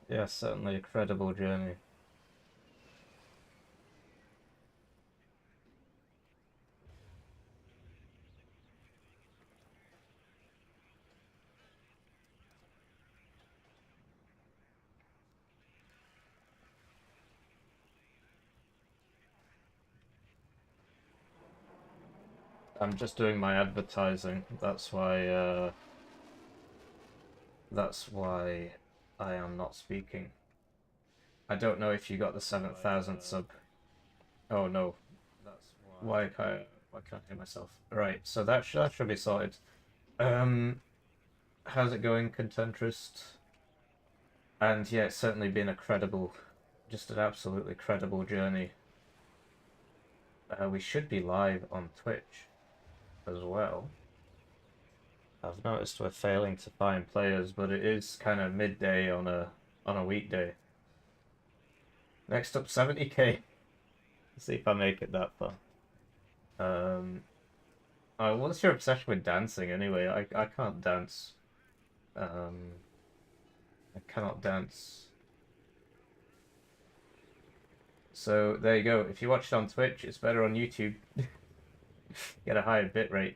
Yeah, certainly a credible journey. I'm just doing my advertising. That's why I am not speaking. I don't know if you got the 7,000th sub. Oh no. Why can't I hear myself? Right, so that should be sorted. Um, how's it going, Contentrist? And yeah, it's certainly been just an absolutely credible journey. We should be live on Twitch as well. I've noticed we're failing to find players, but it is kind of midday on a weekday. Next up, 70k. Let's see if I make it that far. Um, what's your obsession with dancing anyway? I can't dance. Um, I cannot dance. So there you go. If you watch it on Twitch, it's better on YouTube. Get a higher bit rate.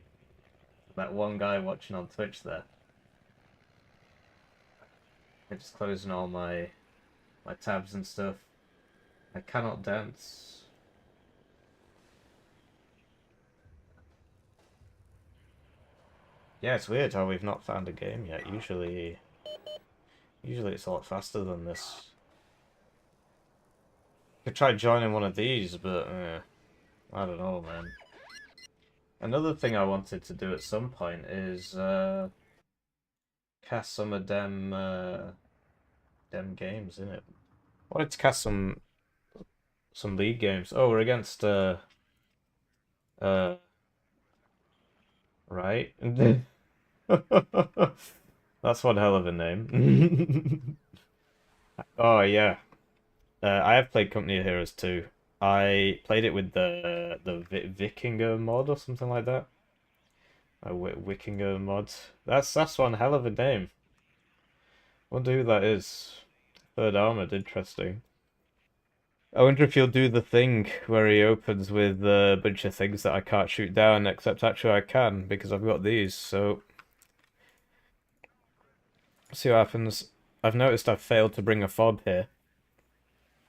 That one guy watching on Twitch there. I'm just closing all my tabs and stuff. I cannot dance. Yeah, it's weird how we've not found a game yet. Usually it's a lot faster than this. Could try joining one of these, but I don't know, man. Another thing I wanted to do at some point is cast some of them games in it. I wanted to cast some league games. Oh, we're against uh right. That's one hell of a name. Oh yeah. I have played Company of Heroes too. I played it with the Vikinger mod or something like that. A Wikinger mod. That's one hell of a name. Wonder who that is. Third Armored, interesting. I wonder if he'll do the thing where he opens with a bunch of things that I can't shoot down, except actually I can because I've got these. So see what happens. I've noticed I've failed to bring a fob here.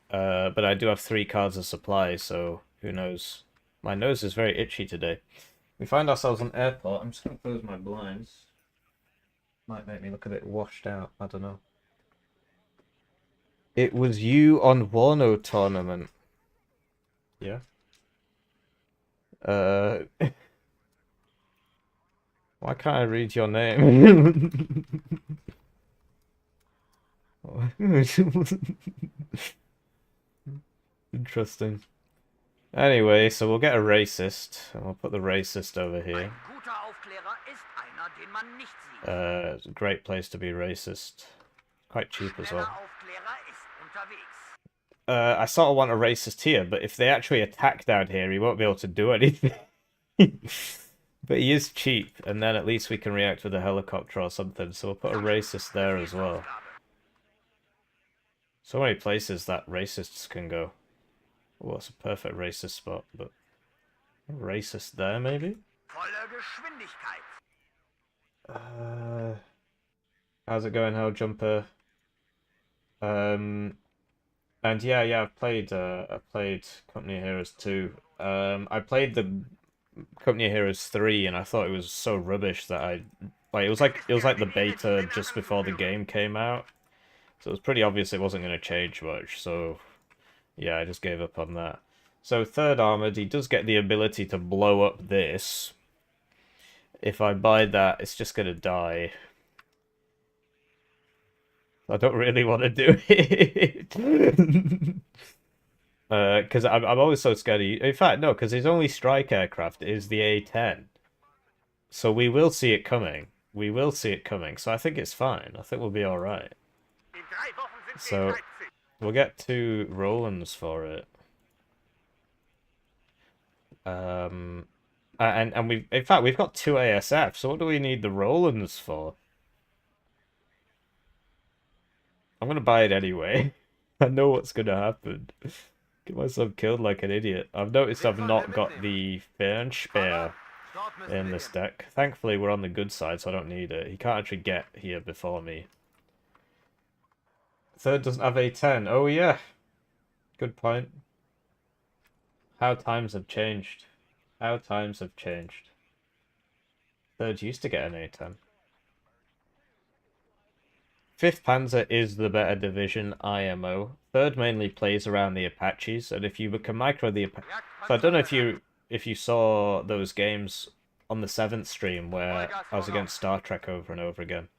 But I do have 3 cards of supply, so who knows? My nose is very itchy today. We find ourselves on airport. I'm just gonna close my blinds. Might make me look a bit washed out. I don't know. It was you on Warno tournament. Yeah. Uh, why can't I read your name? Interesting. Anyway, so we'll get a racist, and we'll put the racist over here. It's a great place to be racist. Quite cheap as well. I sort of want a racist here, but if they actually attack down here, he won't be able to do anything. But he is cheap, and then at least we can react with a helicopter or something, so we'll put a racist there as well. So many places that racists can go. Oh, that's a perfect racist spot, but racist there maybe? Uh, how's it going, Hell Jumper? Um, and yeah, I played Company of Heroes 2. I played the Company of Heroes 3, and I thought it was so rubbish that it was like the beta just before the game came out. So it was pretty obvious it wasn't going to change much, so yeah, I just gave up on that. So third armored, he does get the ability to blow up this. If I buy that, it's just going to die. I don't really want to do it. Because I'm always so scared of you. In fact, no, because his only strike aircraft is the A-10. So we will see it coming. We will see it coming. So I think it's fine. I think we'll be alright. So we'll get 2 Rolands for it. And we've in fact we've got 2 ASF, so what do we need the Rolands for? I'm gonna buy it anyway. I know what's gonna happen. Get myself killed like an idiot. I've noticed I've not got the Fernspeer in this deck. Thankfully, we're on the good side, so I don't need it. He can't actually get here before me. Third doesn't have A10. Oh, yeah. Good point. How times have changed. How times have changed. Third used to get an A10. 5th Panzer is the better division, IMO. Third mainly plays around the Apaches, and if you can micro the Apaches... So I don't know if you saw those games on the 7th stream where I was against Star Trek over and over again.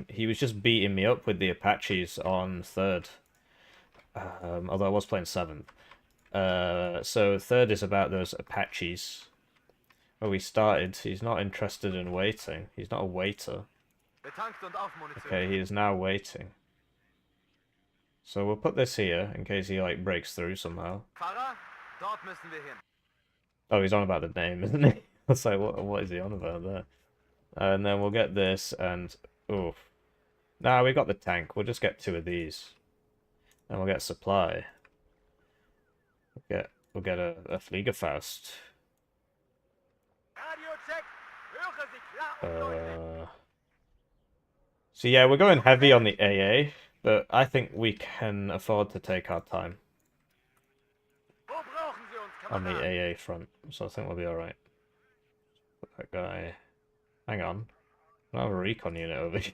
He was just beating me up with the Apaches on third. Although I was playing 7th. So third is about those Apaches. Oh, he started. He's not interested in waiting. He's not a waiter. Okay, he is now waiting. So we'll put this here in case he like breaks through somehow. Oh, he's on about the name, isn't he? I was like, what is he on about there? And then we'll get this and oof. Nah, we got the tank. We'll just get 2 of these. And we'll get supply. We'll get a Fliegerfaust. So yeah, we're going heavy on the AA, but I think we can afford to take our time on the AA front, so I think we'll be alright. That guy... Hang on. I don't have a recon unit over here.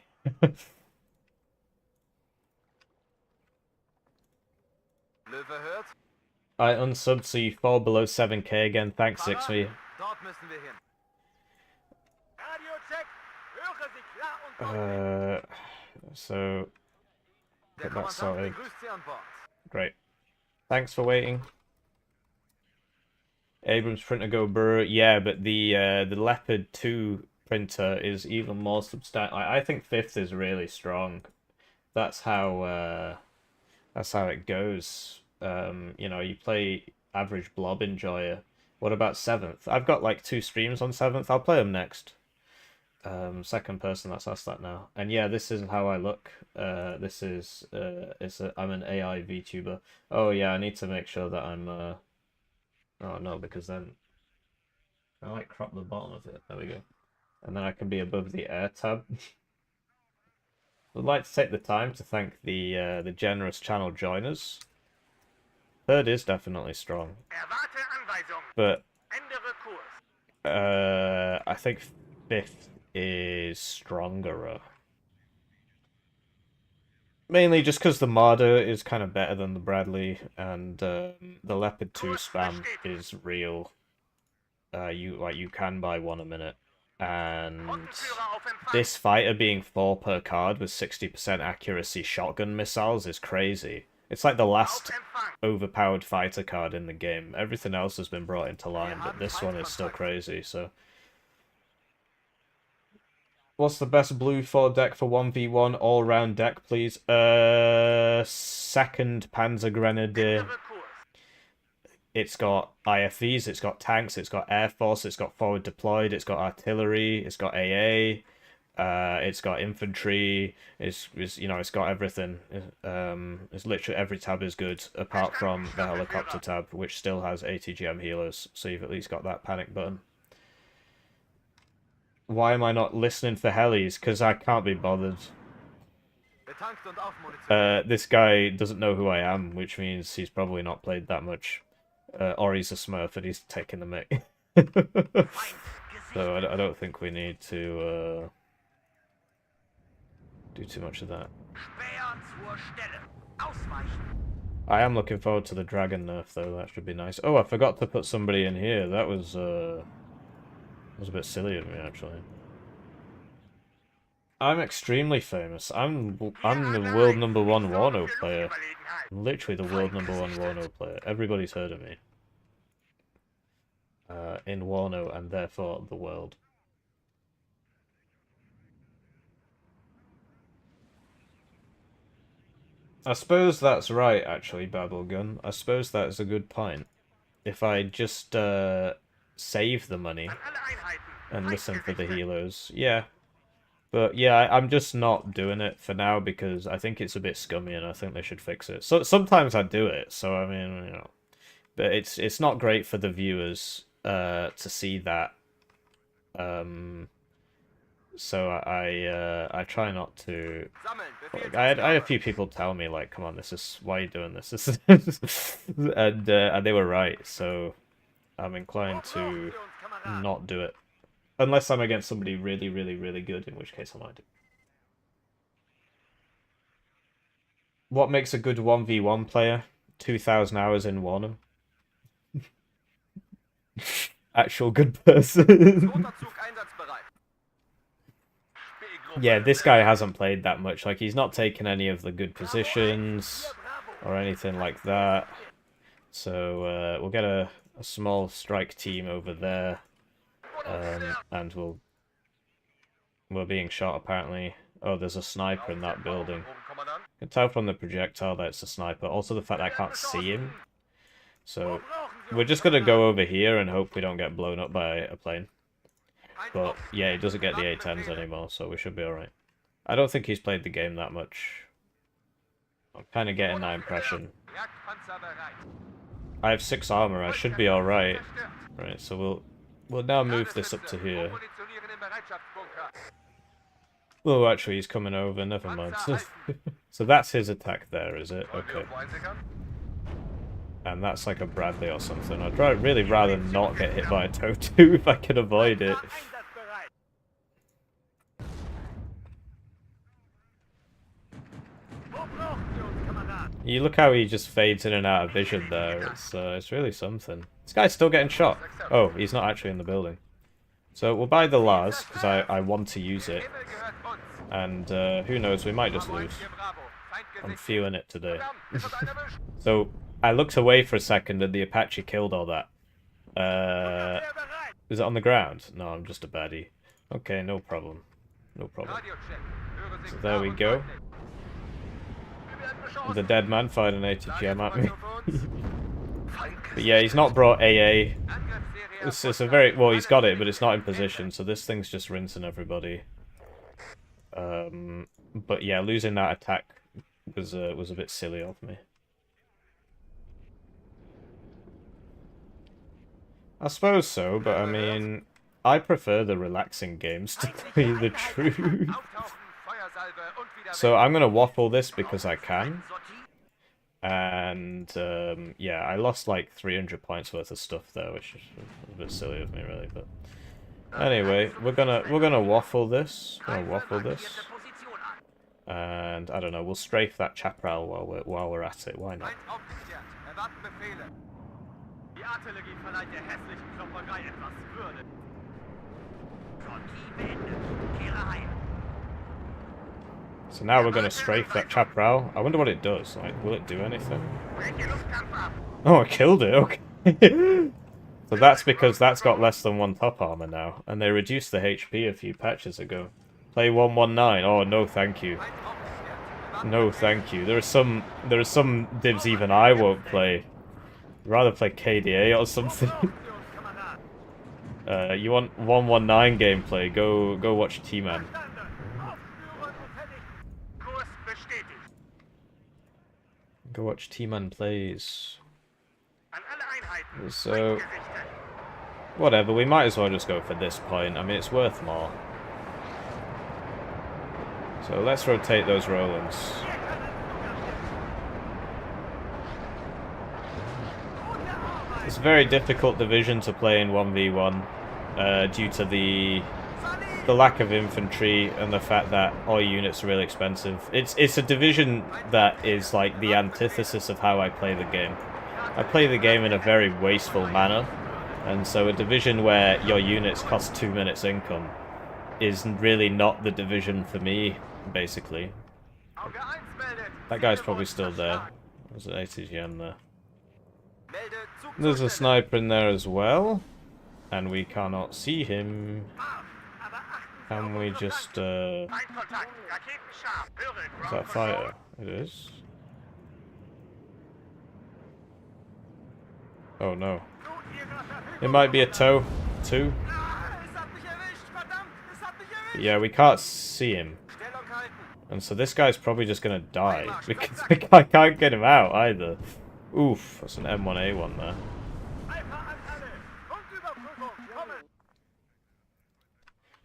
I unsubbed so you fall below 7k again. Thanks, Zixby. So get that sorted. Great. Thanks for waiting. Abrams printer go brr. Yeah, but the Leopard 2 printer is even more substantial. I think 5th is really strong. That's how it goes. You know, you play average blob enjoyer. What about 7th? I've got like 2 streams on 7th. I'll play them next. Second person that's asked that now. And yeah, this is how I look. I'm an AI VTuber. Oh yeah, I need to make sure that I'm oh no, because then I like crop the bottom of it. There we go. And then I can be above the air tab. I'd like to take the time to thank the generous channel joiners. Third is definitely strong. But I think 5th is stronger. Mainly just because the Marder is kind of better than the Bradley, and the Leopard 2 spam is real. You can buy 1 a minute, and this fighter being 4 per card with 60% accuracy shotgun missiles is crazy. It's like the last overpowered fighter card in the game. Everything else has been brought into line, but this one is still crazy, so... What's the best blue 4 deck for 1v1 all-round deck, please? 2nd Panzer Grenadier. It's got IFVs, it's got tanks, it's got Air Force, it's got forward deployed, it's got artillery, it's got AA, it's got infantry, it's got everything. It's literally every tab is good, apart from the helicopter tab, which still has ATGM healers, so you've at least got that panic button. Why am I not listening for helis? Because I can't be bothered. This guy doesn't know who I am, which means he's probably not played that much. Or he's a smurf and he's taking the mic. So I don't think we need to do too much of that. I am looking forward to the dragon nerf though, that should be nice. Oh, I forgot to put somebody in here. That was a bit silly of me, actually. I'm extremely famous. I'm the world #1 Warno player. I'm literally the world #1 Warno player. Everybody's heard of me. In Warno, and therefore the world. I suppose that's right, actually, Babblegun. I suppose that's a good point. If I just save the money and listen for the healers, yeah. But yeah, I'm just not doing it for now because I think it's a bit scummy and I think they should fix it. So sometimes I do it, so I mean, you know, but it's not great for the viewers to see that. So I try not to. Like, I had a few people tell me like, "Come on, this is why are you doing this?" And they were right. So I'm inclined to not do it unless I'm against somebody really, really, really good, in which case I might do. What makes a good 1v1 player? 2,000 hours in Warno. Actual good person. Yeah, this guy hasn't played that much. Like, he's not taken any of the good positions or anything like that. So, we'll get a small strike team over there. And we're being shot, apparently. Oh, there's a sniper in that building. You can tell from the projectile that it's a sniper. Also, the fact that I can't see him. So, we're just gonna go over here and hope we don't get blown up by a plane. But, yeah, he doesn't get the A-10s anymore, so we should be alright. I don't think he's played the game that much. I'm kind of getting that impression. I have 6 armor, I should be alright. Right, so we'll now move this up to here. Oh, actually, he's coming over, never mind. So that's his attack there, is it? Okay. And that's like a Bradley or something. I'd really rather not get hit by a TOW if I can avoid it. You look how he just fades in and out of vision there. It's really something. This guy's still getting shot. Oh, he's not actually in the building. So we'll buy the Lars, because I want to use it. And who knows, we might just lose. I'm feeling it today. So I looked away for a second and the Apache killed all that. Is it on the ground? No, I'm just a baddie. Okay, no problem. No problem. So there we go. The dead man fired an ATGM at me. But yeah, he's not brought AA. It's a very... Well, he's got it, but it's not in position, so this thing's just rinsing everybody. But yeah, losing that attack was a bit silly of me. I suppose so, but I mean, I prefer the relaxing games to tell you the truth. So I'm gonna waffle this because I can. And yeah, I lost like 300 points worth of stuff there, which is a bit silly of me, really. But anyway, we're gonna waffle this. And I don't know, we'll strafe that chaparral while we're at it. Why not? So now we're gonna strafe that chaparral. I wonder what it does. Like, will it do anything? Oh, I killed it. Okay. So that's because that's got less than 1 top armor now, and they reduced the HP a few patches ago. Play 119. Oh no, thank you. No, thank you. There are some divs even I won't play. I'd rather play KDA or something. You want 119 gameplay? Go watch T-Man. Go watch T-Man plays. So whatever, we might as well just go for this point. I mean, it's worth more. So let's rotate those Rolands. It's a very difficult division to play in 1v1 due to the lack of infantry and the fact that all units are really expensive. It's a division that is like the antithesis of how I play the game. I play the game in a very wasteful manner, and so a division where your units cost 2 minutes income is really not the division for me, basically. That guy's probably still there. There's an ATGM there. There's a sniper in there as well, and we cannot see him. Can we just, is that fighter? It is. Oh no. It might be a TOW, too. Yeah, we can't see him. And so this guy's probably just gonna die, because I can't get him out either. Oof, that's an M1A1 there.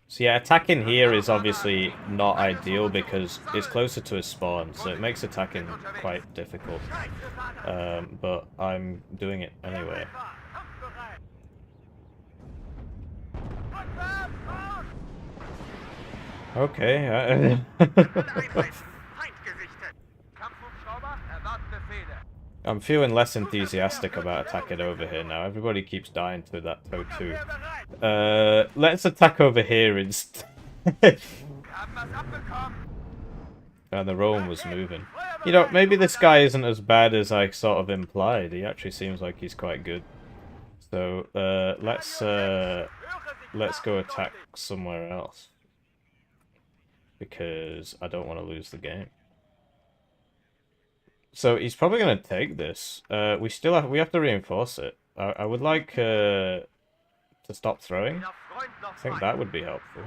So yeah, attacking here is obviously not ideal because it's closer to his spawn, so it makes attacking quite difficult. But I'm doing it anyway. Okay. I'm feeling less enthusiastic about attacking over here now. Everybody keeps dying to that TOW2. Let's attack over here instead. And the Roam was moving. You know, maybe this guy isn't as bad as I sort of implied. He actually seems like he's quite good. So, let's go attack somewhere else. Because I don't want to lose the game. So he's probably going to take this. We have to reinforce it. I would like to stop throwing. I think that would be helpful.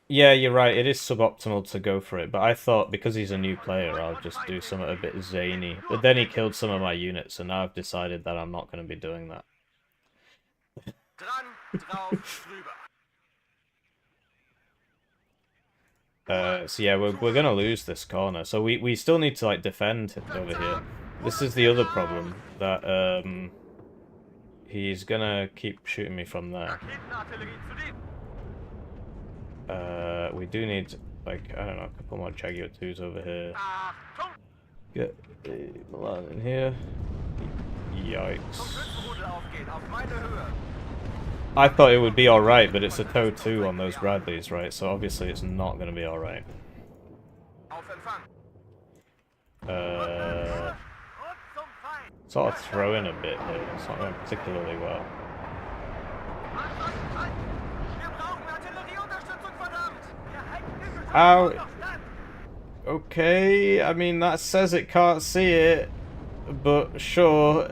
Yeah, you're right. It is suboptimal to go for it, but I thought because he's a new player, I'll just do something a bit zany. But then he killed some of my units, and now I've decided that I'm not going to be doing that. So yeah, we're gonna lose this corner. So we still need to like defend over here. This is the other problem, that he's gonna keep shooting me from there. We do need like, I don't know, a couple more Jaguar 2s over here. Get Milan in here. Yikes. I thought it would be alright, but it's a TOW2 on those Bradleys, right? So obviously it's not going to be alright. Sort of throwing a bit here. It's not going particularly well. Ow! Okay, I mean, that says it can't see it, but sure.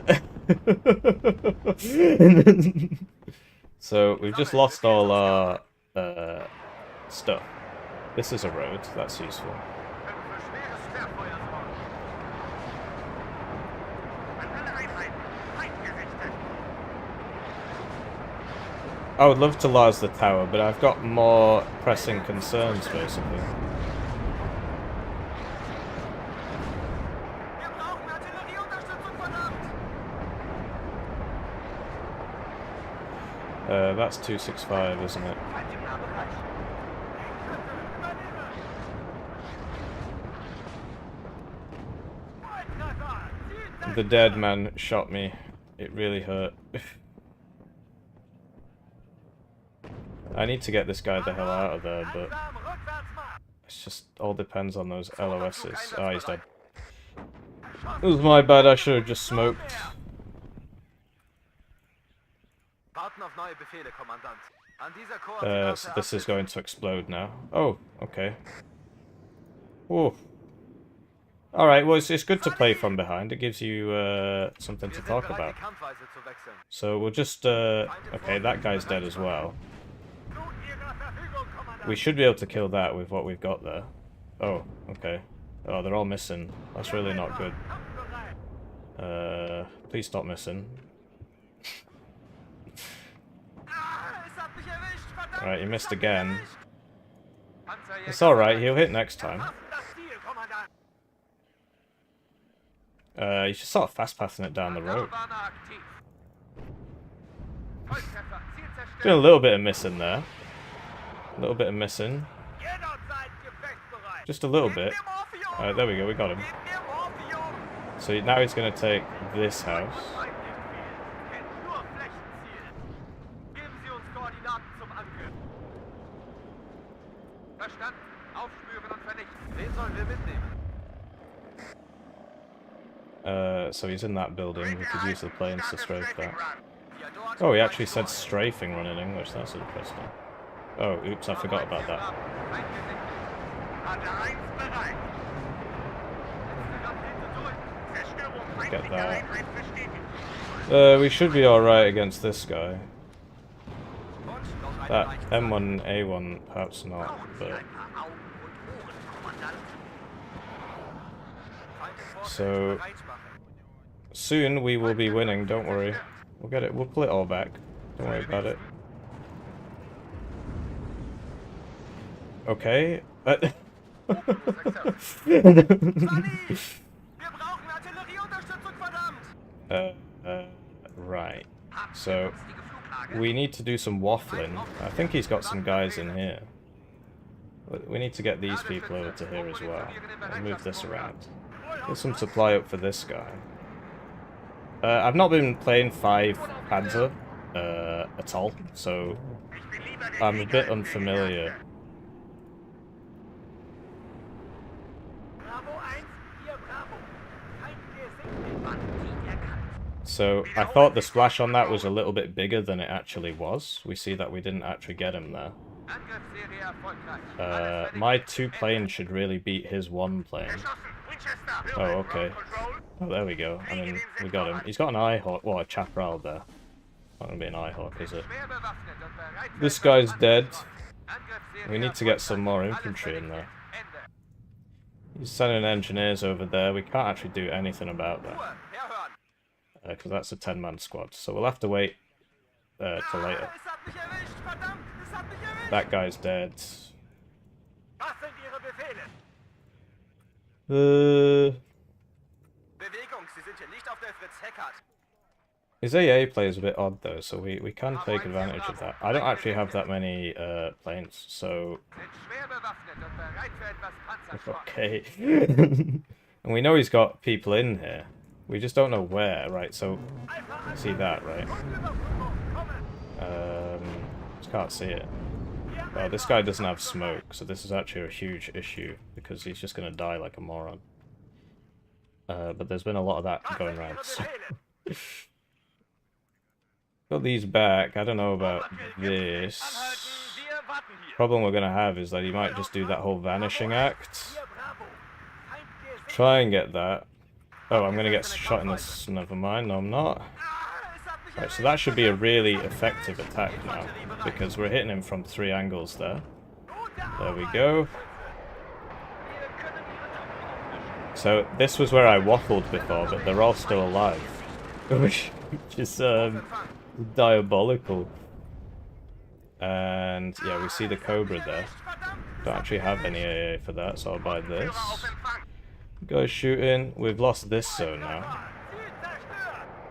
So, we've just lost all our stuff. This is a road, that's useful. I would love to lose the tower, but I've got more pressing concerns, basically. That's 265, isn't it? The dead man shot me. It really hurt. I need to get this guy the hell out of there, but it's just all depends on those LOSs. Ah, he's dead. It was my bad, I should have just smoked. So this is going to explode now. Oh, okay. Whoa. Alright, well it's good to play from behind. It gives you something to talk about. So we'll just... okay, that guy's dead as well. We should be able to kill that with what we've got there. Oh, okay. Oh, they're all missing. That's really not good. Please stop missing. Alright, he missed again. It's alright, he'll hit next time. You should start fast-passing it down the road. Doing a little bit of missing there. A little bit of missing. Just a little bit. Alright, there we go, we got him. So now he's going to take this house. So he's in that building. We could use the planes to strafe that. Oh, he actually said strafing run in English. That's interesting. Oh, oops, I forgot about that. Get that. We should be alright against this guy. That M1A1, perhaps not, but... So... Soon we will be winning, don't worry. We'll get it, we'll pull it all back. Don't worry about it. Okay. Right. So, we need to do some waffling. I think he's got some guys in here. We need to get these people over to here as well. I'll move this around. Get some supply up for this guy. I've not been playing 5 Panzer at all, so I'm a bit unfamiliar. So I thought the splash on that was a little bit bigger than it actually was. We see that we didn't actually get him there. My 2 planes should really beat his 1 plane. Oh, okay. Oh, there we go. I mean, we got him. He's got an Eye-Hawk. Well, a Chaparral there. Not gonna be an Eye-Hawk, is it? This guy's dead. We need to get some more infantry in there. He's sending engineers over there. We can't actually do anything about that. Because that's a 10-man squad. So we'll have to wait till later. That guy's dead. His AA play is a bit odd though, so we can take advantage of that. I don't actually have that many planes, so... Okay. And we know he's got people in here. We just don't know where, right? So, see that, right? Just can't see it. Well, this guy doesn't have smoke, so this is actually a huge issue, because he's just going to die like a moron. But there's been a lot of that going around. So. Got these back. I don't know about this. Problem we're going to have is that he might just do that whole vanishing act. Try and get that. Oh, I'm going to get shot in this. Never mind, no I'm not. Right, so that should be a really effective attack now, because we're hitting him from 3 angles there. There we go. So this was where I waffled before, but they're all still alive. Which is diabolical. And yeah, we see the Cobra there. Don't actually have any AA for that, so I'll buy this. Guys shooting. We've lost this zone now.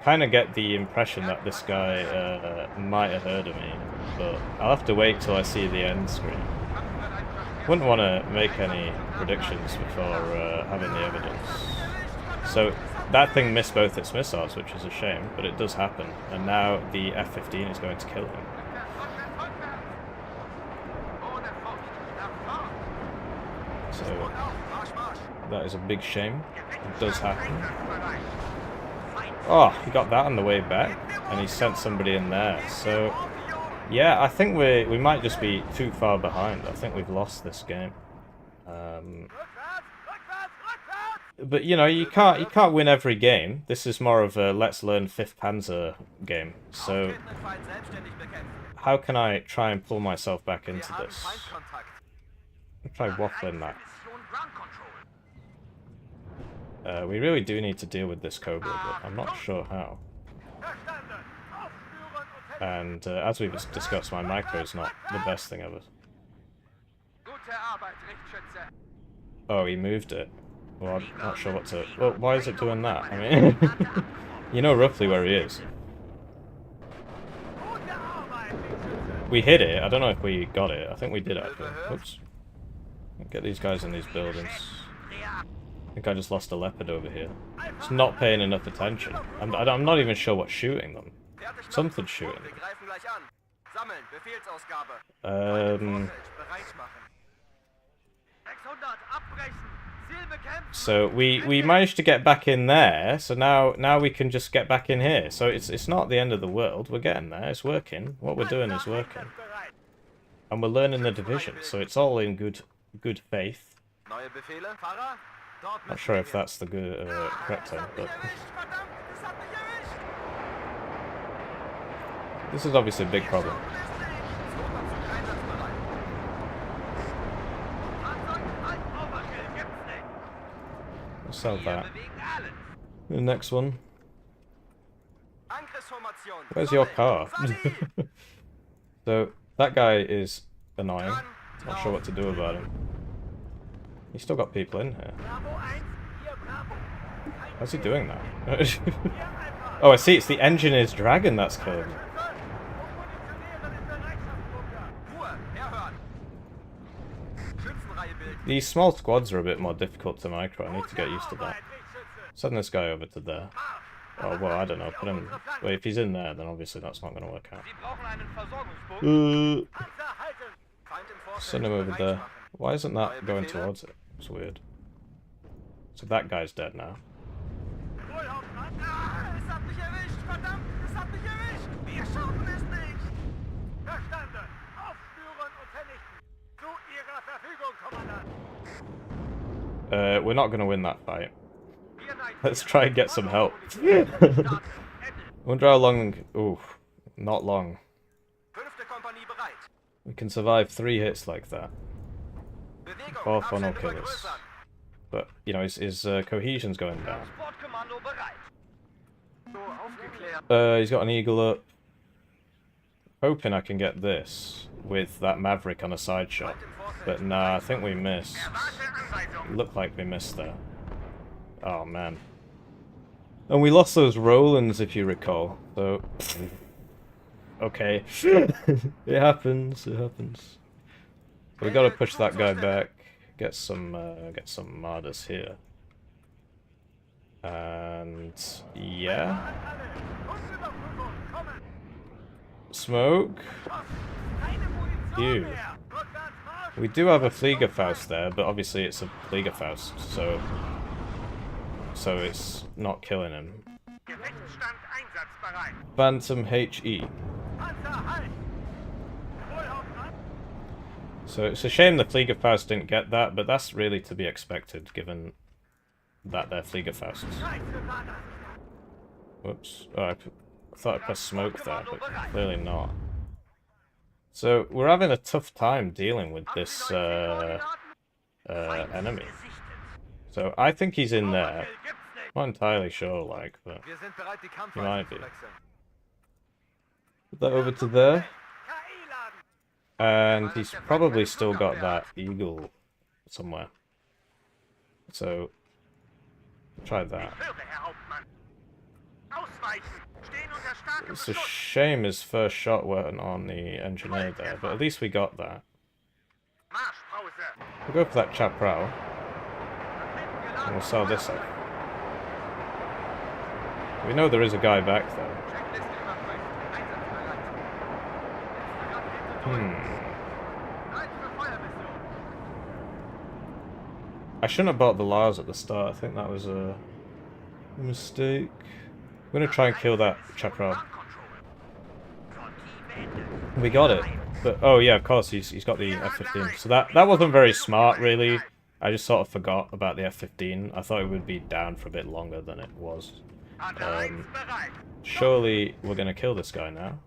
Kind of get the impression that this guy might have heard of me, but I'll have to wait till I see the end screen. Wouldn't want to make any predictions before having the evidence. So that thing missed both its missiles, which is a shame, but it does happen. And now the F-15 is going to kill him. So that is a big shame. It does happen. Oh, he got that on the way back, and he sent somebody in there. So, yeah, I think we might just be too far behind. I think we've lost this game. But you know, you can't win every game. This is more of a let's learn 5th Panzer game. So, how can I try and pull myself back into this? I'll try waffling that. We really do need to deal with this Cobra, but I'm not sure how. And as we've discussed, my micro is not the best thing ever. Oh, he moved it. Well, I'm not sure what to... Well, why is it doing that? I mean, you know roughly where he is. We hit it. I don't know if we got it. I think we did actually. Oops. Get these guys in these buildings. I think I just lost a leopard over here. It's not paying enough attention. I'm not even sure what's shooting them. Something's shooting them. So we managed to get back in there. So now we can just get back in here. So it's not the end of the world. We're getting there. It's working. What we're doing is working, and we're learning the division. So it's all in good faith. Not sure if that's the correct term, but This is obviously a big problem. We'll sell that. The next one. Where's your car? So, that guy is annoying. Not sure what to do about him. He's still got people in here. How's he doing that? Oh, I see, it's the engineer's dragon that's killing him. These small squads are a bit more difficult to micro. I need to get used to that. Send this guy over to there. Oh, well, I don't know. Put him... Well, if he's in there, then obviously that's not going to work out. Send him over there. Why isn't that going towards it? It's weird. So that guy's dead now. We're not going to win that fight. Let's try and get some help. Wonder how long... Ooh, not long. We can survive 3 hits like that. 4 funnel killers. But, you know, his cohesion's going down. He's got an eagle up. Hoping I can get this with that Maverick on a side shot. But nah, I think we missed. Looked like we missed there. Oh man. And we lost those Rolands, if you recall. So... Okay. It happens, it happens. We gotta push that guy back. Get some martyrs here. And... yeah. Smoke. Ew. We do have a Fliegerfaust there, but obviously it's a Fliegerfaust, so it's not killing him. Phantom HE. So it's a shame the Fliegerfaust didn't get that, but that's really to be expected, given that they're Fliegerfausts. Whoops. Oh, I thought I pressed smoke there, but clearly not. So we're having a tough time dealing with this enemy. So I think he's in there. Not entirely sure, like, but he might be. Put that over to there. And he's probably still got that eagle somewhere. So, try that. It's a shame his first shot weren't on the engineer there, but at least we got that. We'll go for that chaparral. And we'll sell this off. We know there is a guy back there. I shouldn't have bought the Lars at the start. I think that was a mistake. I'm gonna try and kill that chaparral. We got it. But oh yeah, of course he's got the F-15. So that wasn't very smart, really. I just sort of forgot about the F-15. I thought it would be down for a bit longer than it was. Surely we're gonna kill this guy now.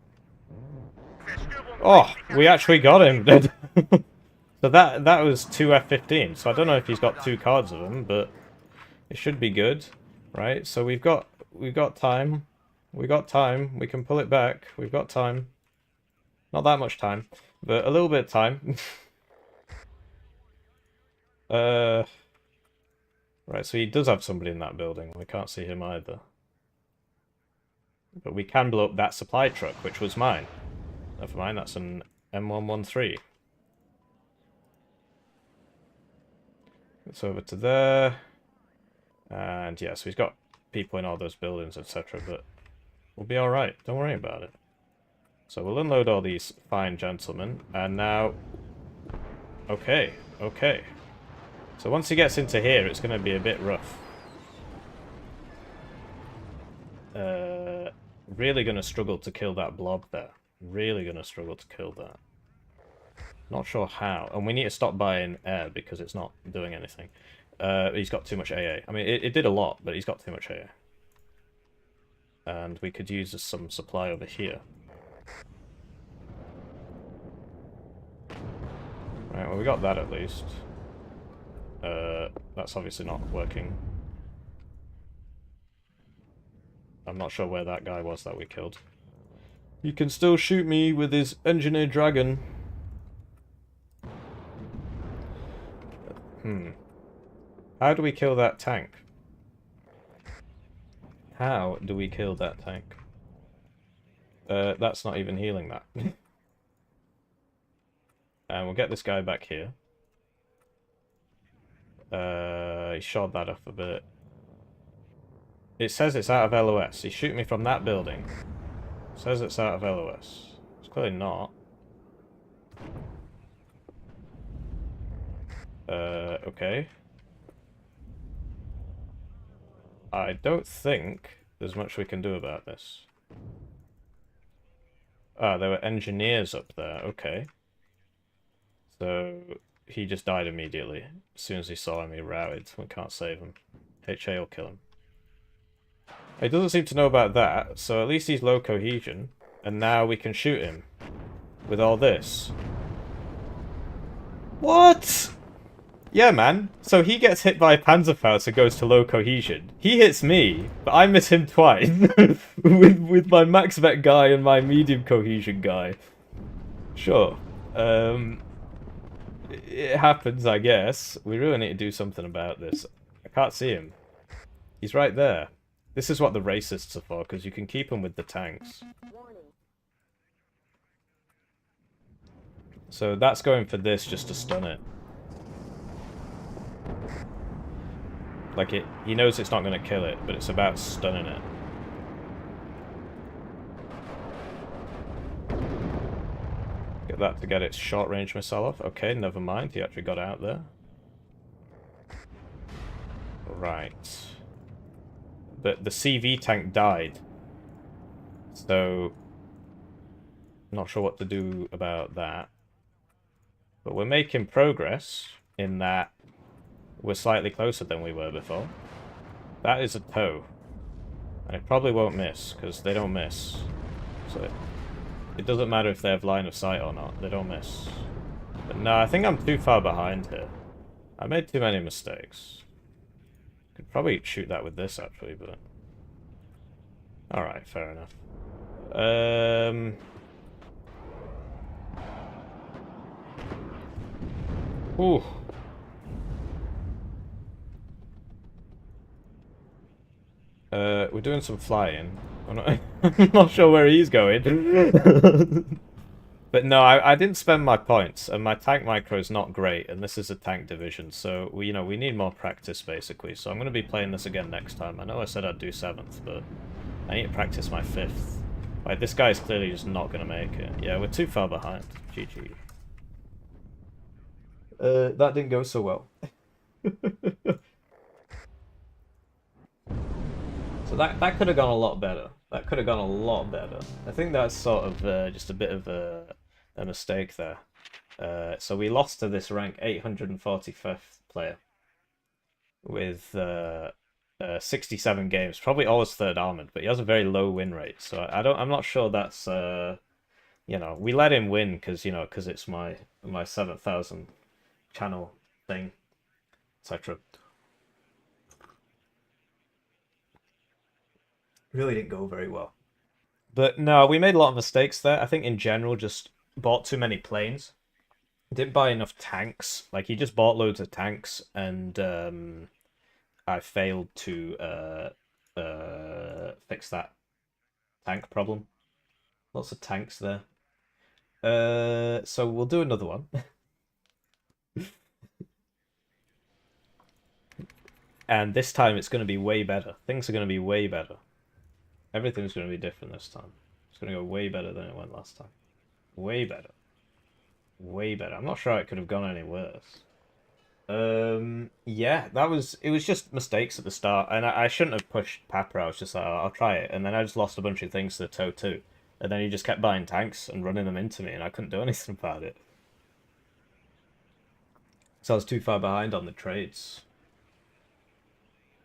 Oh, we actually got him. So that was 2 F-15. So I don't know if he's got 2 cards of them, but it should be good, right? So we've got time. We got time. We can pull it back. We've got time. Not that much time, but a little bit of time. Right, so he does have somebody in that building. We can't see him either. But we can blow up that supply truck, which was mine. Never mind, that's an M113. It's over to there. And yeah, so he's got people in all those buildings, etc. But we'll be alright. Don't worry about it. So we'll unload all these fine gentlemen. And now... Okay, okay. So once he gets into here, it's going to be a bit rough. Really going to struggle to kill that blob there. Really going to struggle to kill that. Not sure how. And we need to stop buying air because it's not doing anything. He's got too much AA. I mean, it did a lot, but he's got too much AA. And we could use some supply over here. Right, well we got that at least. That's obviously not working. I'm not sure where that guy was that we killed. He can still shoot me with his engineer dragon. How do we kill that tank? How do we kill that tank? That's not even healing that. And we'll get this guy back here. He shot that off a bit. It says it's out of LOS. He's shooting me from that building. It says it's out of LOS. It's clearly not. Okay. I don't think there's much we can do about this. Ah, there were engineers up there. Okay. So he just died immediately. As soon as he saw him, he routed. We can't save him. HA will kill him. He doesn't seem to know about that, so at least he's low cohesion. And now we can shoot him. With all this. What? Yeah, man. So he gets hit by a Panzerfaust and goes to low cohesion. He hits me, but I miss him twice. with my max vet guy and my medium cohesion guy. Sure. It happens, I guess. We really need to do something about this. I can't see him. He's right there. This is what the racists are for, because you can keep them with the tanks. So that's going for this just to stun it. Like, he knows it's not going to kill it, but it's about stunning it. Get that to get its short-range missile off. Okay, never mind. He actually got out there. Right. But the CV tank died. So, not sure what to do about that. But we're making progress in that we're slightly closer than we were before. That is a toe. And it probably won't miss, because they don't miss. So it doesn't matter if they have line of sight or not. They don't miss. But no, I think I'm too far behind here. I made too many mistakes. Could probably shoot that with this, actually, but... Alright, fair enough. Ooh. We're doing some flying. I'm not sure where he's going. But no, I didn't spend my points, and my tank micro is not great, and this is a tank division, so we need more practice basically. So I'm going to be playing this again next time. I know I said I'd do 7th, but I need to practice my 5th. Like, this guy's clearly just not going to make it. Yeah, we're too far behind. GG. That didn't go so well. So that could have gone a lot better. That could have gone a lot better. I think that's sort of just a bit of a mistake there. So we lost to this rank 845th player with 67 games, probably always 3rd armored, but he has a very low win rate. So I'm not sure that's we let him win because because it's my 7,000 channel thing, etc. Really didn't go very well. But no, we made a lot of mistakes there. I think in general just bought too many planes. Didn't buy enough tanks. Like, he just bought loads of tanks, and I failed to fix that tank problem. Lots of tanks there. So we'll do another one. And this time it's going to be way better. Things are going to be way better. Everything's going to be different this time. It's going to go way better than it went last time. Way better. Way better. I'm not sure it could have gone any worse. Yeah, it was just mistakes at the start, and I shouldn't have pushed Papra. I was just like, oh, I'll try it, and then I just lost a bunch of things to the toe too. And then he just kept buying tanks and running them into me, and I couldn't do anything about it. So I was too far behind on the trades.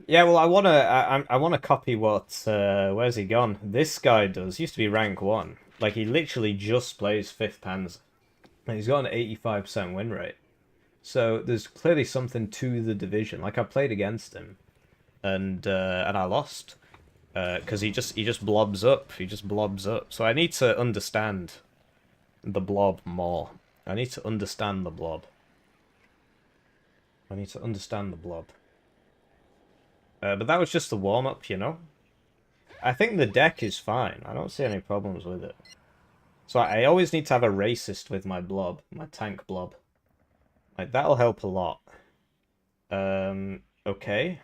Yeah, well, I wanna copy what where's he gone? This guy does. Used to be rank 1. Like, he literally just plays 5th Panzer. And he's got an 85% win rate. So there's clearly something to the division. Like, I played against him, and I lost. Because he just blobs up. He just blobs up. So I need to understand the blob more. I need to understand the blob. I need to understand the blob. But that was just the warm-up, you know? I think the deck is fine. I don't see any problems with it. So I always need to have a racist with my blob. My tank blob. Like, that'll help a lot. Okay.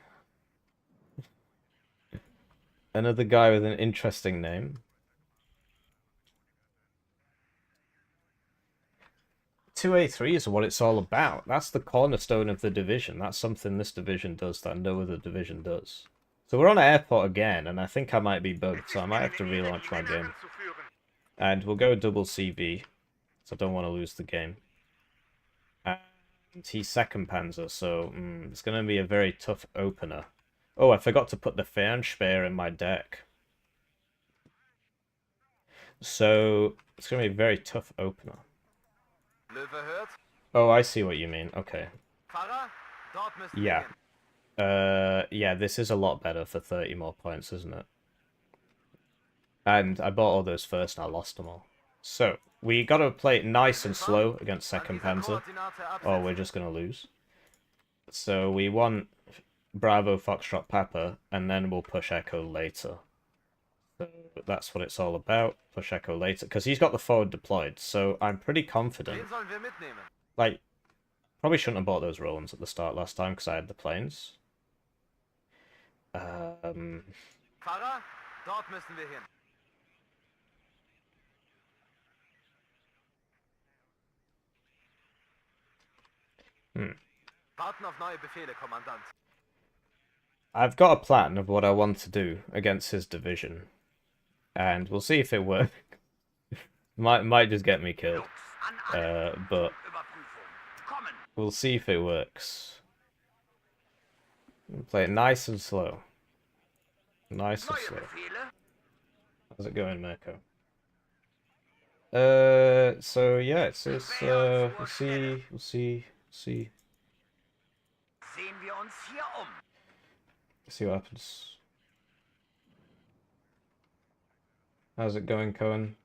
Another guy with an interesting name. 2A3 is what it's all about. That's the cornerstone of the division. That's something this division does that no other division does. So we're on airport again, and I think I might be bugged, so I might have to relaunch my game. And we'll go double CB, so I don't want to lose the game. And he's 2nd Panzer, so it's going to be a very tough opener. Oh, I forgot to put the Fernspeer in my deck. So it's going to be a very tough opener. Oh, I see what you mean. Okay. Yeah. Yeah, this is a lot better for 30 more points, isn't it? And I bought all those first and I lost them all. So, we gotta play it nice and slow against 2nd Panzer, or we're just gonna lose. So we want Bravo, Foxtrot, Papa, and then we'll push Echo later. So that's what it's all about. Push Echo later, because he's got the forward deployed, so I'm pretty confident. Like, probably shouldn't have bought those Rolands at the start last time, because I had the planes. Fahrer, dort müssen wir hin. Warten auf neue Befehle, Kommandant. I've got a plan of what I want to do against his division. And we'll see if it works. might just get me killed. But we'll see if it works. We'll play it nice and slow. Nice and slow. How's it going, Mirko? So yeah, it's we'll see. See what happens. How's it going, Cohen?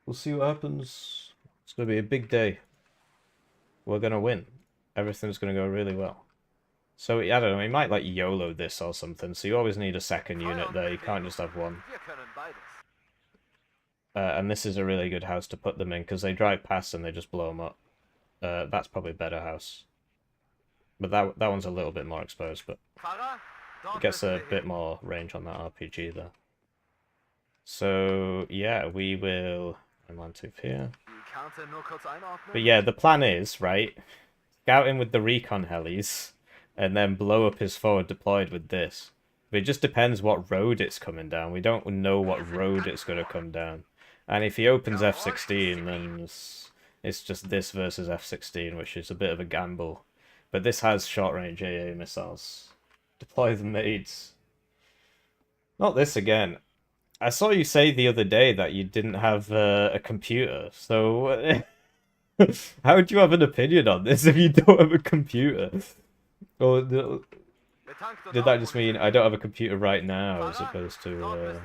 We'll see what happens. It's gonna be a big day. We're gonna win. Everything's gonna go really well. So I don't know, he might like YOLO this or something, so you always need a 2nd unit there, you can't just have one. And this is a really good house to put them in, because they drive past and they just blow them up. That's probably a better house. But that one's a little bit more exposed, but it gets a bit more range on that RPG there. So, yeah, we will... I'm on 2 here. But yeah, the plan is, right, scout in with the recon helis, and then blow up his forward deployed with this. But it just depends what road it's coming down. We don't know what road it's going to come down. And if he opens F-16, then it's just this versus F-16, which is a bit of a gamble. But this has short-range AA missiles. Deploy the maids. Not this again. I saw you say the other day that you didn't have a computer, so how would you have an opinion on this if you don't have a computer? Or did that just mean I don't have a computer right now, as opposed to...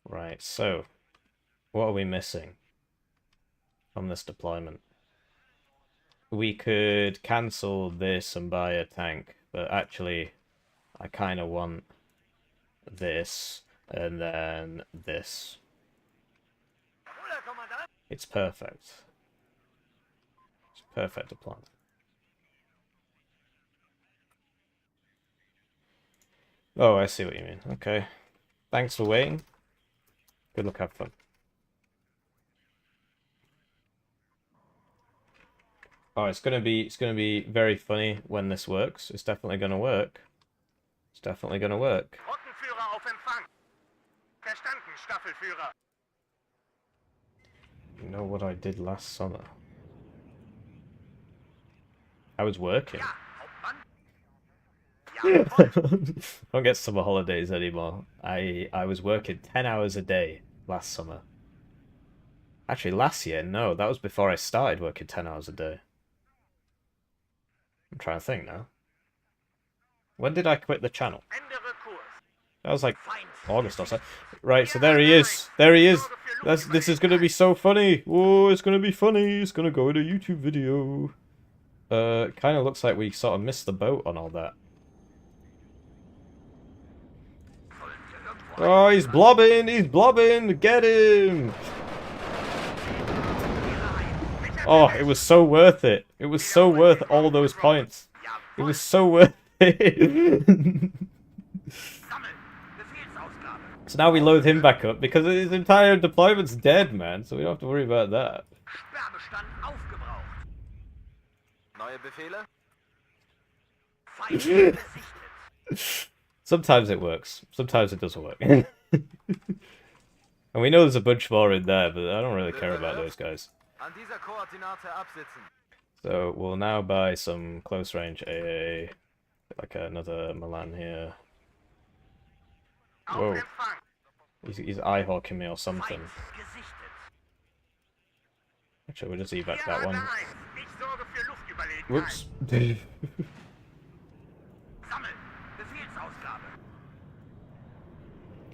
Right, so, what are we missing from this deployment? We could cancel this and buy a tank, but actually, I kind of want this, and then this. It's perfect. It's perfect deployment. Oh, I see what you mean. Okay. Thanks for waiting. Good luck, have fun. Oh, it's gonna be very funny when this works. It's definitely gonna work. It's definitely gonna work. You know what I did last summer? I was working. Ja, Hauptmann. Jawohl. Don't get summer holidays anymore. I was working 10 hours a day last summer. Actually, last year, no, that was before I started working 10 hours a day. I'm trying to think now. When did I quit the channel? Ändere Kurs. That was like Feind. August or so. Right, so there he is. There he is. This is gonna be so funny. Oh, it's gonna be funny. It's gonna go in a YouTube video. Kind of looks like we sort of missed the boat on all that. Oh, he's blobbing. He's blobbing. Get him. Oh, it was so worth it. It was so worth all those points. It was so worth it. So now we load him back up because his entire deployment's dead, man. So we don't have to worry about that. Sperrbestand aufgebraucht. Neue Befehle? Feind besichtet. Sometimes it works. Sometimes it doesn't work. And we know there's a bunch more in there, but I don't really care about those guys. An dieser Koordinate absitzen. So we'll now buy some close range AA. Like another Milan here. Whoa. He's eye-hawking me or something. Actually, we'll just evac that one. Whoops.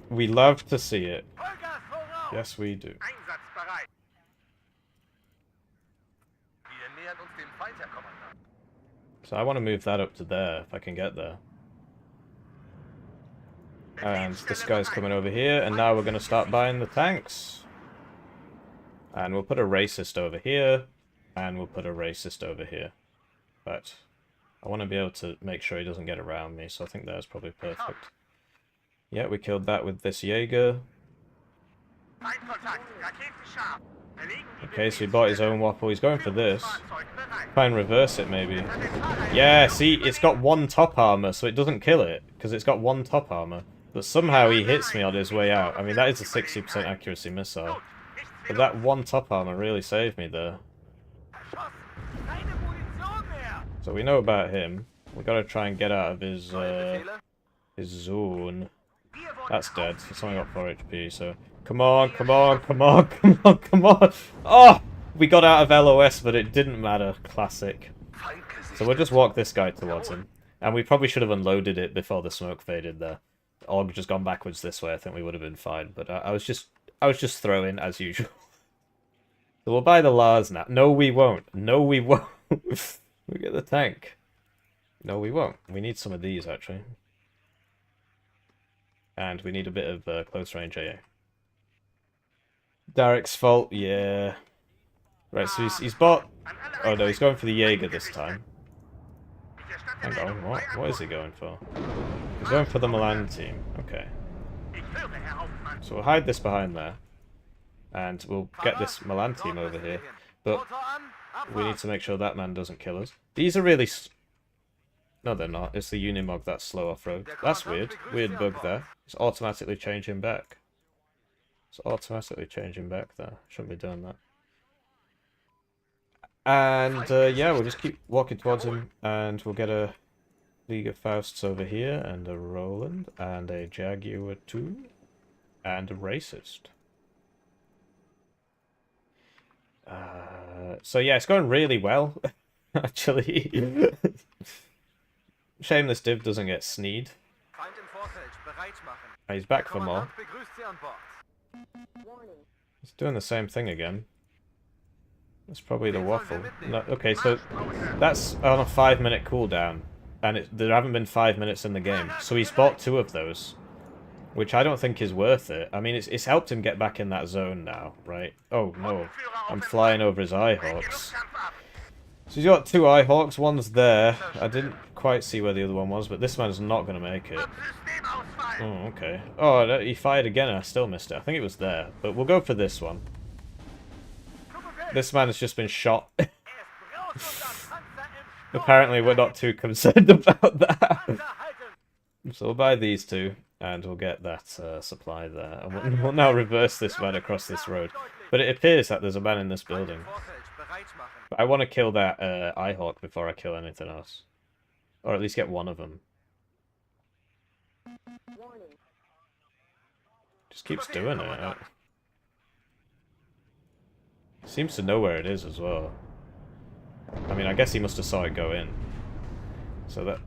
We love to see it. Yes, we do. So I want to move that up to there, if I can get there. And this guy's coming over here, and now we're going to start buying the tanks. And we'll put a racist over here, and we'll put a racist over here. But I want to be able to make sure he doesn't get around me, so I think that's probably perfect. Yeah, we killed that with this Jaeger. Okay, so he bought his own waffle. He's going for this. Try and reverse it, maybe. Yeah, see, it's got one top armor, so it doesn't kill it, because it's got one top armor. But somehow he hits me on his way out. I mean, that is a 60% accuracy missile. But that one top armor really saved me there. So we know about him. We gotta try and get out of his zone. That's dead. It's only got 4 HP, so... Come on, come on, come on, come on, come on! Oh! We got out of LOS, but it didn't matter. Classic. So we'll just walk this guy towards him. And we probably should have unloaded it before the smoke faded there. Or just gone backwards this way, I think we would have been fine. But I was just throwing, as usual. So we'll buy the Lars now. No, we won't. No, we won't. We get the tank. No, we won't. We need some of these, actually. And we need a bit of close range AA. Derek's fault, yeah. Right, so he's bought... Oh no, he's going for the Jaeger this time. Hang on, what is he going for? He's going for the Milan team. Okay. So we'll hide this behind there. And we'll get this Milan team over here. But we need to make sure that man doesn't kill us. These are really... No, they're not. It's the Unimog that's slow off-road. That's weird. Weird bug there. It's automatically changing back. It's automatically changing back there. Shouldn't be doing that. And, yeah, we'll just keep walking towards him. And we'll get a League of Fausts over here. And a Roland. And a Jaguar 2. And a Racist. So, yeah, it's going really well. Actually. Shame this div doesn't get sneed. He's back for more. He's doing the same thing again. That's probably the waffle. No, okay, so that's on a 5-minute cooldown. And there haven't been 5 minutes in the game. So he's bought 2 of those. Which I don't think is worth it. I mean, it's helped him get back in that zone now, right? Oh, no. I'm flying over his Eyehawks. So he's got 2 Eyehawks, one's there. I didn't quite see where the other one was, but this man's not going to make it. Oh, okay. Oh, he fired again and I still missed it. I think it was there, but we'll go for this one. This man has just been shot. Apparently we're not too concerned about that. So we'll buy these 2, and we'll get that supply there. And we'll now reverse this man across this road. But it appears that there's a man in this building. But I want to kill that Eyehawk before I kill anything else. Or at least get one of them. Just keeps doing it. Seems to know where it is as well. I mean, I guess he must have saw it go in. So that...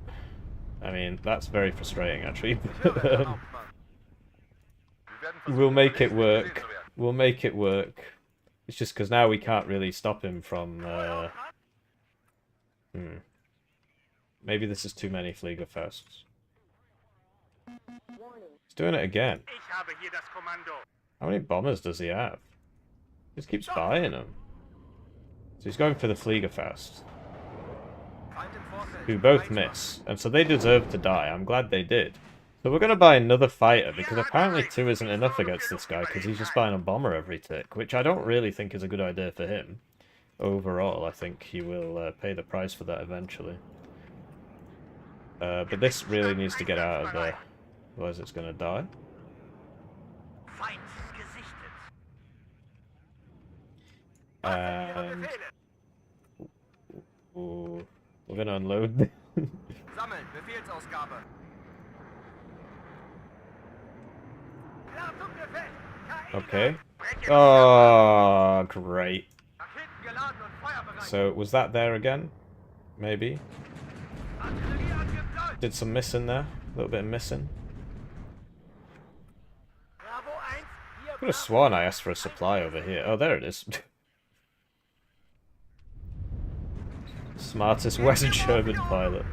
I mean, that's very frustrating, actually. We'll make it work. We'll make it work. It's just because now we can't really stop him from... Maybe this is too many Fliegerfests. He's doing it again. How many bombers does he have? He just keeps buying them. So he's going for the Fliegerfest. Who both miss. And so they deserve to die. I'm glad they did. So we're going to buy another fighter, because apparently 2 isn't enough against this guy, because he's just buying a bomber every tick, which I don't really think is a good idea for him. Overall, I think he will pay the price for that eventually. But this really needs to get out of there, otherwise it's going to die. And... Ooh, we're going to unload. Okay. Oh, great. So, was that there again? Maybe. Did some missing there. A little bit of missing. I could have sworn I asked for a supply over here. Oh, there it is. Smartest West German pilot.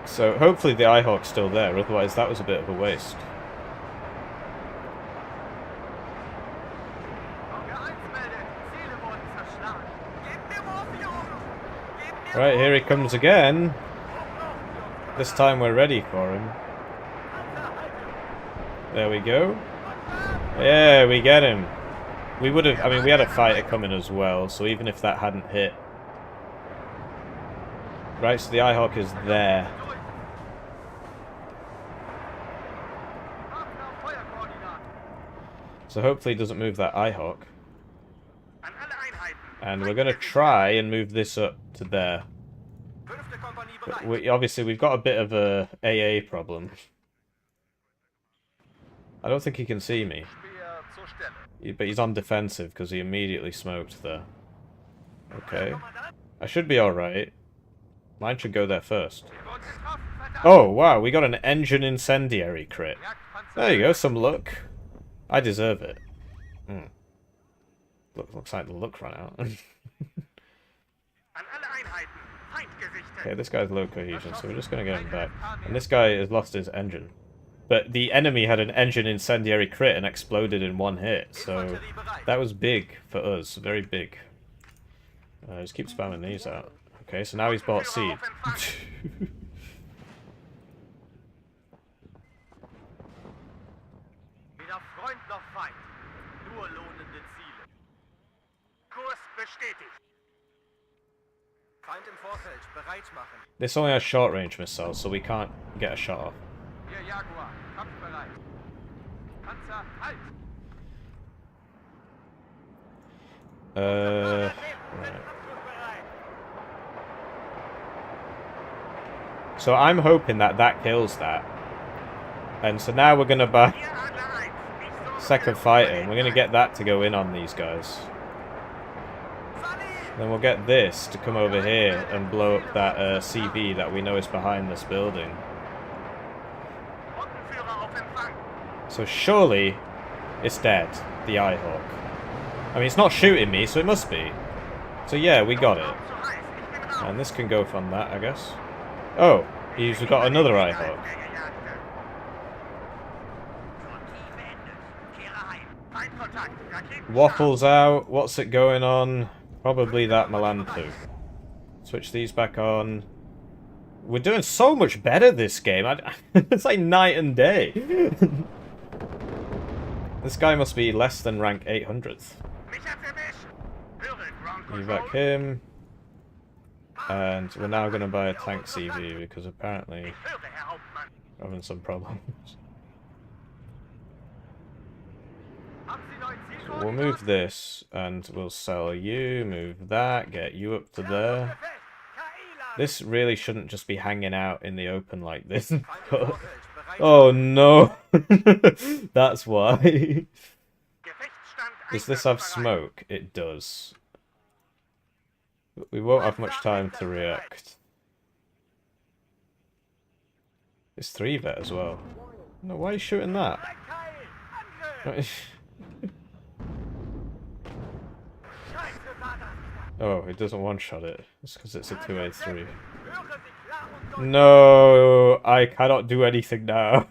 So hopefully the Eyehawk's still there, otherwise that was a bit of a waste. Right, here he comes again. This time we're ready for him. There we go. Yeah, we get him. We would have, I mean, we had a fighter coming as well, so even if that hadn't hit. Right, so the Eyehawk is there. So hopefully he doesn't move that Eyehawk. And we're going to try and move this up to there. But obviously we've got a bit of a AA problem. I don't think he can see me. But he's on defensive because he immediately smoked there. Okay. I should be alright. Mine should go there first. Oh, wow, we got an engine incendiary crit. There you go, some luck. I deserve it. Looks like the luck ran out. Okay, this guy's low cohesion, so we're just going to get him back. And this guy has lost his engine. But the enemy had an engine incendiary crit and exploded in one hit, so that was big for us, very big. Just keep spamming these out. Okay, so now he's bought seed. This only has short-range missiles, so we can't get a shot off. Right. So I'm hoping that that kills that. And so now we're going to buy second fighter, and we're going to get that to go in on these guys. Then we'll get this to come over here and blow up that CB that we know is behind this building. So surely it's dead, the Eyehawk. I mean, it's not shooting me, so it must be. So yeah, we got it. And this can go from that, I guess. Oh, he's got another Eyehawk. Waffles out. What's it going on? Probably that Melantu. Switch these back on. We're doing so much better this game. It's like night and day. This guy must be less than rank 800th. Evac him. And we're now going to buy a tank CV because apparently... Having some problems. So we'll move this, and we'll sell you, move that, get you up to there. This really shouldn't just be hanging out in the open like this. But... oh no! That's why. Does this have smoke? It does. But we won't have much time to react. It's 3-vet as well. No, why are you shooting that? Oh, it doesn't one-shot it. It's because it's a 2A3. No, I cannot do anything now.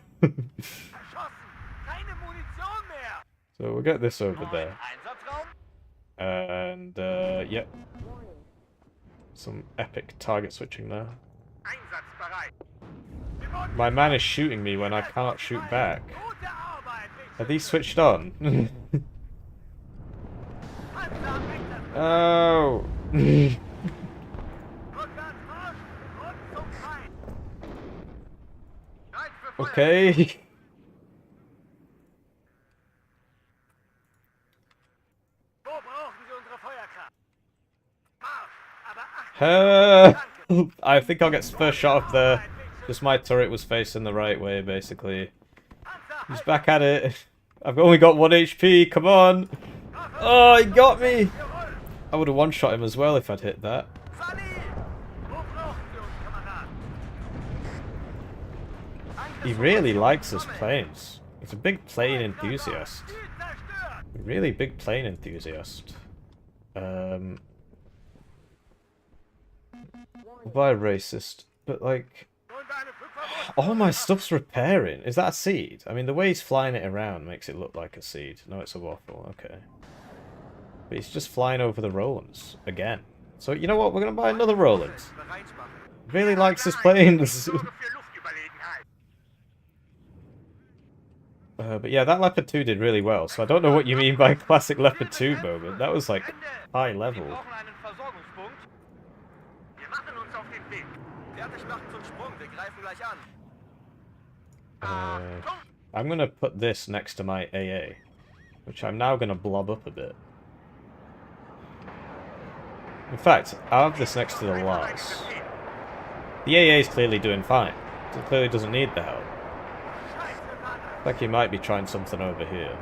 So we'll get this over there. And, yep. Some epic target switching there. My man is shooting me when I cannot shoot back. Are these switched on? Oh! Okay. I think I'll get first shot up there. Just my turret was facing the right way, basically. He's back at it. I've only got 1 HP, come on! Oh, he got me! I would have one-shot him as well if I'd hit that. He really likes his planes. He's a big plane enthusiast. A really big plane enthusiast. By racist, but like... all my stuff's repairing. Is that a seed? I mean, the way he's flying it around makes it look like a seed. No, it's a waffle. Okay. But he's just flying over the Rolands again. So, you know what? We're going to buy another Roland. Really likes his planes. But yeah, that Leopard 2 did really well. So I don't know what you mean by classic Leopard 2 moment. That was like high level. I'm going to put this next to my AA, which I'm now going to blob up a bit. In fact, I'll have this next to the Lars. The AA is clearly doing fine. It clearly doesn't need the help. Like he might be trying something over here.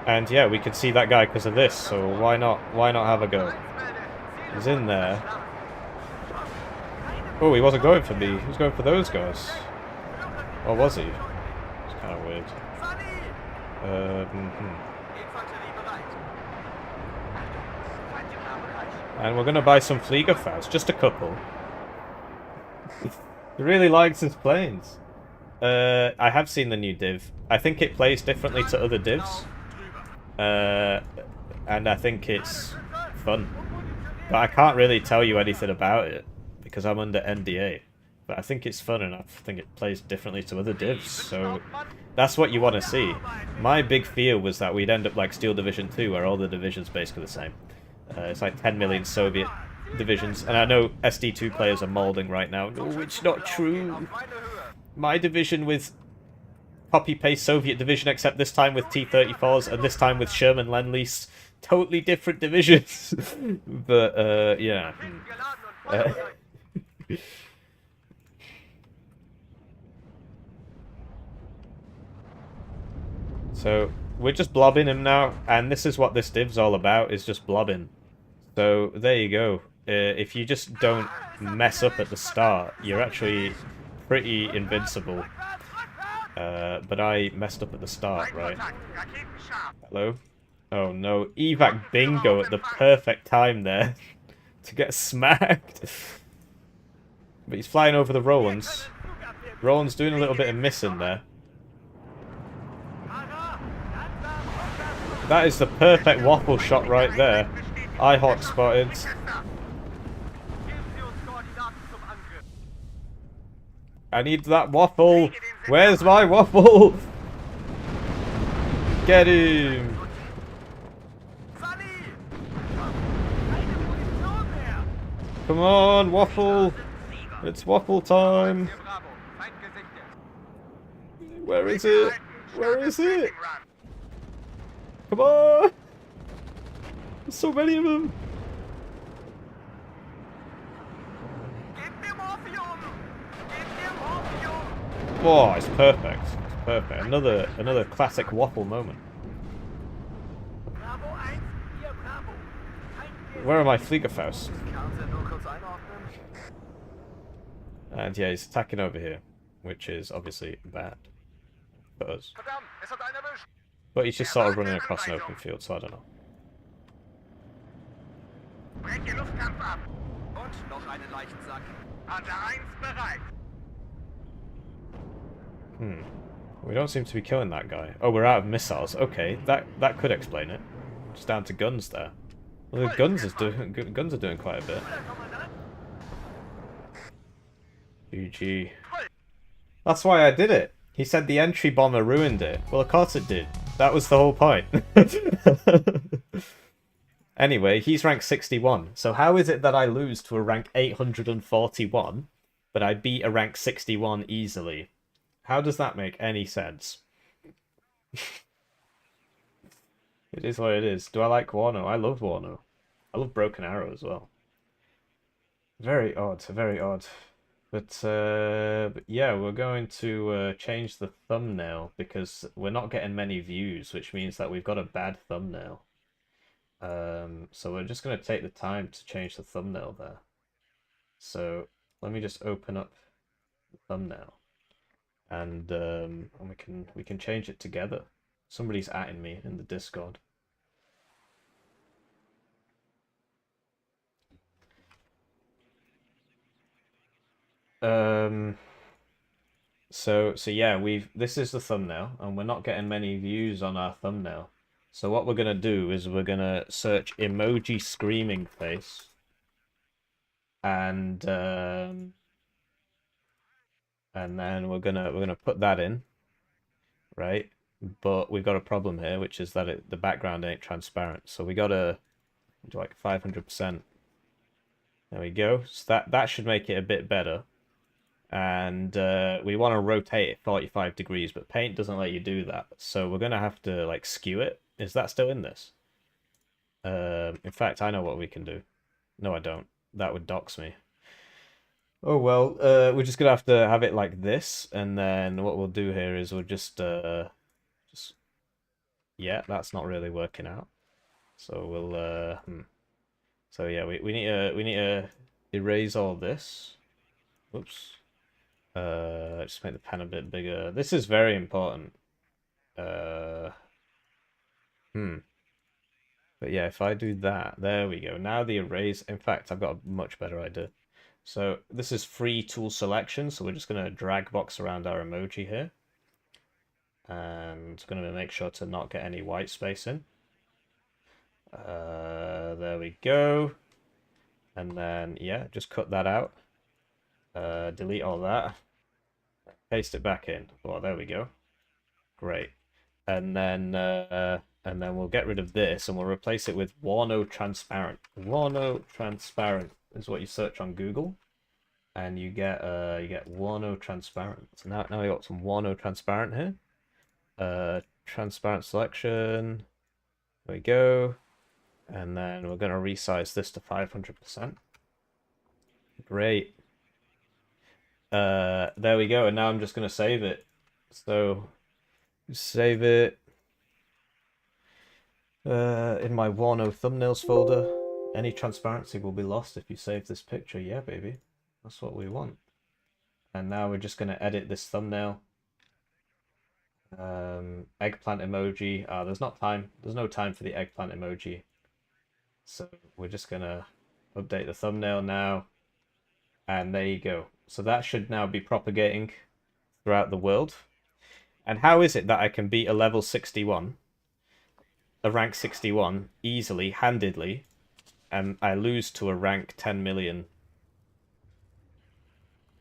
And yeah, we can see that guy because of this, so why not have a go? He's in there. Oh, he wasn't going for me, he was going for those guys. Or was he? It's kind of weird. And we're gonna buy some Fliegerfaust, just a couple. He really likes his planes. I have seen the new div. I think it plays differently to other divs. And I think it's fun. But I can't really tell you anything about it, because I'm under NDA. But I think it's fun and I think it plays differently to other divs, so that's what you want to see. My big fear was that we'd end up like Steel Division 2, where all the divisions are basically the same. It's like 10 million Soviet divisions, and I know SD2 players are moulding right now. No, it's not true. My division with copy-paste Soviet division, except this time with T-34s, and this time with Sherman Lend-Lease. Totally different divisions. But, yeah. So, we're just blobbing him now, and this is what this div's all about, is just blobbing. So, there you go. If you just don't mess up at the start, you're actually pretty invincible. But I messed up at the start, right? Hello? Oh no, evac bingo at the perfect time there to get smacked. But he's flying over the Rolands. Roland's doing a little bit of missing there. That is the perfect waffle shot right there. I-Hawk spotted. I need that waffle. Where's my waffle? Get him. Come on, waffle. It's waffle time! Hier Bravo. Feind gesichtet. Where is it? Where is it? Come on! There's so many of them! Gib mir Morphium! Gib mir Morphium! Oh, it's perfect. It's perfect. Another classic waffle moment. Bravo 1, hier Bravo. Feind Where are my Fliegerfaust? Karte nur kurz einordnen. And yeah, he's attacking over here, which is obviously bad for us. Verdammt, es hat einen erwischt. But he's just sort of running across an open field, so I don't know. Brennt den Luftkampf ab. Und noch einen Leichensack. Hunter 1 bereit. We don't seem to be killing that guy. Oh, we're out of missiles. Okay, that could explain it. Just down to guns there. Well, the guns are doing quite a bit. GG. That's why I did it. He said the entry bomber ruined it. Well, of course it did. That was the whole point. Anyway, he's rank 61. So how is it that I lose to a rank 841, but I beat a rank 61 easily? How does that make any sense? It is what it is. Do I like Warno? I love Warno. I love Broken Arrow as well. Very odd, very odd. But yeah, we're going to change the thumbnail because we're not getting many views, which means that we've got a bad thumbnail. So we're just going to take the time to change the thumbnail there. So let me just open up the thumbnail, and we can change it together. Somebody's atting me in the Discord. So yeah, this is the thumbnail, and we're not getting many views on our thumbnail. So what we're gonna do is we're gonna search emoji screaming face, and then we're gonna put that in, right? But we've got a problem here, which is that the background ain't transparent. So we gotta do like 500%. There we go. So that should make it a bit better. And we want to rotate it 45 degrees, but Paint doesn't let you do that. So we're gonna have to like skew it. Is that still in this? In fact, I know what we can do. No, I don't. That would dox me. Oh well, we're just gonna have to have it like this, and then what we'll do here is we'll just yeah, that's not really working out. So we'll So yeah, we need to erase all this. Whoops. Just make the pen a bit bigger. This is very important. But yeah, if I do that, there we go. Now the erase. In fact, I've got a much better idea. So this is free tool selection. So we're just gonna drag box around our emoji here, and gonna make sure to not get any white space in. There we go. And then yeah, just cut that out. Delete all that. Paste it back in. Well, there we go. Great. And then we'll get rid of this and we'll replace it with Warno transparent. Warno transparent is what you search on Google, and you get Warno transparent. So now we got some Warno transparent here. Transparent selection. There we go. And then we're gonna resize this to 500%. Great. There we go, and now I'm just gonna save it. So save it in my Warno thumbnails folder. Any transparency will be lost if you save this picture. Yeah, baby, that's what we want. And now we're just gonna edit this thumbnail. Eggplant emoji. There's no time for the eggplant emoji. So we're just gonna update the thumbnail now. And there you go. So that should now be propagating throughout the world. And how is it that I can beat a level 61, a rank 61, easily, handedly, and I lose to a rank 10 million?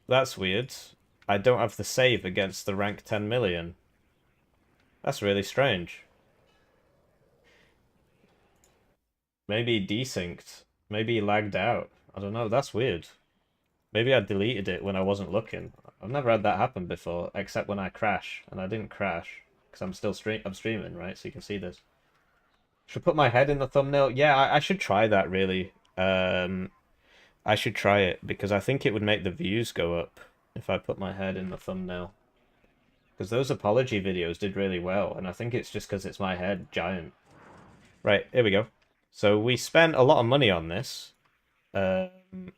That's weird. I don't have the save against the rank 10 million. That's really strange. Maybe he desynced. Maybe he lagged out. I don't know. That's weird. Maybe I deleted it when I wasn't looking. I've never had that happen before, except when I crash, and I didn't crash because I'm streaming, right? So you can see this. Should I put my head in the thumbnail? Yeah, I should try that really. I should try it because I think it would make the views go up if I put my head in the thumbnail. Because those apology videos did really well, and I think it's just because it's my head giant. Right, here we go. So we spent a lot of money on this. Um,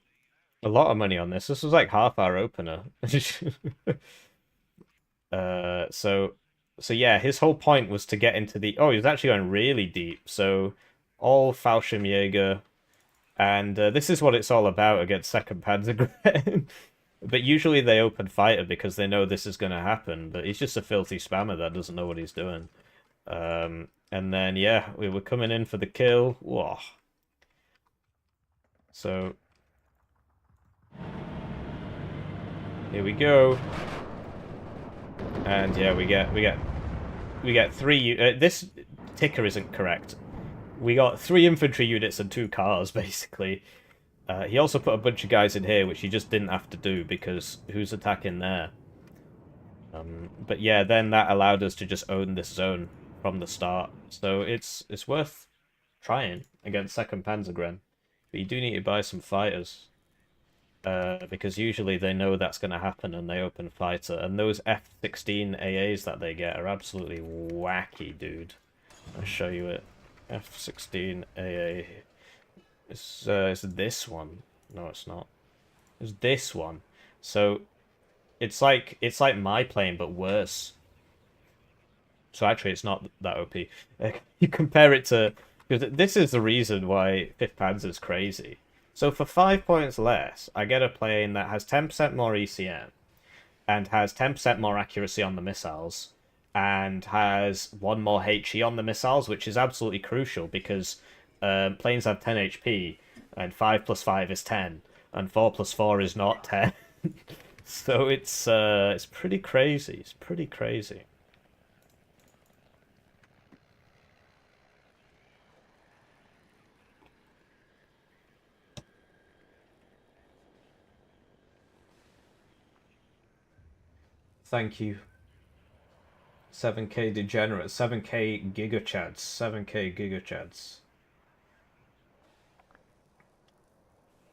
a lot of money on this. This was like half our opener. So yeah, his whole point was to get into the. Oh, he was actually going really deep. So all Fallschirmjäger, and this is what it's all about against Second Panzergrenadier. But usually they open fighter because they know this is going to happen. But he's just a filthy spammer that doesn't know what he's doing. And then yeah, we were coming in for the kill. Whoa. So here we go. And yeah, we get three. This ticker isn't correct. We got 3 infantry units and 2 cars, basically. He also put a bunch of guys in here, which he just didn't have to do because who's attacking there? But yeah, then that allowed us to just own this zone from the start. So it's worth trying against Second Panzergren. But you do need to buy some fighters. Because usually they know that's going to happen and they open fighter. And those F-16 AAs that they get are absolutely wacky, dude. I'll show you it. F-16 AA. It's this one. No, it's not. It's this one. So it's like my plane but worse. So actually, it's not that OP. You compare it to, because this is the reason why 5th Panzer is crazy. So for 5 points less, I get a plane that has 10% more ECM, and has 10% more accuracy on the missiles, and has 1 more HE on the missiles, which is absolutely crucial because planes have 10 HP, and 5 plus 5 is 10, and 4 plus 4 is not 10. So it's pretty crazy. It's pretty crazy. Thank you. 7k degenerate, 7k gigachads, 7k gigachads.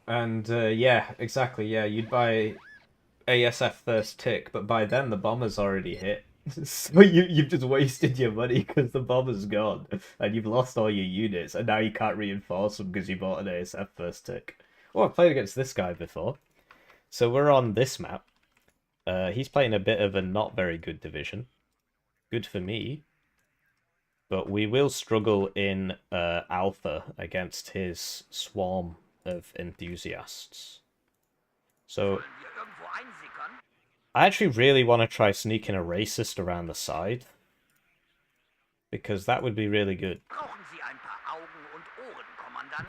And yeah, exactly, yeah, you'd buy ASF first tick, but by then the bomber's already hit. So you've just wasted your money because the bomber's gone, and you've lost all your units, and now you can't reinforce them because you bought an ASF first tick. Oh, I've played against this guy before. So we're on this map. He's playing a bit of a not very good division. Good for me. But we will struggle in Alpha against his swarm of enthusiasts. So I actually really want to try sneaking a racist around the side. Because that would be really good.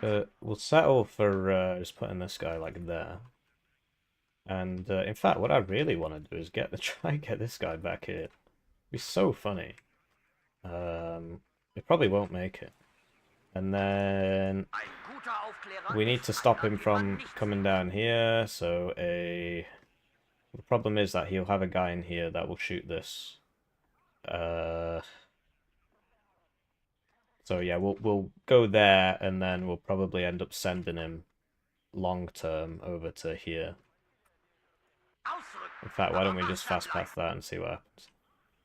But we'll settle for just putting this guy like there. And in fact, what I really want to do is try and get this guy back here. It'd be so funny. It probably won't make it. And then we need to stop him from coming down here. So the problem is that he'll have a guy in here that will shoot this. So yeah, we'll go there, and then we'll probably end up sending him long term over to here. In fact, why don't we just fast path that and see what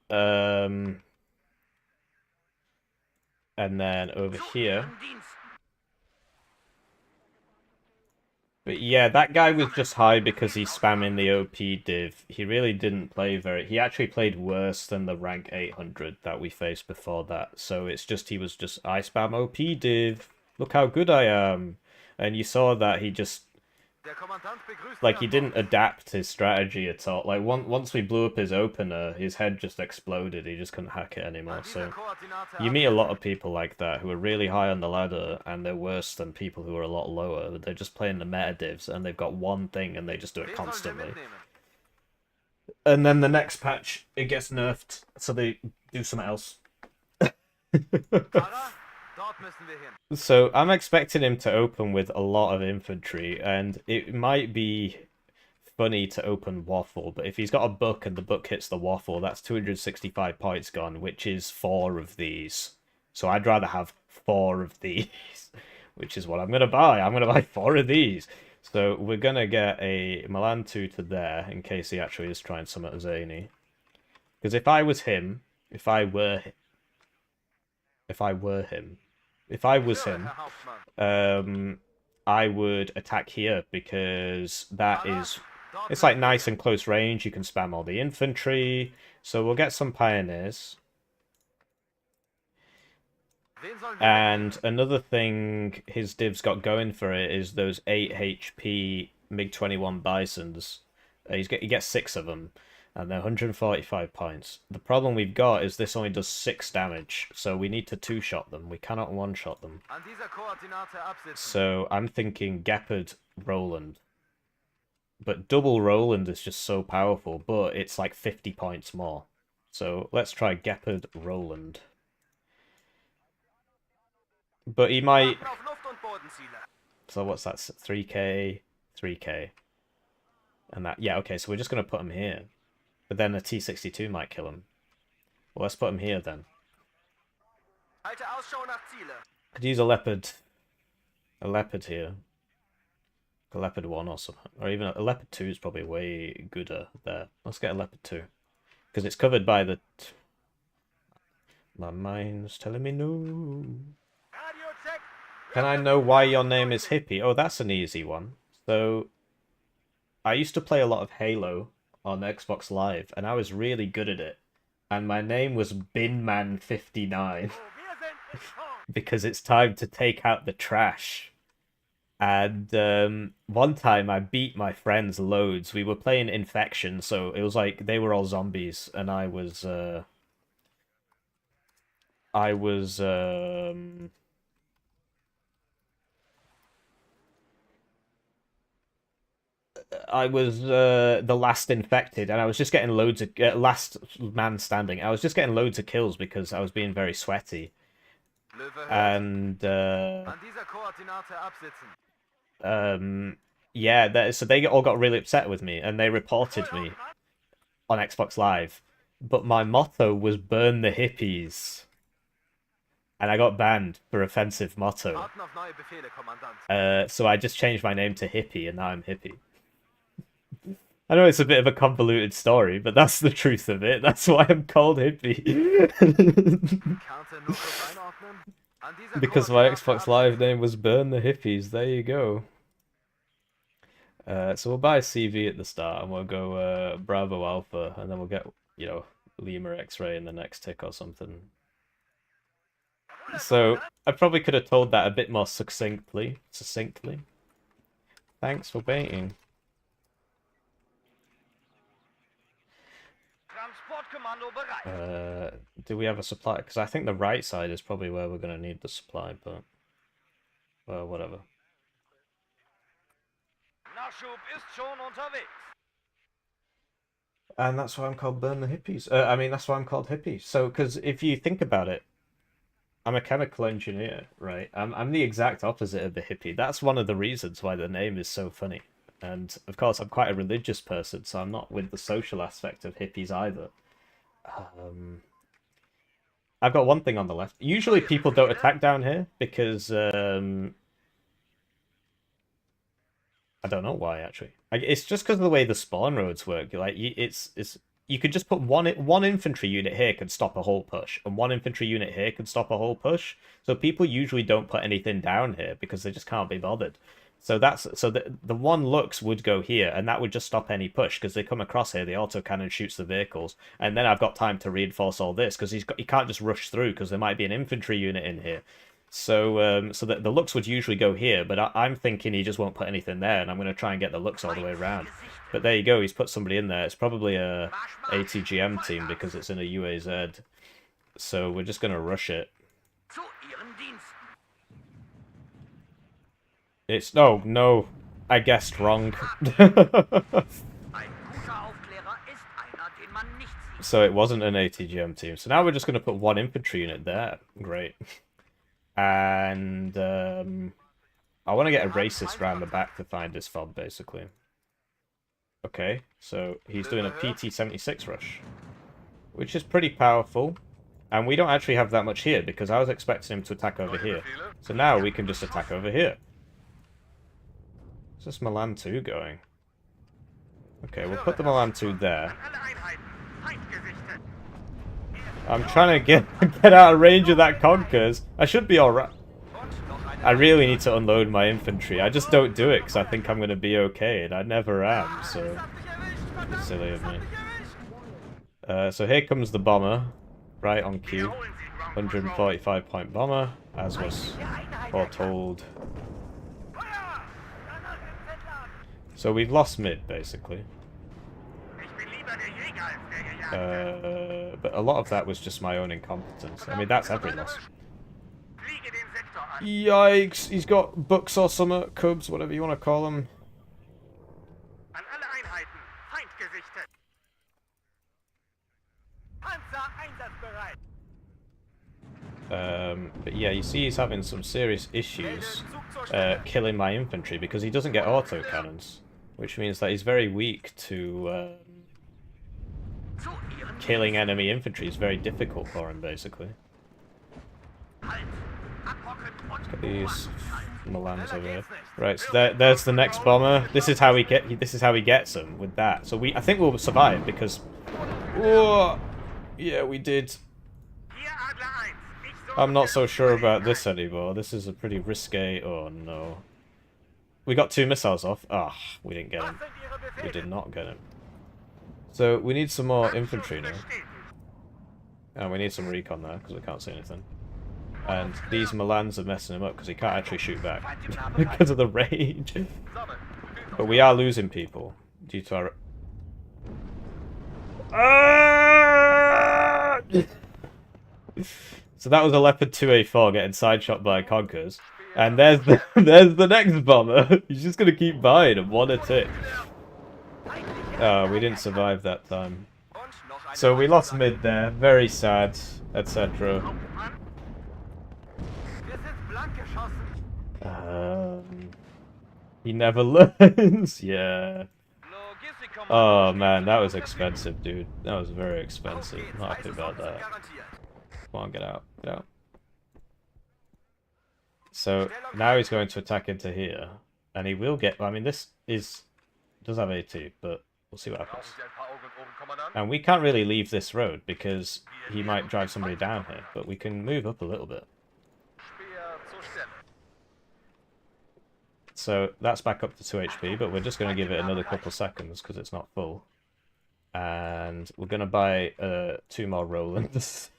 happens? And then over here. But yeah, that guy was just high because he's spamming the OP div. He really didn't play He actually played worse than the rank 800 that we faced before that. So it's just, he was just, I spam OP div. Look how good I am. And you saw that he just, like, he didn't adapt his strategy at all. Like, once we blew up his opener, his head just exploded. He just couldn't hack it anymore. So you meet a lot of people like that who are really high on the ladder, and they're worse than people who are a lot lower. They're just playing the meta divs, and they've got one thing, and they just do it constantly. And then the next patch, it gets nerfed, so they do something else. So I'm expecting him to open with a lot of infantry, and it might be funny to open waffle, but if he's got a book and the book hits the waffle, that's 265 points gone, which is 4 of these. So I'd rather have 4 of these, which is what I'm gonna buy. I'm gonna buy 4 of these. So we're gonna get a Milan 2 to there in case he actually is trying something zany. Because if I was him, if I was him, I would attack here because that is, it's like nice and close range. You can spam all the infantry. So we'll get some pioneers. And another thing his div's got going for it is those 8 HP MiG-21 Bisons. He gets 6 of them, and they're 145 points. The problem we've got is this only does 6 damage, so we need to 2-shot them. We cannot 1-shot them. So I'm thinking Gepard Roland. But double Roland is just so powerful, but it's like 50 points more. So let's try Gepard Roland. But he might... So what's that? 3k, 3k. And that... Yeah, okay, so we're just going to put him here. But then a T-62 might kill him. Well, let's put him here then. Could use a Leopard. A Leopard here. A Leopard 1 or something. Or even a Leopard 2 is probably way gooder there. Let's get a Leopard 2. Because it's covered by the... My mind's telling me no. Can I know why your name is Hippie? Oh, that's an easy one. So, I used to play a lot of Halo on Xbox Live, and I was really good at it. And my name was Binman59. Because it's time to take out the trash. And one time I beat my friends loads. We were playing Infection, so it was like they were all zombies, and I was the last infected, and I was just getting loads of last man standing. I was just getting loads of kills because I was being very sweaty. And yeah, so they all got really upset with me, and they reported me on Xbox Live. But my motto was "Burn the hippies." And I got banned for offensive motto. So I just changed my name to Hippie, and now I'm Hippie. I know it's a bit of a convoluted story, but that's the truth of it. That's why I'm called Hippie. Because my Xbox Live name was Burn the Hippies. There you go. So we'll buy a CV at the start, and we'll go Bravo Alpha, and then we'll get, you know, Lima X-Ray in the next tick or something. So I probably could have told that a bit more succinctly. Thanks for baiting. Do we have a supply? Because I think the right side is probably where we're going to need the supply, but... Well, whatever. And that's why I'm called Burn the Hippies. I mean, that's why I'm called Hippie. So, because if you think about it, I'm a chemical engineer, right? I'm the exact opposite of the hippie. That's one of the reasons why the name is so funny. And, of course, I'm quite a religious person, so I'm not with the social aspect of hippies either. I've got one thing on the left. Usually people don't attack down here because I don't know why actually. It's just because of the way the spawn roads work. Like you could just put one infantry unit here could stop a whole push, and one infantry unit here could stop a whole push. So people usually don't put anything down here because they just can't be bothered. So the one Lux would go here, and that would just stop any push because they come across here. The autocannon shoots the vehicles, and then I've got time to reinforce all this because he can't just rush through because there might be an infantry unit in here. So the Lux would usually go here, but I'm thinking he just won't put anything there, and I'm going to try and get the Lux all the way around. But there you go, he's put somebody in there. It's probably a ATGM team because it's in a UAZ. So we're just going to rush it. It's... no, I guessed wrong. So it wasn't an ATGM team. So now we're just going to put one infantry unit there. Great. And I want to get a racist round the back to find this fob, basically. Okay, so he's doing a PT-76 rush, which is pretty powerful. And we don't actually have that much here, because I was expecting him to attack over here. So now we can just attack over here. Is this Milan 2 going? Okay, we'll put the Milan 2 there. I'm trying to get out of range of that Conkers. I should be alright. I really need to unload my infantry. I just don't do it because I think I'm going to be okay, and I never am, so... It's silly of me. So here comes the bomber, right on cue. 145-point bomber, as was foretold. So we've lost mid, basically. But a lot of that was just my own incompetence. I mean, that's every loss. Yikes! He's got bucks or summer, cubs, whatever you want to call them. But yeah, you see he's having some serious issues killing my infantry because he doesn't get autocannons, which means that he's very weak to killing enemy infantry. Is very difficult for him, basically. Let's get these Milans over here. Right, so there's the next bomber. This is how he gets them with that. So I think we'll survive because, whoa, yeah, we did. I'm not so sure about this anymore. This is a pretty risque. Oh no, we got 2 missiles off. Ah, we didn't get him. We did not get him. So we need some more infantry now, and we need some recon there because we can't see anything. And these Milans are messing him up because he can't actually shoot back because of the rage. But we are losing people due to our... Ah! So that was a Leopard 2A4 getting side-shot by Conkers. And there's the next bomber. He's just going to keep buying him one a tick. Oh, we didn't survive that time. So we lost mid there. Very sad, etc. He never learns. Yeah. Oh man, that was expensive, dude. That was very expensive. Not happy about that. Come on, get out. Get out. So now he's going to attack into here, and he will get. I mean, this does have AT, but we'll see what happens. And we can't really leave this road because he might drive somebody down here, but we can move up a little bit. So that's back up to 2 HP, but we're just going to give it another couple seconds because it's not full. And we're going to buy 2 more Rolands.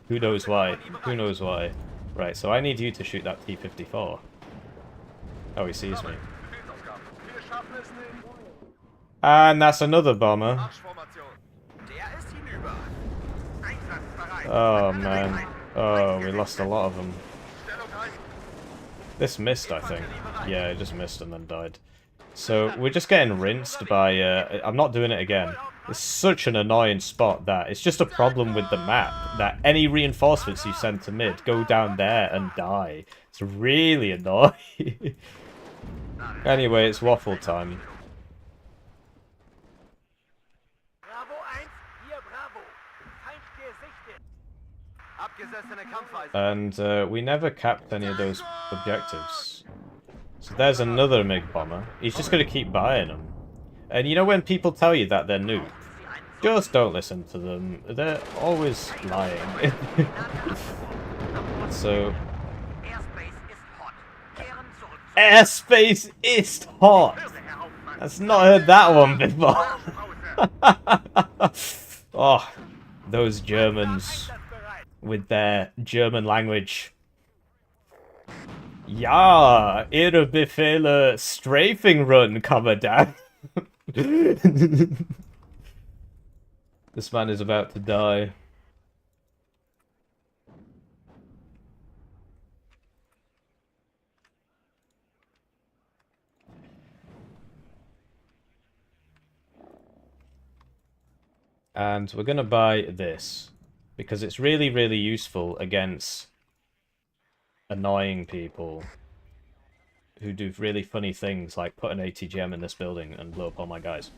Who knows why? Who knows why? Right, so I need you to shoot that T-54. Oh, he sees me. And that's another bomber. Oh, man. Oh, we lost a lot of them. This missed, I think. Yeah, it just missed and then died. So we're just getting rinsed by... I'm not doing it again. It's such an annoying spot that it's just a problem with the map that any reinforcements you send to mid go down there and die. It's really annoying. Anyway, it's waffle time. And we never capped any of those objectives. So there's another MiG bomber. He's just going to keep buying them. And you know when people tell you that they're noob? Just don't listen to them. They're always lying. So... Airspace is hot! I've not heard that one before. Oh, those Germans with their German language. Ja, Ihre Befehle strafing run, Commandant. This man is about to die. And we're going to buy this because it's really, really useful against annoying people who do really funny things like put an ATGM in this building and blow up all my guys.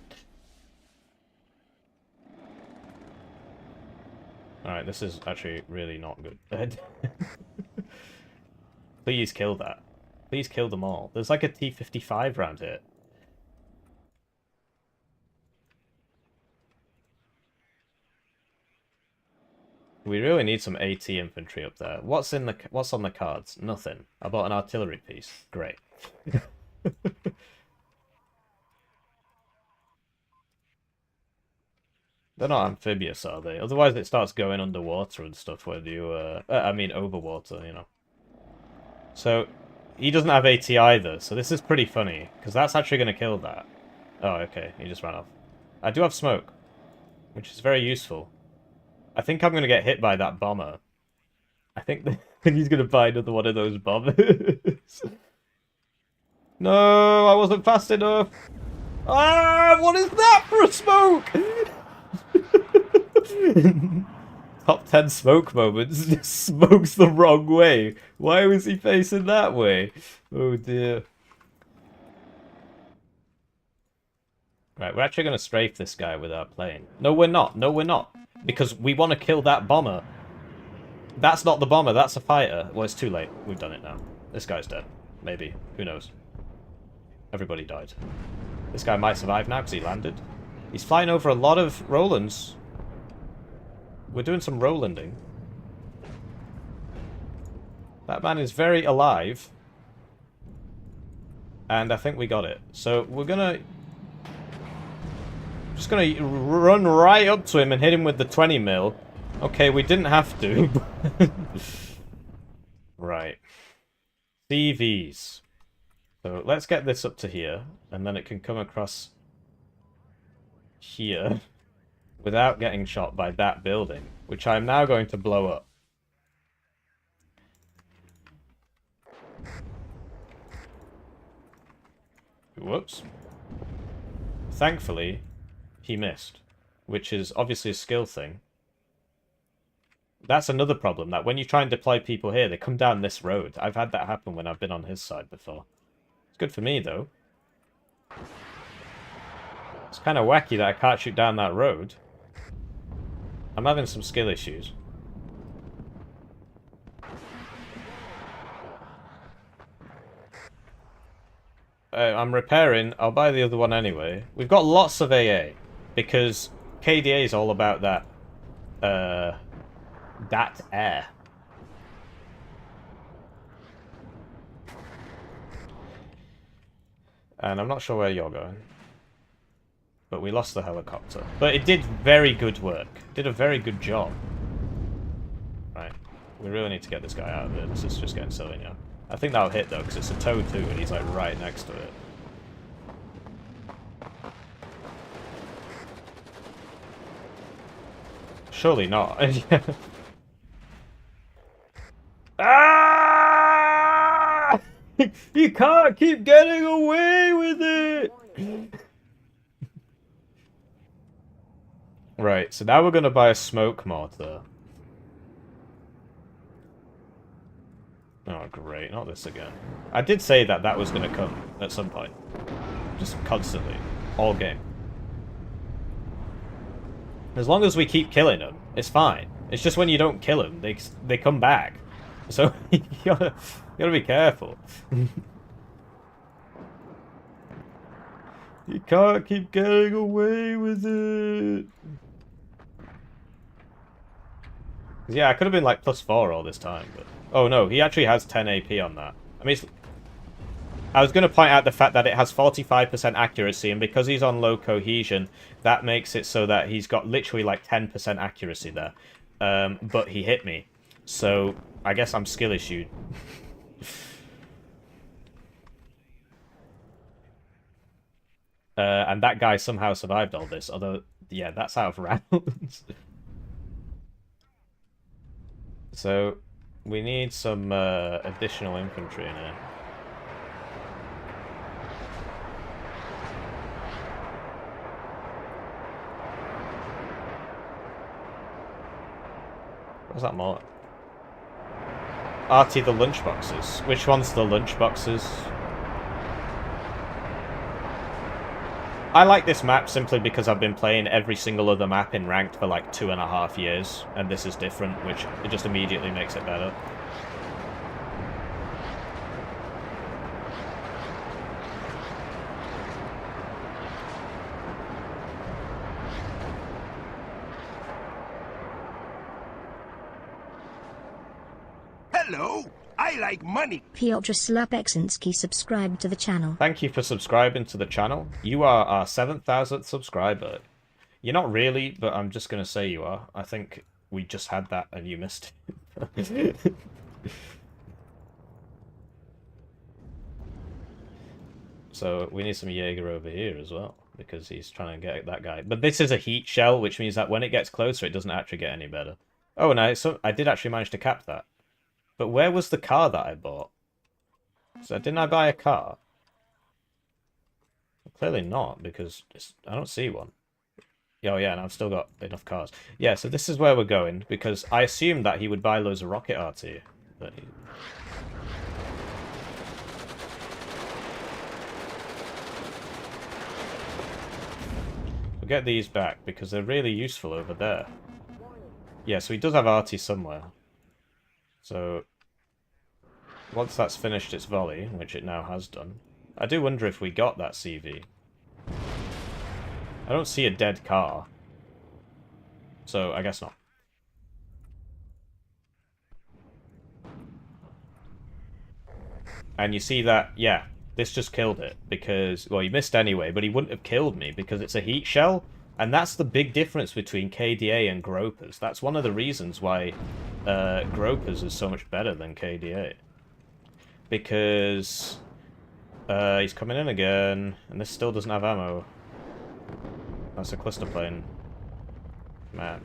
Alright, this is actually really not good. Please kill that. Please kill them all. There's like a T-55 around here. We really need some AT infantry up there. What's on the cards? Nothing. I bought an artillery piece. Great. They're not amphibious, are they? Otherwise it starts going underwater and stuff when you, I mean overwater, you know. So, he doesn't have AT either, so this is pretty funny, because that's actually going to kill that. Oh, okay, he just ran off. I do have smoke, which is very useful. I think I'm going to get hit by that bomber. I think he's going to buy another one of those bombers. No, I wasn't fast enough. Ah, what is that for a smoke? Top 10 smoke moments. Just smokes the wrong way. Why was he facing that way? Oh dear. Right, we're actually going to strafe this guy with our plane. No, we're not. No, we're not. Because we want to kill that bomber. That's not the bomber, that's a fighter. Well, it's too late. We've done it now. This guy's dead. Maybe. Who knows? Everybody died. This guy might survive now because he landed. He's flying over a lot of Rolands. We're doing some Rolanding. That man is very alive. And I think we got it. So we're gonna... just gonna run right up to him and hit him with the 20 mil. Okay, we didn't have to. Right. CVs. So let's get this up to here, and then it can come across here without getting shot by that building, which I'm now going to blow up. Whoops. Thankfully, he missed, which is obviously a skill thing. That's another problem, that when you try and deploy people here, they come down this road. I've had that happen when I've been on his side before. It's good for me, though. It's kind of wacky that I can't shoot down that road. I'm having some skill issues. I'm repairing. I'll buy the other one anyway. We've got lots of AA, because KDA is all about that, that air. And I'm not sure where you're going. But we lost the helicopter. But it did very good work. Did a very good job. Right. We really need to get this guy out of here. This is just getting silly now. I think that'll hit though, because it's a tow too, and he's like right next to it. Surely not. Ah! You can't keep getting away with it! Right, so now we're going to buy a smoke mortar. Oh, great. Not this again. I did say that that was going to come at some point. Just constantly. All game. As long as we keep killing them, it's fine. It's just when you don't kill them, they come back. So, you gotta be careful. You can't keep getting away with it. Yeah, I could have been like +4 all this time, but... Oh no, he actually has 10 AP on that. I mean, I was going to point out the fact that it has 45% accuracy, and because he's on low cohesion, that makes it so that he's got literally like 10% accuracy there. But he hit me. So, I guess I'm skill issued. And that guy somehow survived all this, although, yeah, that's out of rounds. So, we need some additional infantry in here. What's that more? Artie the lunchboxes. Which one's the lunchboxes? I like this map simply because I've been playing every single other map in ranked for like 2.5 years, and this is different, which it just immediately makes it better. Hello, I like money. Piotr Slapexensky subscribed to the channel. Thank you for subscribing to the channel. You are our 7,000th subscriber. You're not really, but I'm just going to say you are. I think we just had that and you missed it. So we need some Jaeger over here as well, because he's trying to get that guy. But this is a heat shell, which means that when it gets closer, it doesn't actually get any better. Oh, no, so I did actually manage to cap that. But where was the car that I bought? So didn't I buy a car? Clearly not, because I don't see one. Oh yeah, and I've still got enough cars. Yeah, so this is where we're going, because I assumed that he would buy loads of rocket RT. But we'll get these back, because they're really useful over there. Yeah, so he does have RT somewhere. So once that's finished its volley, which it now has done, I do wonder if we got that CV. I don't see a dead car. So I guess not. And you see that, yeah, this just killed it. Because, well, he missed anyway, but he wouldn't have killed me because it's a heat shell. And that's the big difference between KDA and Gropers. That's one of the reasons why Gropers is so much better than KDA. Because he's coming in again, and this still doesn't have ammo. That's a cluster plane. Man.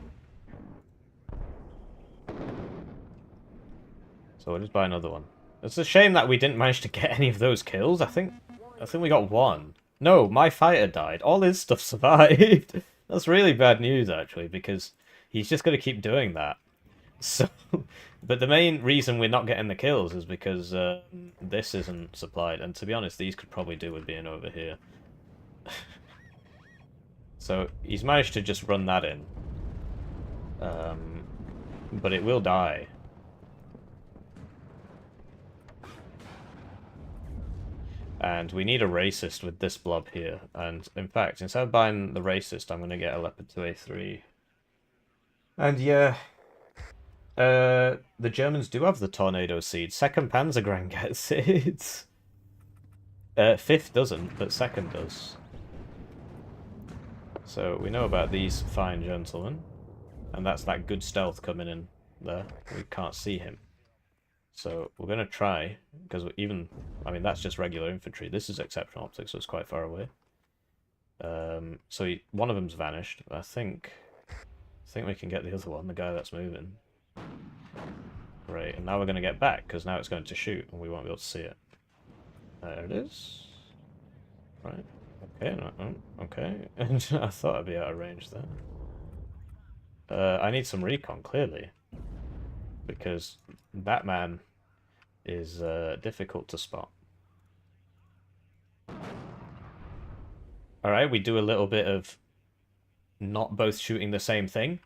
So we'll just buy another one. It's a shame that we didn't manage to get any of those kills. I think we got one. No, my fighter died. All his stuff survived. That's really bad news, actually, because he's just going to keep doing that. So, but the main reason we're not getting the kills is because this isn't supplied. And to be honest, these could probably do with being over here. So he's managed to just run that in. But it will die. And we need a racist with this blob here. And in fact, instead of buying the racist, I'm going to get a Leopard 2A3. And yeah, the Germans do have the tornado seed. 2nd Panzergren gets it. 5th doesn't, but 2nd does. So we know about these fine gentlemen. And that's that good stealth coming in there. We can't see him. So we're going to try, because even, I mean, that's just regular infantry. This is exceptional optics, so it's quite far away. So one of them's vanished. I think we can get the other one, the guy that's moving. Great, and now we're going to get back, because now it's going to shoot, and we won't be able to see it. There it is. Right. Okay, no, okay. I thought I'd be out of range there. I need some recon, clearly. Because that man is difficult to spot. Alright, we do a little bit of not both shooting the same thing.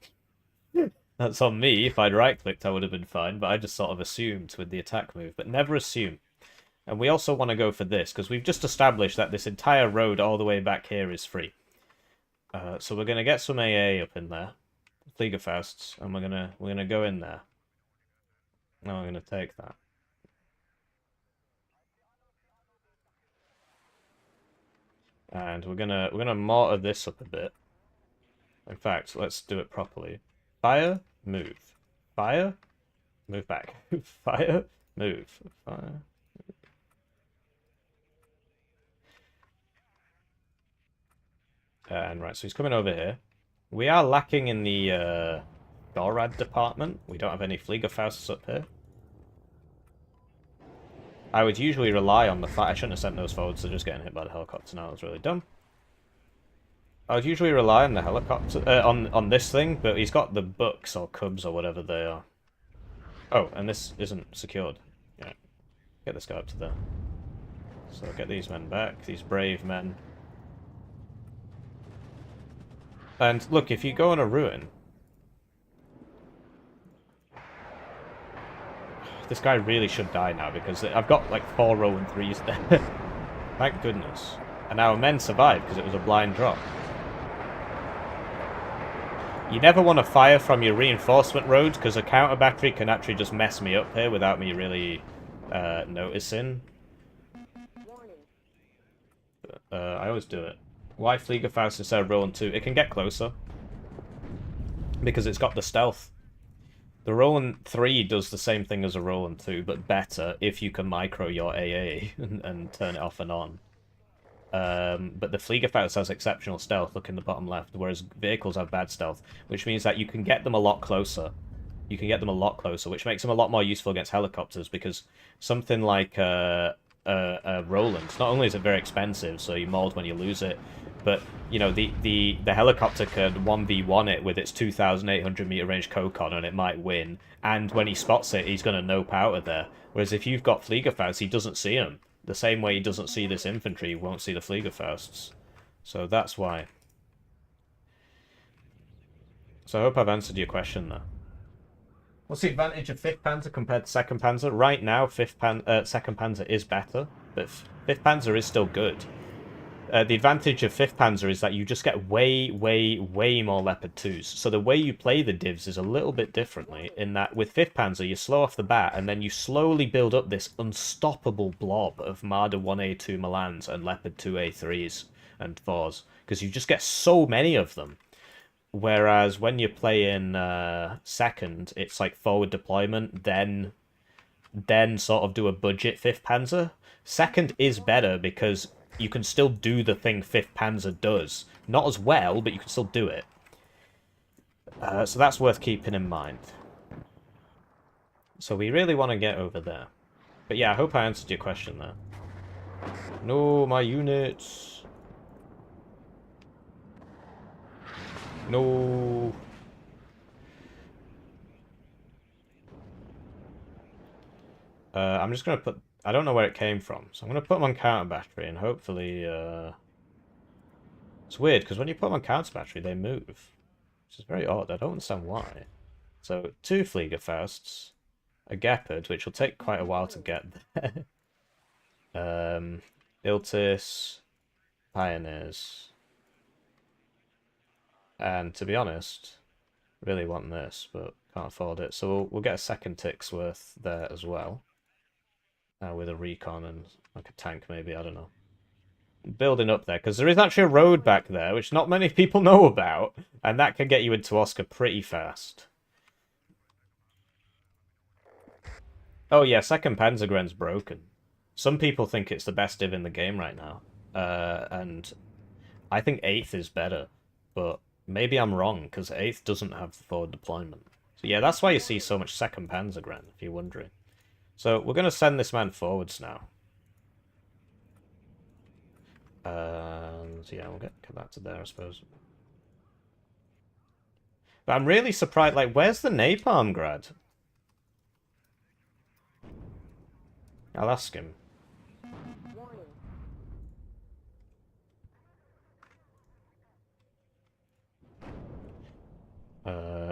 That's on me. If I'd right-clicked, I would have been fine, but I just sort of assumed with the attack move, but never assume. And we also want to go for this, because we've just established that this entire road all the way back here is free. So we're going to get some AA up in there. Fliegerfausts, and we're gonna go in there. Now I'm going to take that. And we're gonna mortar this up a bit. In fact, let's do it properly. Fire, move. Fire, move back. Fire, move. Fire. And right, so he's coming over here. We are lacking in the Dorad department. We don't have any Fliegerfausts up here. I would usually rely on the fact I shouldn't have sent those forward, so just getting hit by the helicopter now is really dumb. I would usually rely on the helicopter on this thing, but he's got the bucks or cubs or whatever they are. Oh, and this isn't secured. Yeah, get this guy up to there. So get these men back, these brave men. And look, if you go on a ruin... This guy really should die now, because I've got like 4 Rowan 3s there. Thank goodness. And our men survived, because it was a blind drop. You never want to fire from your reinforcement roads, because a counter battery can actually just mess me up here without me really noticing. I always do it. Why Fliegerfaust instead of Roland 2? It can get closer. Because it's got the stealth. The Roland 3 does the same thing as a Roland 2, but better if you can micro your AA and turn it off and on. But the Fliegerfaust has exceptional stealth, look in the bottom left, whereas vehicles have bad stealth, which means that you can get them a lot closer. You can get them a lot closer, which makes them a lot more useful against helicopters, because something like a Roland, not only is it very expensive, so you mold when you lose it, but, you know, the helicopter could 1v1 it with its 2,800 meter range Kokon, and it might win, and when he spots it, he's going to nope out of there. Whereas if you've got Fliegerfaust, he doesn't see him. The same way he doesn't see this infantry, he won't see the Fliegerfausts. So that's why. So I hope I've answered your question there. What's the advantage of 5th Panzer compared to 2nd Panzer? Right now, 2nd Panzer is better, but 5th Panzer is still good. The advantage of 5th Panzer is that you just get way more Leopard 2s. So the way you play the divs is a little bit differently, in that with 5th Panzer you slow off the bat, and then you slowly build up this unstoppable blob of Marder 1A2 Milans and Leopard 2A3s and 4s, because you just get so many of them. Whereas when you play in 2nd, it's like forward deployment, then sort of do a budget 5th Panzer. 2nd is better because you can still do the thing 5th Panzer does. Not as well, but you can still do it. So that's worth keeping in mind. So we really want to get over there. But yeah, I hope I answered your question there. No, my units. No. I'm just going to put... I don't know where it came from, so I'm going to put them on counter battery, and hopefully... It's weird, because when you put them on counter battery, they move. Which is very odd. I don't understand why. So, 2 Fliegerfausts, a Gepard, which will take quite a while to get there. Iltis, Pioneers. And to be honest, really want this, but can't afford it. So we'll get a 2nd tick's worth there as well. With a recon and like a tank maybe, I don't know. Building up there, because there is actually a road back there, which not many people know about, and that can get you into Oscar pretty fast. Oh yeah, 2nd Panzergren's broken. Some people think it's the best div in the game right now. And I think 8th is better, but maybe I'm wrong, because 8th doesn't have forward deployment. So yeah, that's why you see so much 2nd Panzergren, if you're wondering. So we're going to send this man forwards now. And yeah, we'll get that to there, I suppose. But I'm really surprised, like, where's the napalm grad? I'll ask him.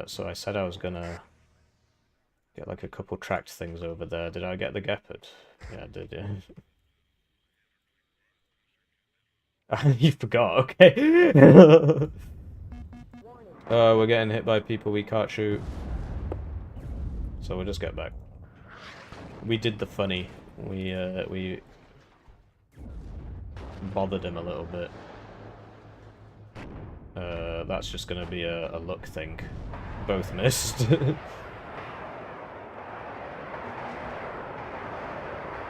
So I said I was gonna get like a couple tracked things over there. Did I get the Gepard? Yeah, I did, yeah. You forgot, okay. We're getting hit by people we can't shoot. So we'll just get back. We did the funny. We bothered him a little bit. That's just gonna be a luck thing. Both missed.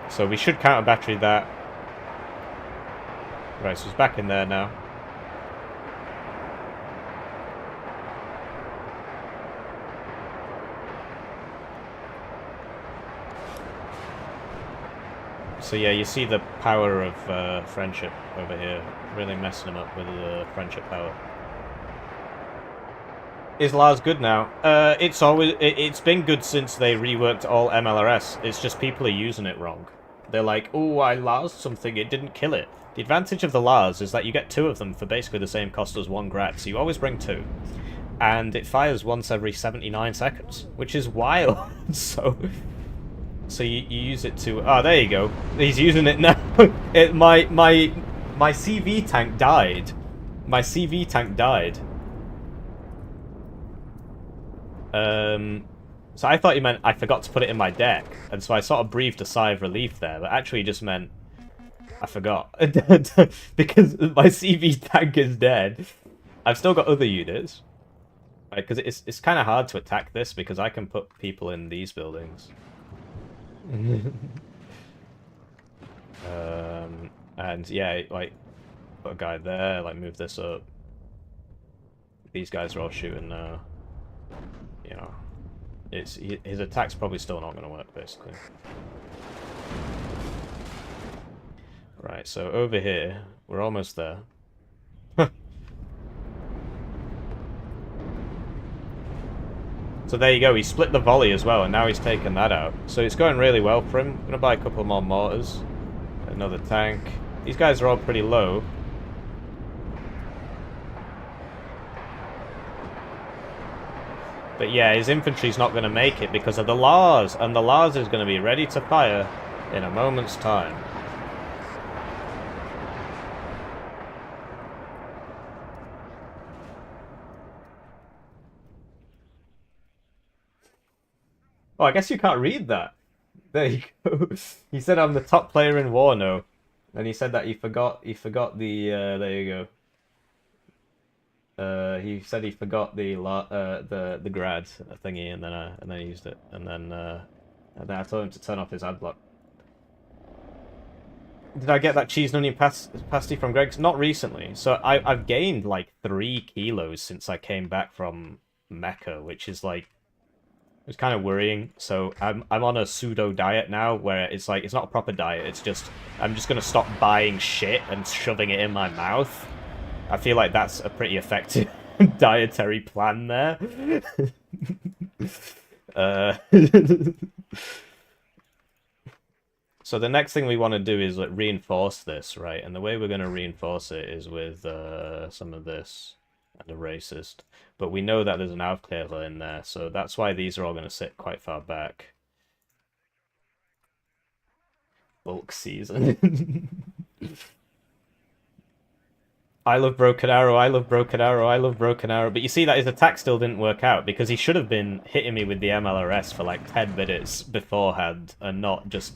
So we should counter battery that. Right, so he's back in there now. So yeah, you see the power of friendship over here. Really messing him up with the friendship power. Is Lars good now? It's been good since they reworked all MLRS. It's just people are using it wrong. They're like, oh, I lased something, it didn't kill it. The advantage of the Lars is that you get 2 of them for basically the same cost as 1 grad, so you always bring 2. And it fires once every 79 seconds, which is wild. So you use it to... Oh, there you go. He's using it now. My CV tank died. My CV tank died. So I thought he meant I forgot to put it in my deck, and so I sort of breathed a sigh of relief there, but actually he just meant I forgot. Because my CV tank is dead. I've still got other units. Right, because it's kind of hard to attack this, because I can put people in these buildings. And yeah, like, put a guy there, like, move this up. These guys are all shooting now. You know, his attack's probably still not going to work, basically. Right, so over here, we're almost there. So there you go, he split the volley as well, and now he's taken that out. So it's going really well for him. I'm going to buy a couple more mortars. Another tank. These guys are all pretty low. But yeah, his infantry's not going to make it because of the Lars, and the Lars is going to be ready to fire in a moment's time. Oh, I guess you can't read that. There you go. He said I'm the top player in Warno, and he said that he forgot the there you go. He said he forgot the grad thingy, and then he used it, and then I told him to turn off his ad block. Did I get that cheese and onion pasty from Greg's? Not recently. So I've gained like 3 kilos since I came back from Mecca, which is like, it's kind of worrying. So I'm on a pseudo diet now, where it's like, it's not a proper diet. It's just, I'm just gonna stop buying shit and shoving it in my mouth. I feel like that's a pretty effective dietary plan there. So the next thing we want to do is like reinforce this, right? And the way we're going to reinforce it is with some of this and a racist. But we know that there's an Aufklärer in there, so that's why these are all going to sit quite far back. Bulk season. I love Broken Arrow, I love Broken Arrow, I love Broken Arrow. But you see that his attack still didn't work out, because he should have been hitting me with the MLRS for like 10 minutes beforehand, and not just...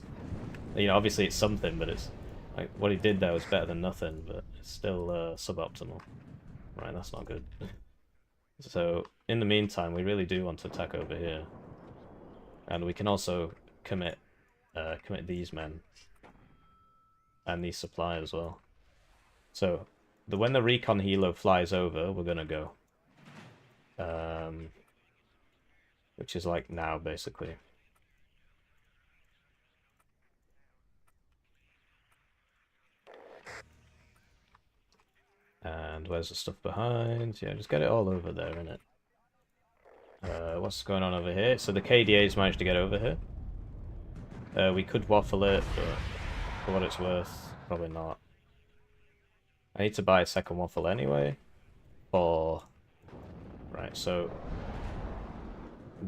You know, obviously it's something, but it's... Like, what he did there was better than nothing, but it's still suboptimal. Right, that's not good. So, in the meantime, we really do want to attack over here. And we can also commit these men. And these supply as well. So, when the recon helo flies over, we're gonna go. Which is like now, basically. And where's the stuff behind? Yeah, just get it all over there, innit? What's going on over here? So the KDA's managed to get over here. We could waffle it, but for what it's worth, probably not. I need to buy a second waffle anyway. Right, so...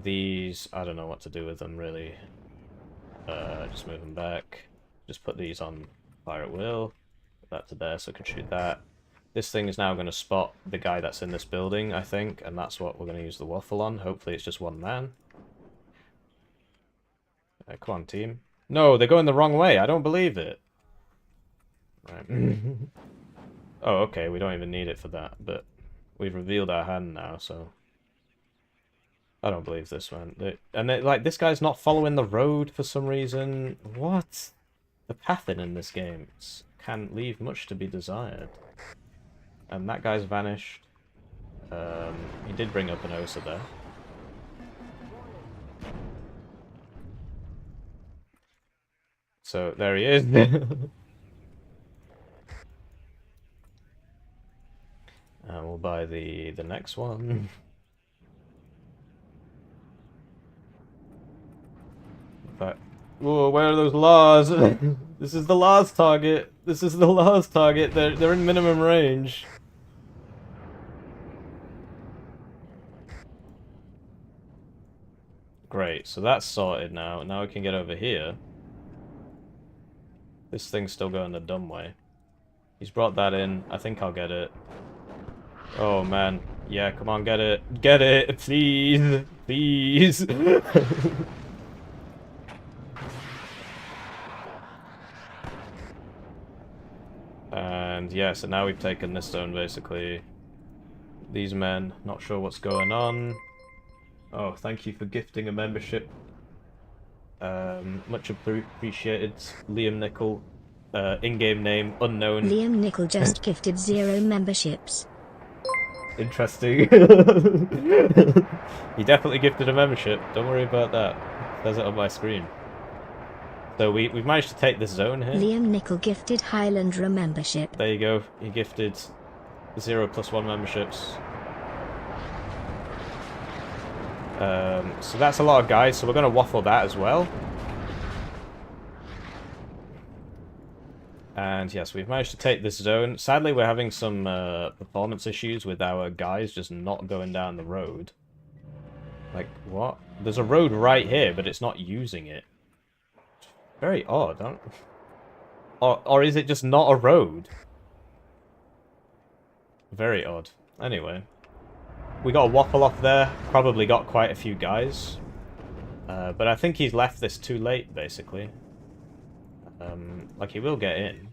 These, I don't know what to do with them, really. Just move them back. Just put these on fire at will. Put that to there so I can shoot that. This thing is now going to spot the guy that's in this building, I think, and that's what we're going to use the waffle on. Hopefully it's just one man. Come on, team. No, they're going the wrong way. I don't believe it. Right. Oh, okay, we don't even need it for that, but we've revealed our hand now, so... I don't believe this, man. Like, this guy's not following the road for some reason. What? The pathing in this game can leave much to be desired. And that guy's vanished. He did bring up an OSA there. So, there he is. And we'll buy the next one. But Whoa, where are those laws? This is the last target. This is the last target. They're in minimum range. Great, so that's sorted now. Now we can get over here. This thing's still going the dumb way. He's brought that in. I think I'll get it. Oh, man. Yeah, come on, get it. Get it! Please! Please! And yeah, so now we've taken this zone, basically. These men, not sure what's going on. Oh, thank you for gifting a membership. Much appreciated, Liam Nickel. In-game name, unknown. Liam Nickel just gifted 0 memberships. Interesting. He definitely gifted a membership. Don't worry about that. It says it on my screen. So we've managed to take this zone here. Liam Nickel gifted Highlander a membership. There you go. He gifted 0 + 1 memberships. So that's a lot of guys, so we're going to waffle that as well. And yes, we've managed to take this zone. Sadly, we're having some performance issues with our guys just not going down the road. Like, what? There's a road right here, but it's not using it. Very odd, or is it just not a road? Very odd. Anyway. We got a waffle off there. Probably got quite a few guys. But I think he's left this too late, basically. Like, he will get in.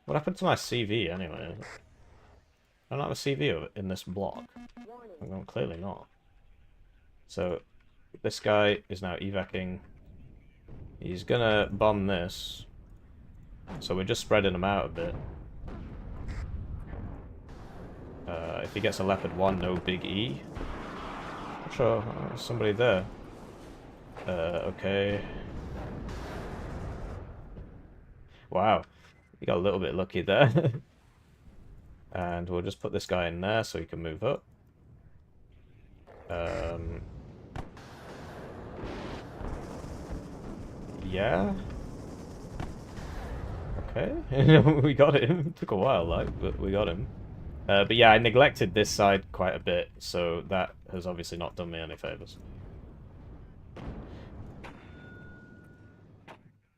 What happened to my CV, anyway? I don't have a CV in this block. Well, clearly not. So, this guy is now evacing. He's gonna bomb this. So we're just spreading him out a bit. If he gets a Leopard 1, no big E. Not sure, there's somebody there. Okay. Wow, you got a little bit lucky there. And we'll just put this guy in there so he can move up. Yeah. Okay, we got him. Took a while, like, but we got him. But yeah, I neglected this side quite a bit, so that has obviously not done me any favors.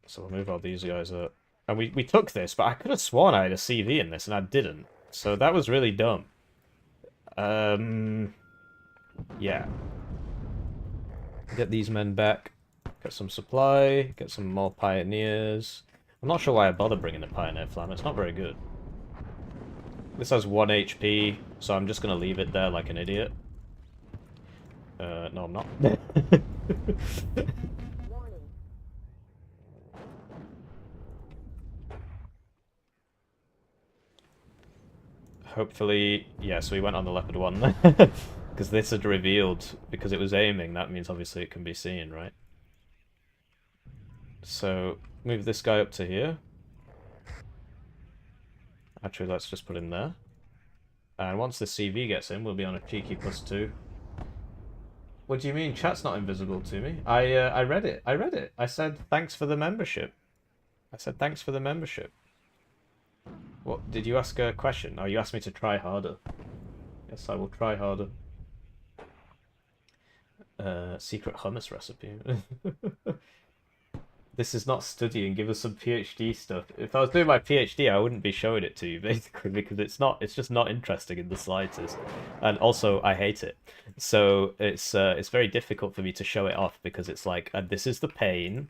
So we'll move all these guys up. And we took this, but I could have sworn I had a CV in this, and I didn't. So that was really dumb. Yeah. Get these men back. Get some supply. Get some more pioneers. I'm not sure why I bother bringing a pioneer flam. It's not very good. This has 1 HP, so I'm just going to leave it there like an idiot. No, I'm not. Hopefully, yeah, so we went on the Leopard 1. Because this had revealed, because it was aiming, that means obviously it can be seen, right? So, move this guy up to here. Actually, let's just put him there. And once the CV gets in, we'll be on a cheeky +2. What do you mean? Chat's not invisible to me. I read it. I read it. I said, thanks for the membership. I said, thanks for the membership. What, did you ask a question? Oh, you asked me to try harder. Yes, I will try harder. Secret hummus recipe. This is not studying, give us some PhD stuff. If I was doing my PhD, I wouldn't be showing it to you, basically, because it's just not interesting in the slightest. And also, I hate it. So, it's very difficult for me to show it off, because it's like, this is the pain.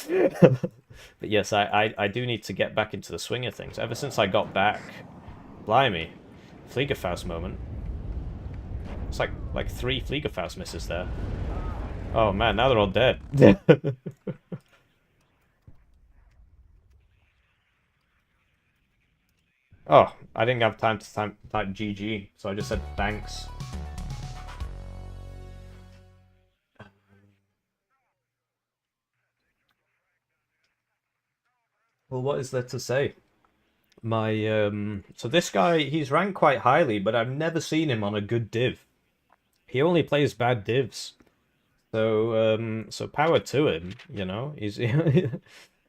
But yes, I do need to get back into the swing of things. Ever since I got back, blimey, Fliegerfaust moment. It's like 3 Fliegerfaust misses there. Oh man, now they're all dead. Oh, I didn't have time to type GG, so I just said thanks. Well, what is there to say? So this guy, he's ranked quite highly, but I've never seen him on a good div. He only plays bad divs. So power to him, you know. He's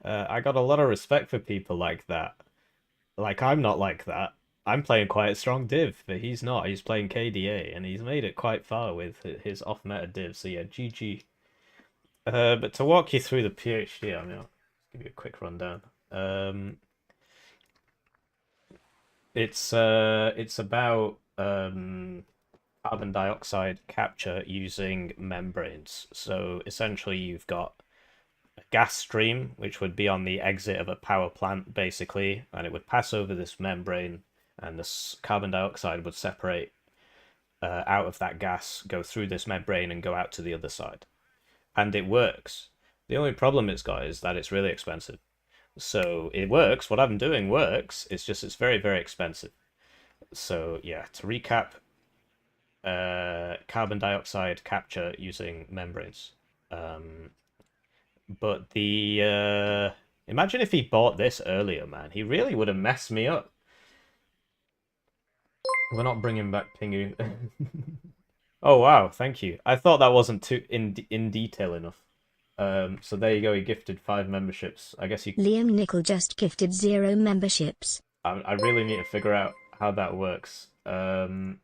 I got a lot of respect for people like that. Like I'm not like that. I'm playing quite a strong div, but he's not. He's playing KDA, and he's made it quite far with his off-meta div. So yeah, GG. But to walk you through the PhD, I mean, I'll give you a quick rundown. It's about carbon dioxide capture using membranes. So essentially, you've got a gas stream, which would be on the exit of a power plant, basically, and it would pass over this membrane, and the carbon dioxide would separate out of that gas, go through this membrane, and go out to the other side. And it works. The only problem it's got is that it's really expensive. So it works. What I'm doing works. It's just it's very, very expensive. So yeah, to recap, carbon dioxide capture using membranes. But the imagine if he bought this earlier, man. He really would have messed me up. We're not bringing back Pingu. Oh wow, thank you. I thought that wasn't too in detail enough. So there you go. He gifted 5 memberships. I guess you. Liam Nickel just gifted 0 memberships. I really need to figure out how that works. So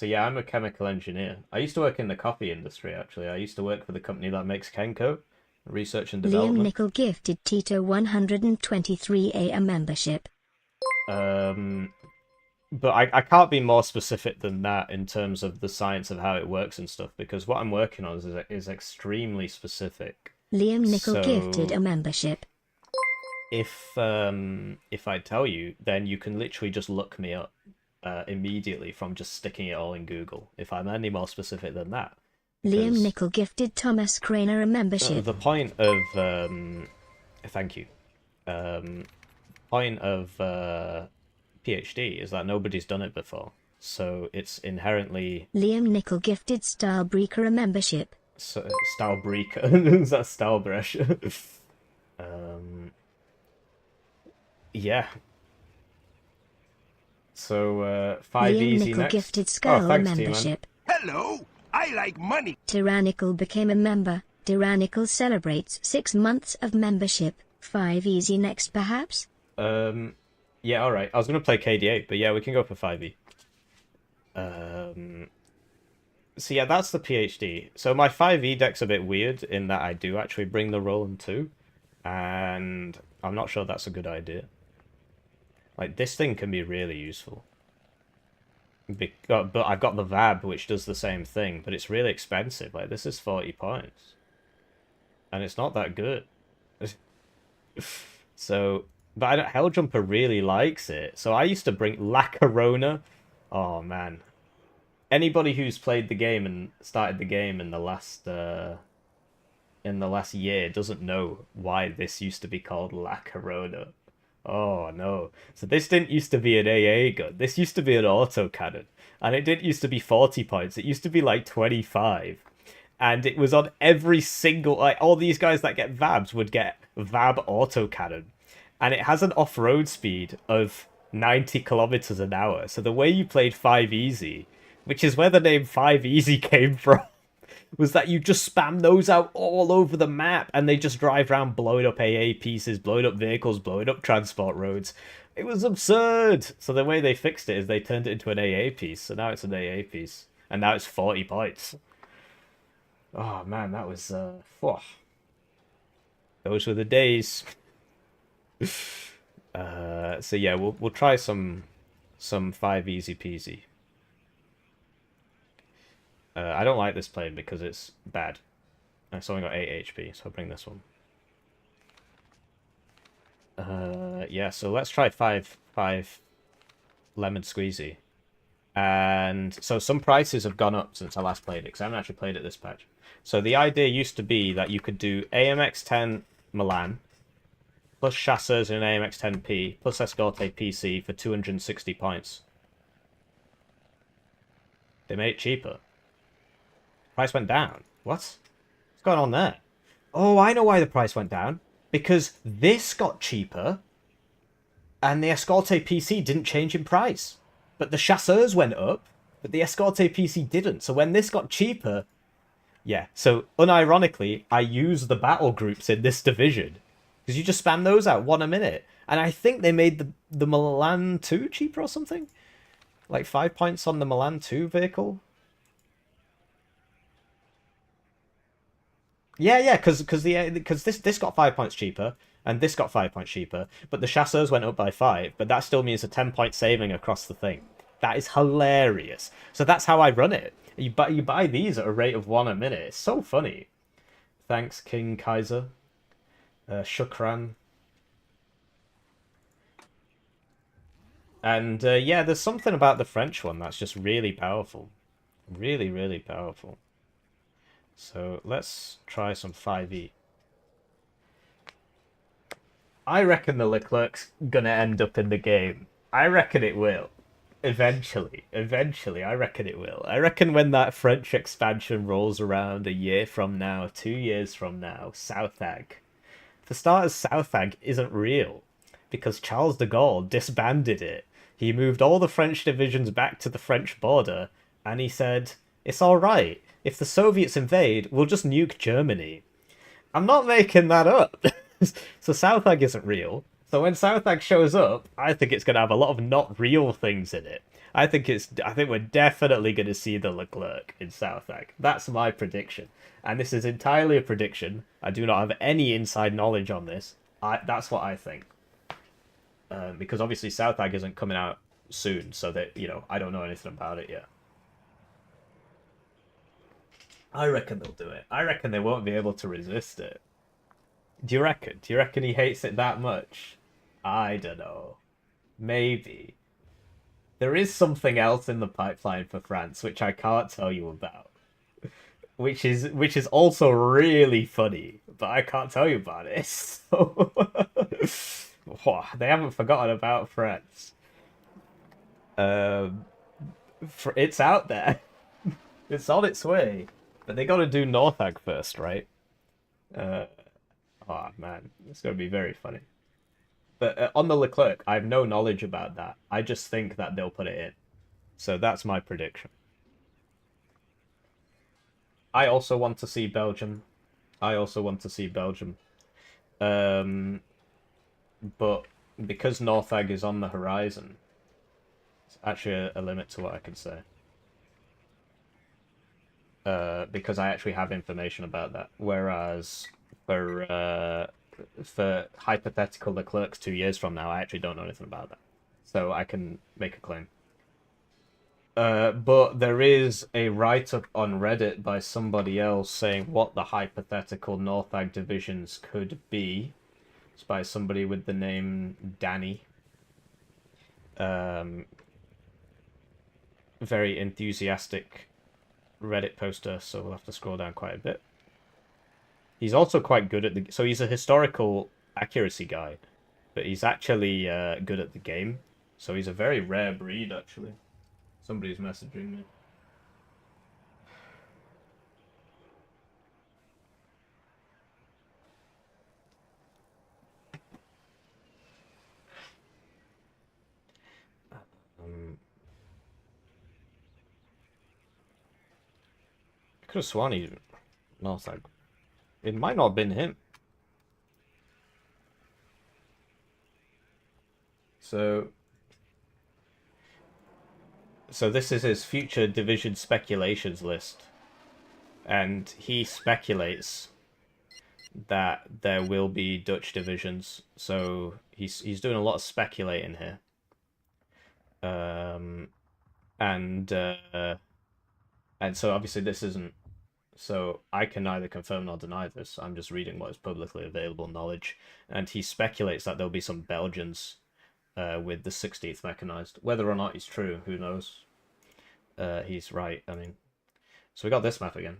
yeah, I'm a chemical engineer. I used to work in the coffee industry, actually. I used to work for the company that makes Kenko, research and development. Liam Nickel gifted Tito 123A a membership. But I can't be more specific than that in terms of the science of how it works and stuff, because what I'm working on is extremely specific. Liam Nickel So- gifted a membership. If I tell you, then you can literally just look me up immediately from just sticking it all in Google. If I'm any more specific than that. Liam Because- Nickel gifted Thomas Craner a membership. The point of thank you. Point of PhD is that nobody's done it before, so it's inherently Liam Nickel gifted Stylebreaker a membership. Stylebreaker. Is that Stylebresh? Yeah. So 5 Liam easy Nickel next. gifted Skull a thanks, T-Man. membership. Hello, I like money. Tyrannical became a member. Tyrannical celebrates 6 months of membership. 5 easy next perhaps? Yeah, all right. I was gonna play KD8, but yeah, we can go for 5e. So yeah, that's the PhD. So my 5e deck's a bit weird in that I do actually bring the Roland 2, and I'm not sure that's a good idea. Like, this thing can be really useful. But I've got the VAB, which does the same thing, but it's really expensive. Like, this is 40 points. And it's not that good. So, but Helljumper really likes it. So I used to bring La Corona. Oh, man. Anybody who's played the game and started the game in the last year doesn't know why this used to be called La Corona. Oh no. So this didn't used to be an AA gun. This used to be an autocannon. And it didn't used to be 40 points. It used to be like 25. And it was on every single, like, all these guys that get VABs would get VAB autocannon. And it has an off-road speed of 90 kilometers an hour. So the way you played 5 easy, which is where the name 5 easy came from, was that you just spam those out all over the map and they just drive around blowing up AA pieces, blowing up vehicles, blowing up transport roads. It was absurd. So the way they fixed it is they turned it into an AA piece. So now it's an AA piece. And now it's 40 points. Oh man, that was those were the days. So yeah, we'll try some 5 easy peasy. I don't like this plane because it's bad. It's only got 8 HP, so I'll bring this one. Yeah, so let's try 5 lemon squeezy. And so some prices have gone up since I last played it, because I haven't actually played it this patch. So the idea used to be that you could do AMX-10 Milan, plus Chasseurs in an AMX-10P, plus Escorte PC for 260 points. They made it cheaper. Price went down. What? What's going on there? Oh, I know why the price went down. Because this got cheaper, and the Escorte PC didn't change in price. But the Chasseurs went up, but the Escorte PC didn't. So when this got cheaper... Yeah, so unironically, I use the battle groups in this division because you just spam those out one a minute, and I think they made the Milan 2 cheaper or something, like 5 points on the Milan 2 vehicle. Yeah, because this got 5 points cheaper and this got 5 points cheaper, but the chasseurs went up by five, but that still means a 10 point saving across the thing. That is hilarious. So that's how I run it. You buy these at a rate of one a minute. It's so funny. Thanks, King Kaiser. Shukran. And yeah, there's something about the French one that's just really powerful. Really, really powerful. So let's try some 5e. I reckon the Leclerc's gonna end up in the game. I reckon it will. Eventually. Eventually, I reckon it will. I reckon when that French expansion rolls around a year from now, 2 years from now, Southag. For starters, Southag isn't real because Charles de Gaulle disbanded it. He moved all the French divisions back to the French border and he said, it's alright. If the Soviets invade, we'll just nuke Germany. I'm not making that up. So Southag isn't real. So when Southag shows up, I think it's going to have a lot of not real things in it. I think we're definitely going to see the Leclerc in Southag. That's my prediction. And this is entirely a prediction. I do not have any inside knowledge on this. That's what I think. Because obviously Southag isn't coming out soon, so that, I don't know anything about it yet. I reckon they'll do it. I reckon they won't be able to resist it. Do you reckon? Do you reckon he hates it that much? I don't know. Maybe. There is something else in the pipeline for France which I can't tell you about. Which is also really funny, but I can't tell you about it. So they haven't forgotten about France. It's out there. It's on its way. But they gotta do Northag first, right? Oh man, it's gonna be very funny. But on the Leclerc, I have no knowledge about that. I just think that they'll put it in. So that's my prediction. I also want to see Belgium. I also want to see Belgium. But because Northag is on the horizon, it's actually a limit to what I can say. Because I actually have information about that. Whereas for hypothetical Leclerc's 2 years from now, I actually don't know anything about that. So I can make a claim. But there is a write-up on Reddit by somebody else saying what the hypothetical Northag divisions could be. It's by somebody with the name Danny. Very enthusiastic Reddit poster, so we'll have to scroll down quite a bit. He's also quite good at the... So he's a historical accuracy guy, but he's actually good at the game. So he's a very rare breed, actually. Somebody's messaging me. I could have sworn he... No, it's like... It might not have been him. So this is his future division speculations list. And he speculates that there will be Dutch divisions. So he's doing a lot of speculating here. And so obviously this isn't... So I can neither confirm nor deny this. I'm just reading what is publicly available knowledge. And he speculates that there'll be some Belgians with the 16th mechanized. Whether or not he's true, who knows? He's right, I mean. So we got this map again.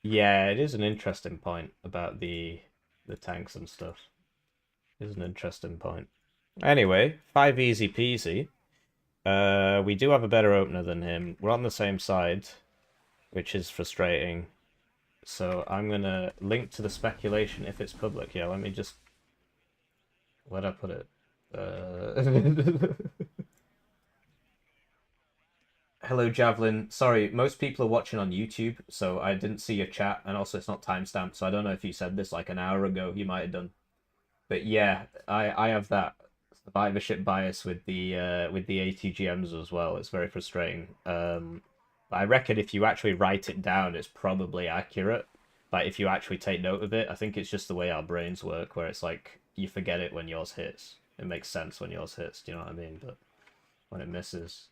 Yeah, it is an interesting point about the tanks and stuff. It is an interesting point. Anyway, 5 easy peasy. We do have a better opener than him. We're on the same side, which is frustrating. So I'm gonna link to the speculation if it's public. Yeah, let me just Where'd I put it? Uh... Hello, Javelin. Sorry, most people are watching on YouTube, so I didn't see your chat, and also it's not timestamped, so I don't know if you said this like an hour ago. You might have done. But yeah, I have that survivorship bias with the ATGMs as well. It's very frustrating. But I reckon if you actually write it down, it's probably accurate. Like if you actually take note of it, I think it's just the way our brains work, where it's like you forget it when yours hits. It makes sense when yours hits. Do you know what I mean? But when it misses.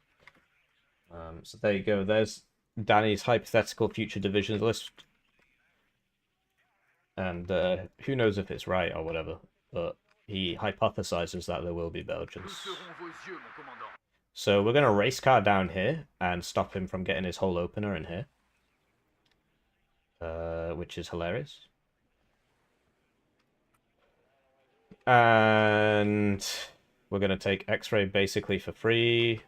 So there you go. There's Danny's hypothetical future divisions list. And who knows if it's right or whatever, but he hypothesizes that there will be Belgians. So we're going to race car down here and stop him from getting his whole opener in here. Which is hilarious. And we're going to take X-ray basically for free.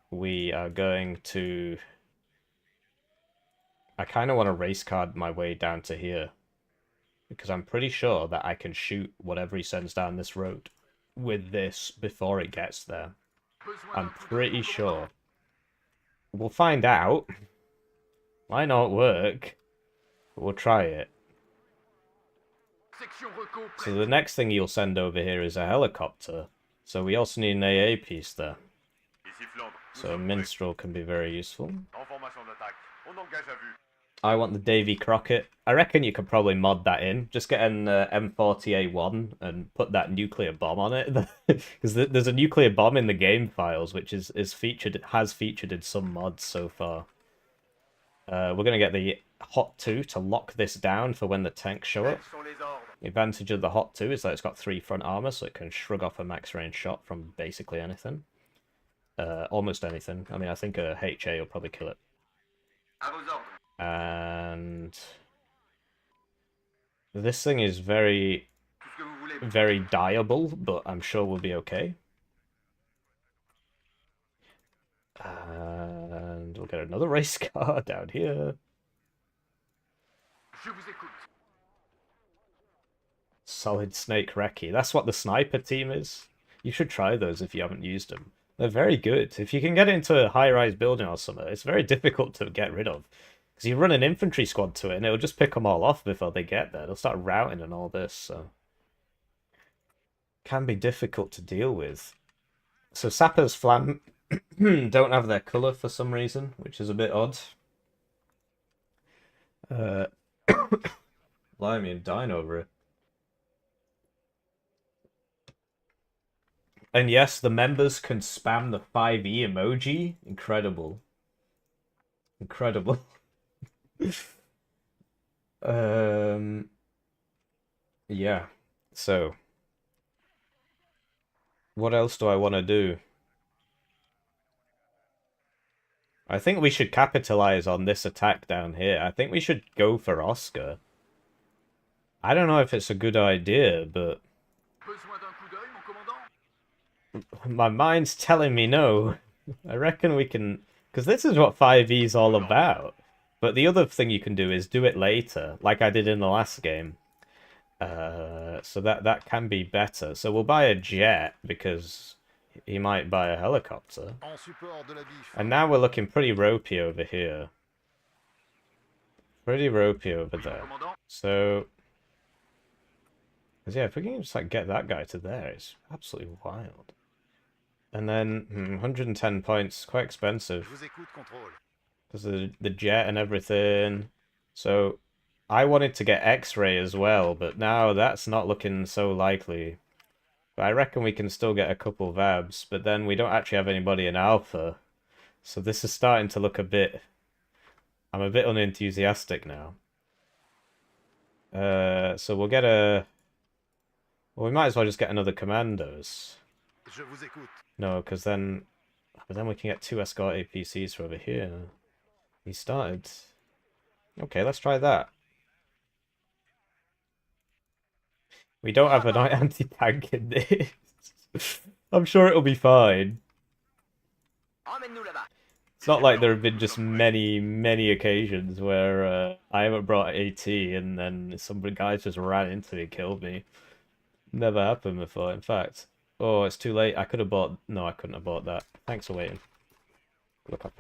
We are going to... I kind of want to race card my way down to here. Because I'm pretty sure that I can shoot whatever he sends down this road with this before it gets there. I'm pretty sure. We'll find out. Might not work. But we'll try it. So the next thing you'll send over here is a helicopter. So we also need an AA piece there. So a minstrel can be very useful. I want the Davy Crockett. I reckon you could probably mod that in. Just get an M40A1 and put that nuclear bomb on it. Because there's a nuclear bomb in the game files, which has featured in some mods so far. We're going to get the Hot 2 to lock this down for when the tanks show up. The advantage of the Hot 2 is that it's got 3 front armor, so it can shrug off a max range shot from basically anything. Almost anything. I mean, I think a HA will probably kill it. And this thing is very, very dieable, but I'm sure we'll be okay. And we'll get another race car down here. Solid Snake Recce. That's what the sniper team is. You should try those if you haven't used them. They're very good. If you can get into a high-rise building or something, it's very difficult to get rid of. Because you run an infantry squad to it, and it'll just pick them all off before they get there. They'll start routing and all this, so... Can be difficult to deal with. So Sapper's Flam don't have their colour for some reason, which is a bit odd. Blimey, I'm dying over it. And yes, the members can spam the 5e emoji. Incredible. Incredible. Yeah. So. What else do I want to do? I think we should capitalize on this attack down here. I think we should go for Oscar. I don't know if it's a good idea, but... My mind's telling me no. I reckon we can... Because this is what 5e is all about. But the other thing you can do is do it later, like I did in the last game. So that can be better. So we'll buy a jet, because he might buy a helicopter. And now we're looking pretty ropey over here. Pretty ropey over there. So... Because yeah, if we can just like get that guy to there, it's absolutely wild. And then 110 points, quite expensive. Because of the jet and everything. So I wanted to get X-ray as well, but now that's not looking so likely. But I reckon we can still get a couple of abs, but then we don't actually have anybody in Alpha. So this is starting to look a bit... I'm a bit unenthusiastic now. So we'll get a... Well, we might as well just get another Commandos. No, because then... But then we can get 2 escort APCs for over here. He started... Okay, let's try that. We don't have an anti-tank in this. I'm sure it'll be fine. It's not like there have been just many occasions where I haven't brought AT and then some guys just ran into me and killed me. Never happened before, in fact. Oh, it's too late. I could have bought... No, I couldn't have bought that. Thanks for waiting. Look up.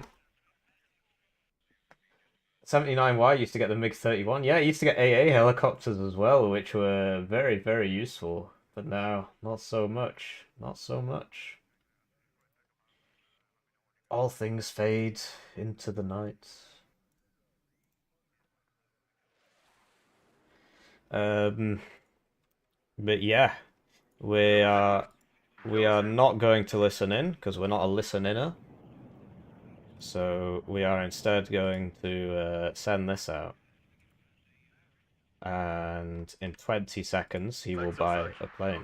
79Y used to get the MiG-31. Yeah, I used to get AA helicopters as well, which were very, very useful. But now, not so much. Not so much. All things fade into the night. But yeah, we are not going to listen in because we're not a listen-inner. So we are instead going to send this out. And in 20 seconds, he will buy a plane.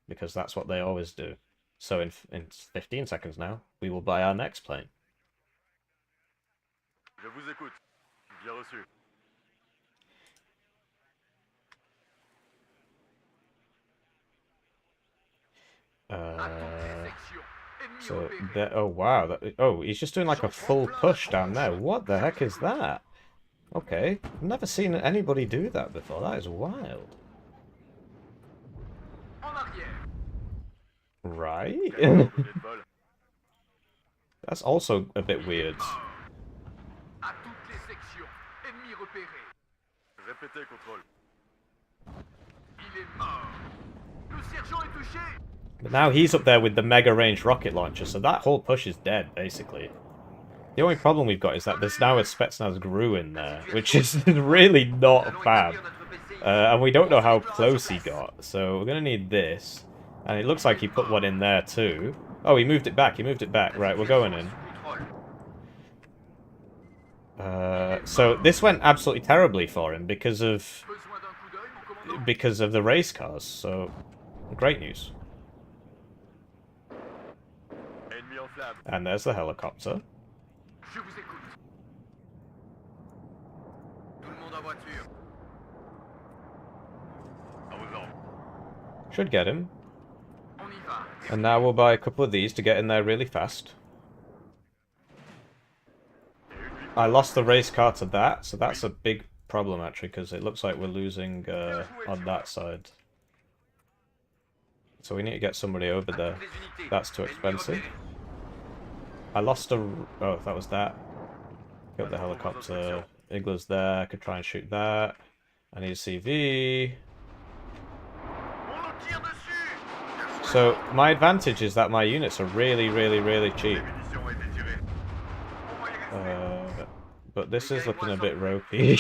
Because that's what they always do. So in 15 seconds now, we will buy our next plane. Je vous écoute. Bien reçu. So there, oh wow, oh, he's just doing like a full push down there. What the heck is that? Okay, I've never seen anybody do that before. That is wild. Right? That's also a bit weird. Répétez, contrôle. But now he's up there with the mega range rocket launcher, so that whole push is dead, basically. The only problem we've got is that there's now a Spetsnaz GRU in there, which is really not fab. And we don't know how close he got, so we're going to need this. And it looks like he put one in there too. Oh, he moved it back, he moved it back. Right, we're going in. So this went absolutely terribly for him because of the race cars, so great news. And there's the helicopter. Should get him. And now we'll buy a couple of these to get in there really fast. I lost the race car to that, so that's a big problem actually, because it looks like we're losing on that side. So we need to get somebody over there. That's too expensive. I lost a... Oh, that was that. Got the helicopter. Igla's there. I could try and shoot that. I need a CV. So my advantage is that my units are really, really, really cheap. But this is looking a bit ropey.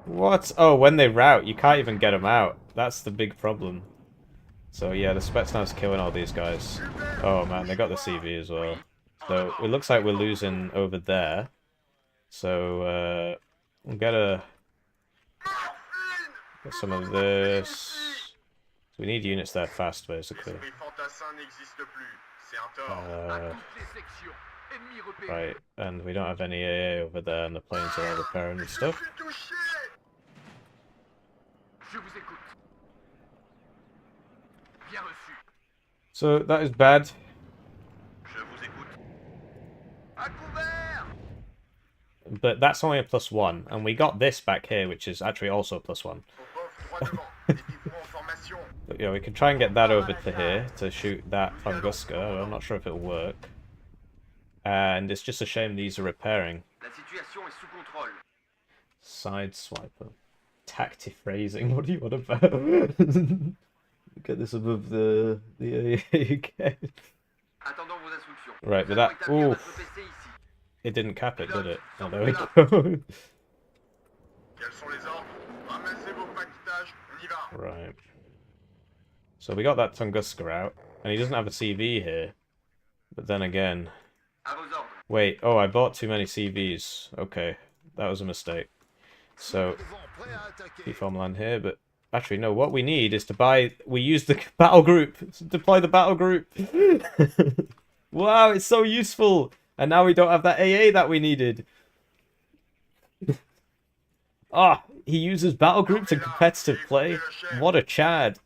What? Oh, when they route, you can't even get them out. That's the big problem. So yeah, the Spetsnaz killing all these guys. Oh man, they got the CV as well. So it looks like we're losing over there. So we'll get some of this. So we need units there fast, basically. Right, and we don't have any AA over there, and the planes are all repairing and stuff. So that is bad. But that's only a +1, and we got this back here, which is actually also a +1. But yeah, we can try and get that over to here to shoot that Tunguska. I'm not sure if it'll work. And it's just a shame these are repairing. Side swiper. Tacti-phrasing, what do you want about? Get this above the AK. Right, but that... Ooh. It didn't cap it, did it? Oh, there we go. Right. So we got that Tunguska out, and he doesn't have a CV here. But then again... Wait, oh, I bought too many CVs. Okay, that was a mistake. So, keep farmland here, but... Actually, no, what we need is to buy... We use the battle group! Deploy the battle group! Wow, it's so useful! And now we don't have that AA that we needed. Ah, he uses battle groups in competitive play. What a chad.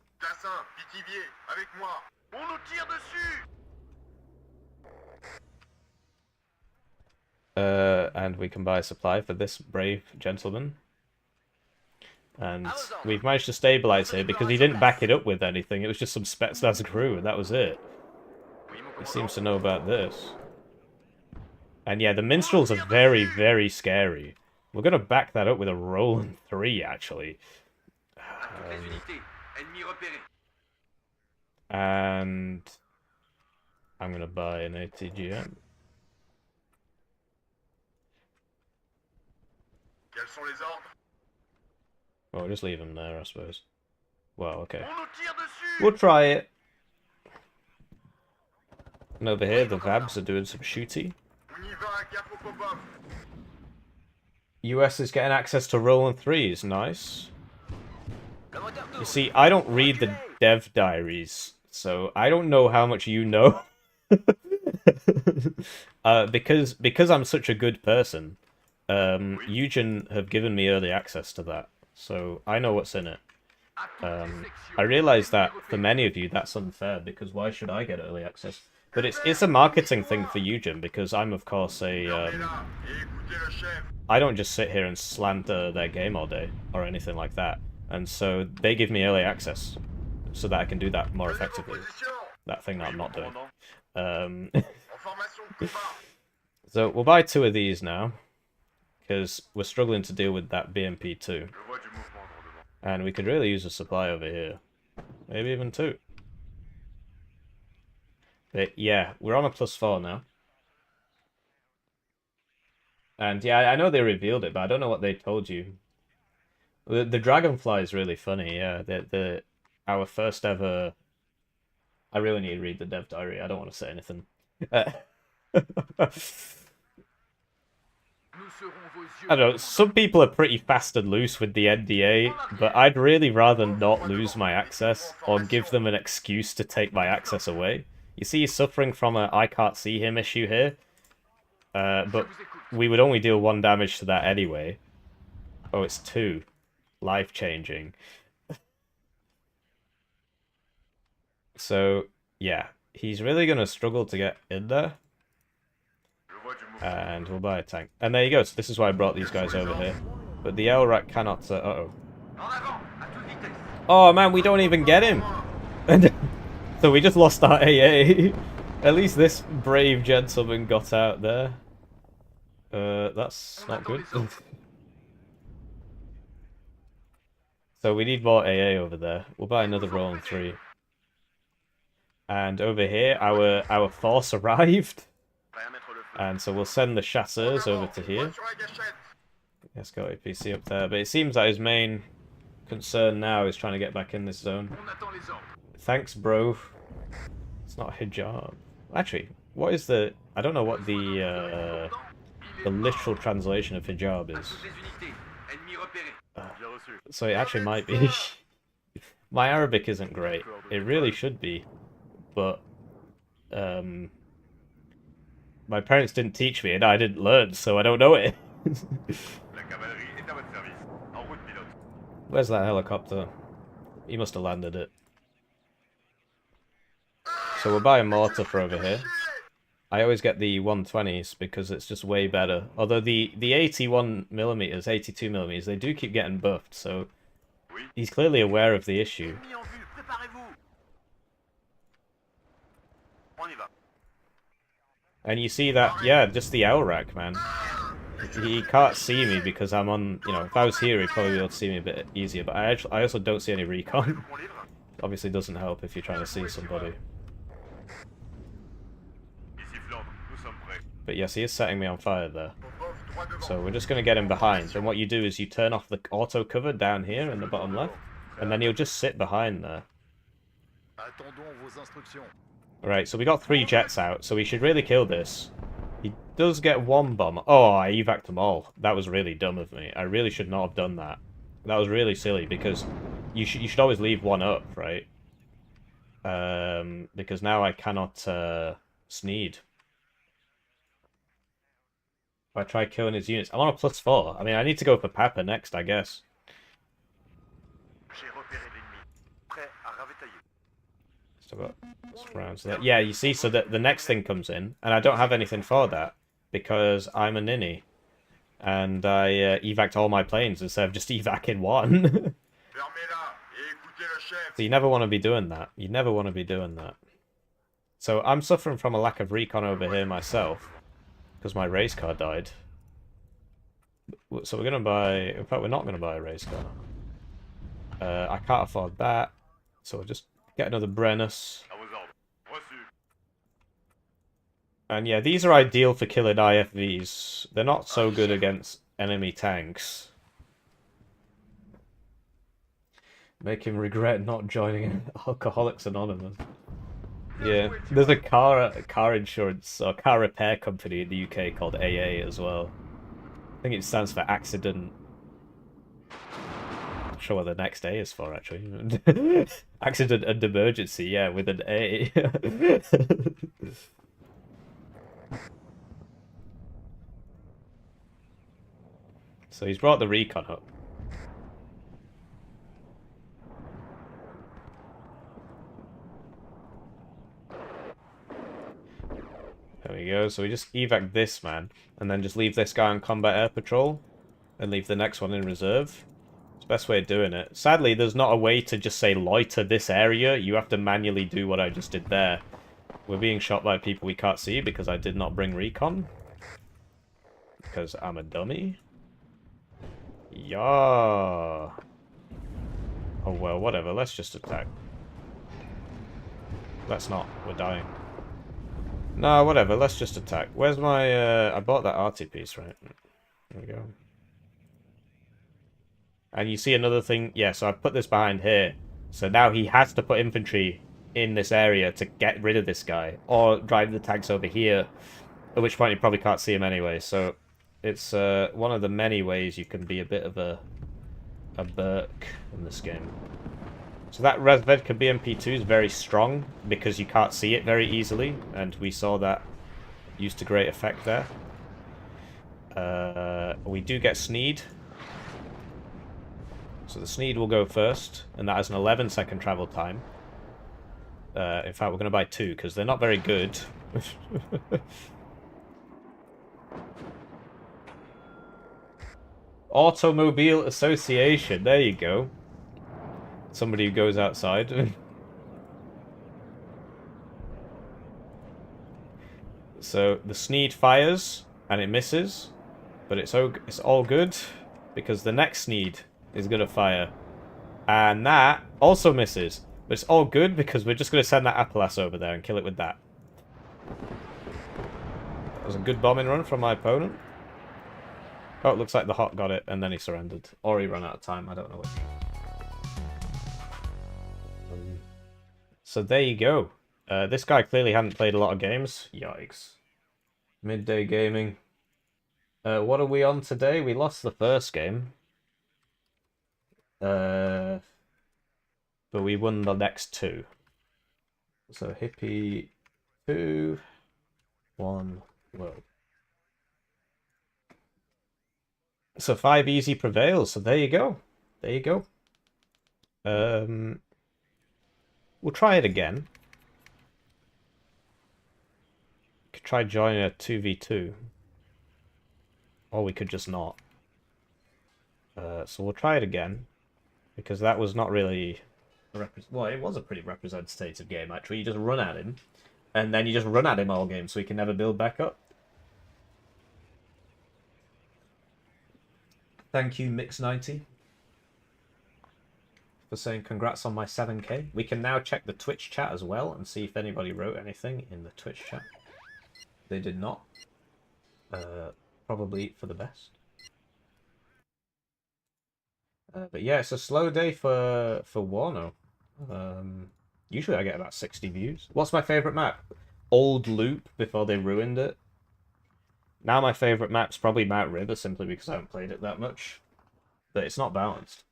And we can buy a supply for this brave gentleman. And we've managed to stabilize here because he didn't back it up with anything. It was just some Spetsnaz crew, and that was it. He seems to know about this. And yeah, the minstrels are very, very scary. We're going to back that up with a rolling 3, actually. And I'm going to buy an ATGM. Well, just leave him there, I suppose. Well, okay. We'll try it. And over here, the Vabs are doing some shooty. US is getting access to rolling 3s, nice. You see, I don't read the dev diaries, so I don't know how much you know. Because I'm such a good person, Eugen have given me early access to that, so I know what's in it. I realise that for many of you that's unfair, because why should I get early access? But it's a marketing thing for Eugen, because I'm of course a I don't just sit here and slander their game all day or anything like that, and so they give me early access so that I can do that more effectively. That thing that I'm not doing. So we'll buy 2 of these now, because we're struggling to deal with that BMP2. And we could really use a supply over here. Maybe even 2. But yeah, we're on a +4 now. And yeah, I know they revealed it, but I don't know what they told you. The dragonfly is really funny, yeah. Our first ever... I really need to read the dev diary, I don't want to say anything. I don't know, some people are pretty fast and loose with the NDA, but I'd really rather not lose my access, or give them an excuse to take my access away. You see, he's suffering from a I can't see him issue here, but we would only deal 1 damage to that anyway. Oh, it's 2. Life-changing. So, yeah, he's really going to struggle to get in there. And we'll buy a tank. And there you go, so this is why I brought these guys over here. But the LRAC cannot... uh-oh. Oh man, we don't even get him! So we just lost our AA. At least this brave gentleman got out there. That's not good. So we need more AA over there. We'll buy another rolling 3. And over here, our force arrived. And so we'll send the chasseurs over to here. Let's go APC up there. But it seems that his main concern now is trying to get back in this zone. Thanks, bro. It's not hijab. Actually, what is the... I don't know what the literal translation of hijab is. So it actually might be. My Arabic isn't great. It really should be. But... my parents didn't teach me and I didn't learn, so I don't know it. Where's that helicopter? He must have landed it. So we'll buy a mortar for over here. I always get the 120s because it's just way better. Although the 81mm, 82mm, they do keep getting buffed, so he's clearly aware of the issue. And you see that, yeah, just the LRAC, man. He can't see me because I'm on, you know, if I was here, he'd probably be able to see me a bit easier. But I also don't see any recon. Obviously doesn't help if you're trying to see somebody. But yes, he is setting me on fire there. So we're just going to get him behind. And what you do is you turn off the auto cover down here in the bottom left. And then he'll just sit behind there. Right, so we got 3 jets out, so we should really kill this. He does get 1 bomb. Oh, I evac'd them all. That was really dumb of me. I really should not have done that. That was really silly, because you should always leave 1 up, right? Because now I cannot sneed. If I try killing his units. I'm on a +4. I mean, I need to go for Papa next, I guess. Still got rounds there. Yeah, you see, so that the next thing comes in, and I don't have anything for that because I'm a ninny. and I evac'd all my planes instead of just evacing one. Fermez-la et écoutez le chef. So you never want to be doing that. You never want to be doing that. So I'm suffering from a lack of recon over here myself, because my race car died. So we're gonna buy. In fact, we're not gonna buy a race car. I can't afford that, so we'll just get another Brennus. À vos ordres. Reçu. And yeah, these are ideal for killing IFVs. They're not so good against enemy tanks. Make him regret not joining Alcoholics Anonymous. Yeah, there's a car insurance or car repair company in the UK called AA as well. I think it stands for accident. Not sure what the next A is for actually. Accident and emergency, yeah, with an A. So he's brought the recon up. There we go. So we just evac this man, and then just leave this guy on combat air patrol, and leave the next one in reserve. It's the best way of doing it. Sadly, there's not a way to just say loiter this area. You have to manually do what I just did there. We're being shot by people we can't see because I did not bring recon. Because I'm a dummy. Yeah. Oh well, whatever. Let's just attack. Let's not. We're dying. No, whatever. Let's just attack. Where's my... I bought that RT piece, right? There we go. And you see another thing? Yeah, so I put this behind here. So now he has to put infantry in this area to get rid of this guy. Or drive the tanks over here. At which point you probably can't see him anyway. So it's one of the many ways you can be a bit of a Burke in this game. So that Resvedka BMP2 is very strong because you can't see it very easily, and we saw that used to great effect there. We do get Sneed. So the Sneed will go first, and that has an 11-second travel time. In fact, we're going to buy 2 because they're not very good. Automobile Association, there you go. Somebody who goes outside. So the Sneed fires and it misses, but it's all good because the next Sneed is gonna fire, and that also misses, but it's all good because we're just gonna send that Appalachian over there and kill it with that. That was a good bombing run from my opponent. Oh, it looks like the Hawk got it and then he surrendered, or he ran out of time. I don't know which. So there you go. This guy clearly hadn't played a lot of games. Yikes. Midday gaming. What are we on today? We lost the first game. But we won the next 2. So Hippie 2, 1, world. So 5 easy prevails. So there you go. There you go. We'll try it again. Could try joining a 2v2. Or we could just not. So we'll try it again. Because that was not really... Well, it was a pretty representative game, actually. You just run at him. And then you just run at him all game so he can never build back up. Thank you, Mix90. For saying congrats on my 7k. We can now check the Twitch chat as well and see if anybody wrote anything in the Twitch chat. They did not. Probably for the best. But yeah, it's a slow day for Warno. Usually I get about 60 views. What's my favourite map? Old Loop before they ruined it. Now my favourite map's probably Mount River simply because I haven't played it that much. But it's not balanced.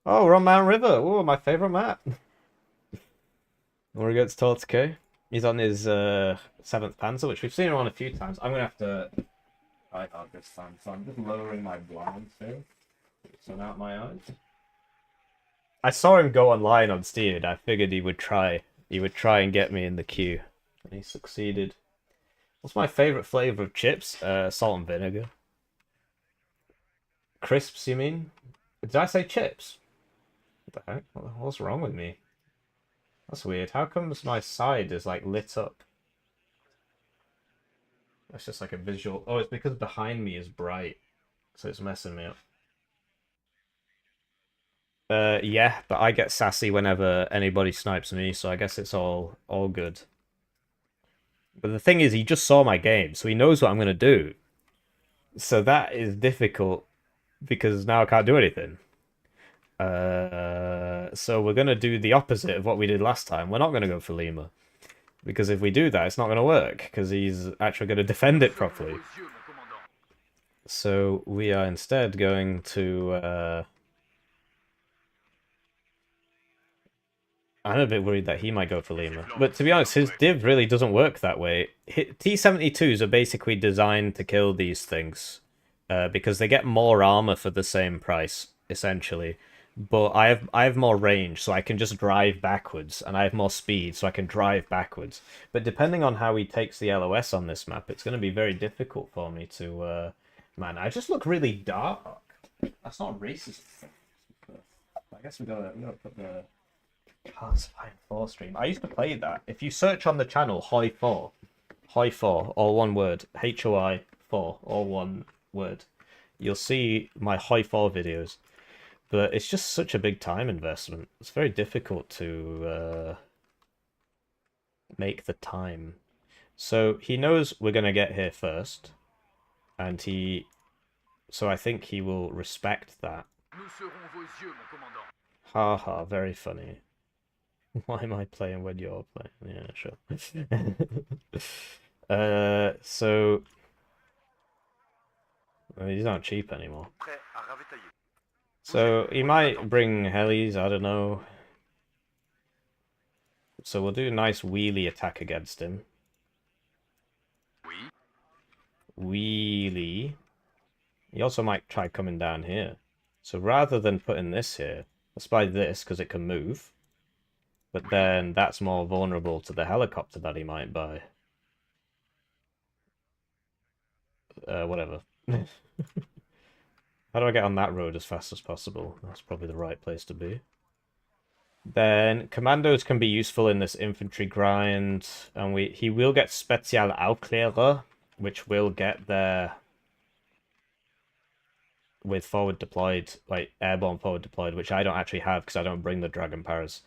Oh, we're on Mount River. Oh, my favourite map. We're against Tortke. He's on his 7th Panzer, which we've seen him on a few times. I'm going to have to try hard this time. So I'm just lowering my blinds here. Sun out my eyes. I saw him go online on Steam, and I figured he would try. He would try and get me in the queue. And he succeeded. What's my favourite flavour of chips? Salt and vinegar. Crisps, you mean? Did I say chips? What the heck? What's wrong with me? That's weird. How comes my side is like lit up? That's just like a visual. Oh, it's because behind me is bright, so it's messing me up. Yeah, but I get sassy whenever anybody snipes me, so I guess it's all good. But the thing is, he just saw my game, so he knows what I'm gonna do. So that is difficult because now I can't do anything. So we're gonna do the opposite of what we did last time. We're not gonna go for Lima because if we do that, it's not gonna work because he's actually gonna defend it properly. So we are instead going to. I'm a bit worried that he might go for Lima. But to be honest, his div really doesn't work that way. T-72s are basically designed to kill these things. Because they get more armor for the same price, essentially. But I have more range, so I can just drive backwards. And I have more speed, so I can drive backwards. But depending on how he takes the LOS on this map, it's going to be very difficult for me to... Man, I just look really dark. That's not racist. I guess we gotta put the... Cars Flying 4 stream. I used to play that. If you search on the channel Hoi4, all one word, HOI 4, all one word, you'll see my Hoi4 videos. But it's just such a big time investment. It's very difficult to make the time. So he knows we're gonna get here first, and so I think he will respect that. Haha, very funny. Why am I playing when you're playing? Yeah, sure. So... I mean, these aren't cheap anymore. So, he might bring helis, I don't know. So we'll do a nice wheelie attack against him. Wheelie. He also might try coming down here. So rather than putting this here, let's buy this, because it can move. But then that's more vulnerable to the helicopter that he might buy. Whatever. How do I get on that road as fast as possible? That's probably the right place to be. Then commandos can be useful in this infantry grind, and he will get Spezialaufklärer, which will get there with forward deployed, like airborne forward deployed, which I don't actually have because I don't bring the Dragon Paras.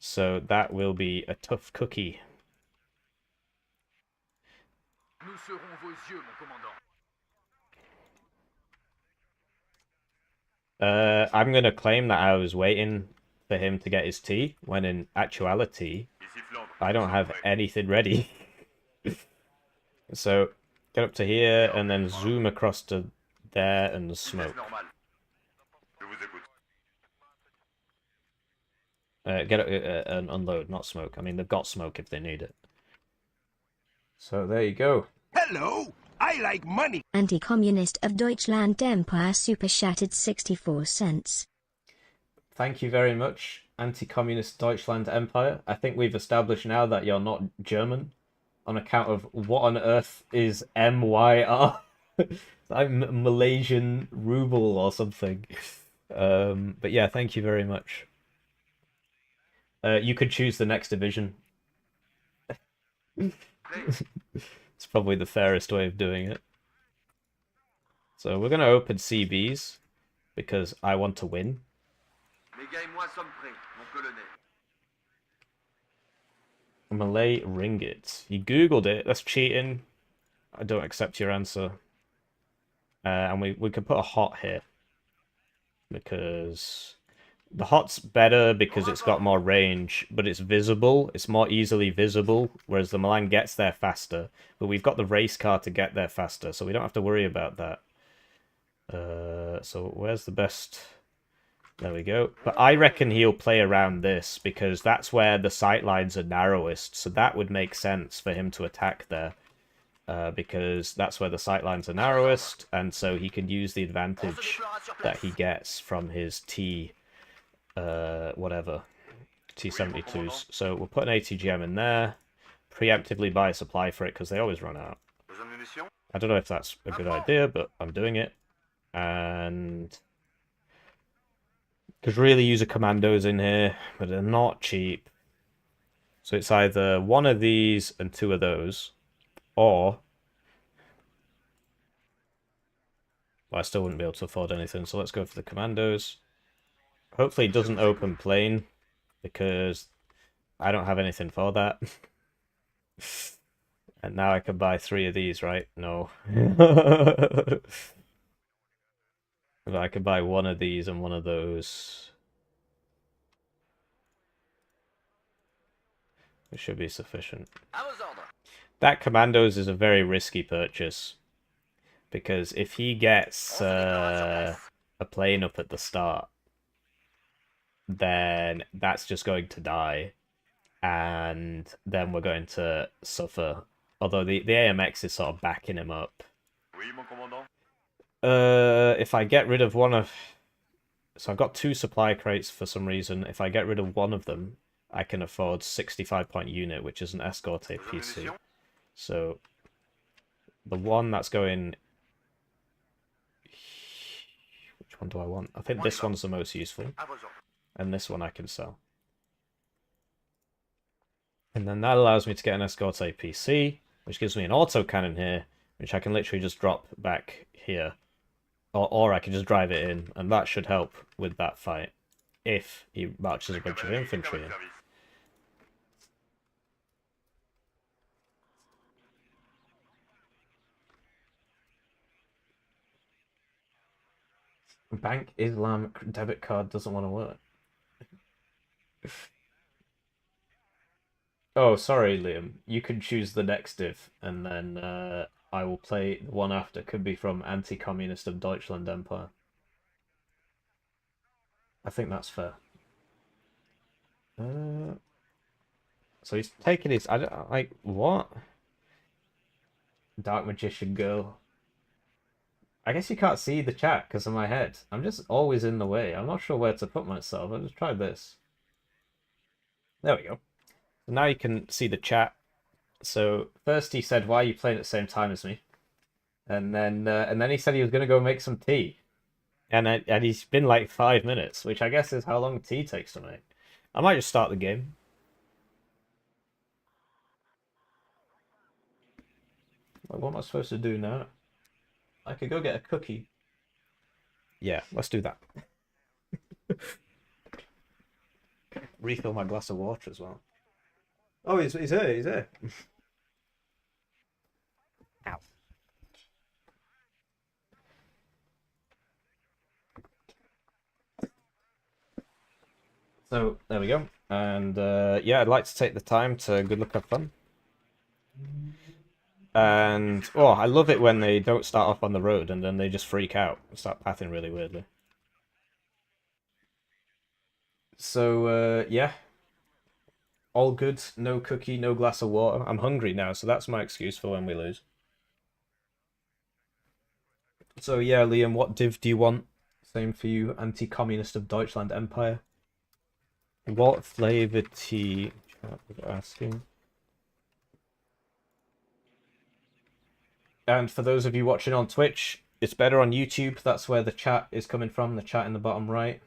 So that will be a tough cookie. I'm going to claim that I was waiting for him to get his tea, when in actuality, I don't have anything ready. So, get up to here, and then zoom across to there and smoke. Get and unload, not smoke. I mean, they've got smoke if they need it. So there you go. Hello, I like money. Anti-communist of Deutschland Empire super shattered 64 cents. Thank you very much, anti-communist Deutschland Empire. I think we've established now that you're not German, on account of what on earth is MYR? Like Malaysian ruble or something. But yeah, thank you very much. You could choose the next division. It's probably the fairest way of doing it. So we're going to open CBs because I want to win. Malay ringgit. You googled it. That's cheating. I don't accept your answer. And we could put a hot here because the hot's better because it's got more range, but it's visible. It's more easily visible, whereas the Milan gets there faster. But we've got the race car to get there faster, so we don't have to worry about that. So where's the best? There we go. But I reckon he'll play around this because that's where the sight lines are narrowest. So that would make sense for him to attack there. Because that's where the sight lines are narrowest, and so he can use the advantage that he gets from his whatever, T-72s. So we'll put an ATGM in there, preemptively buy a supply for it, because they always run out. I don't know if that's a good idea, but I'm doing it. And could really use a commandos in here, but they're not cheap. So it's either one of these and two of those, or well, I still wouldn't be able to afford anything. So let's go for the commandos. Hopefully it doesn't open plane, because I don't have anything for that. And now I can buy 3 of these, right? No. But I could buy 1 of these and 1 of those. It should be sufficient. That commandos is a very risky purchase, because if he gets a plane up at the start, then that's just going to die, and then we're going to suffer. Although the AMX is sort of backing him up. Oui, mon commandant. If I get rid of one of... So I've got 2 supply crates for some reason. If I get rid of one of them, I can afford 65-point unit, which is an escort APC. So the one that's going... Which one do I want? I think this one's the most useful. And this one I can sell. And then that allows me to get an escort APC, which gives me an autocannon here, which I can literally just drop back here. Or I can just drive it in, and that should help with that fight, if he marches a bunch of infantry in. Bank Islam debit card doesn't want to work. Oh, sorry, Liam. You can choose the next div, and then I will play the one after. Could be from Anti-Communist of Deutschland Empire. I think that's fair. So he's taking his... I don't... Like, what? Dark Magician Girl. I guess you can't see the chat because of my head. I'm just always in the way. I'm not sure where to put myself. I'll just try this. There we go. So now you can see the chat. So first he said, "Why are you playing at the same time as me?" And then he said he was going to go make some tea. And he's been like 5 minutes, which I guess is how long tea takes to make. I might just start the game. Like, what am I supposed to do now? I could go get a cookie. Yeah, let's do that. Refill my glass of water as well. Oh, he's here, he's here. Ow. So, there we go. And, yeah, I'd like to take the time to good luck, have fun. And, oh, I love it when they don't start off on the road and then they just freak out and start pathing really weirdly. So, yeah. All good, no cookie, no glass of water. I'm hungry now, so that's my excuse for when we lose. So, yeah, Liam, what div do you want? Same for you, Anti-Communist of Deutschland Empire. What flavor tea? Asking. And for those of you watching on Twitch, it's better on YouTube. That's where the chat is coming from, the chat in the bottom right.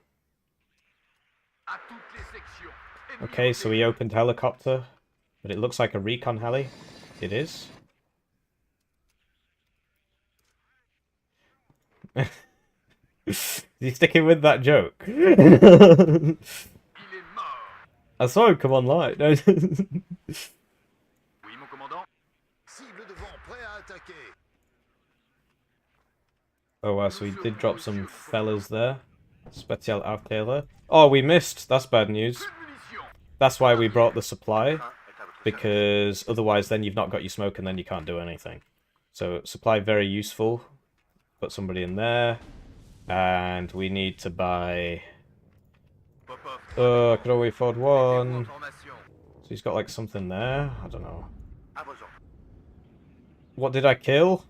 Okay, so we opened helicopter, but it looks like a recon heli. It is. Is he sticking with that joke? I saw him come online. Oh wow, so we did drop some fellas there. Special Aufklärer. Oh, we missed. That's bad news. That's why we brought the supply. Because otherwise then you've not got your smoke and then you can't do anything. So supply very useful. Put somebody in there. And we need to buy... I could only afford 1. So he's got like something there. I don't know. What did I kill?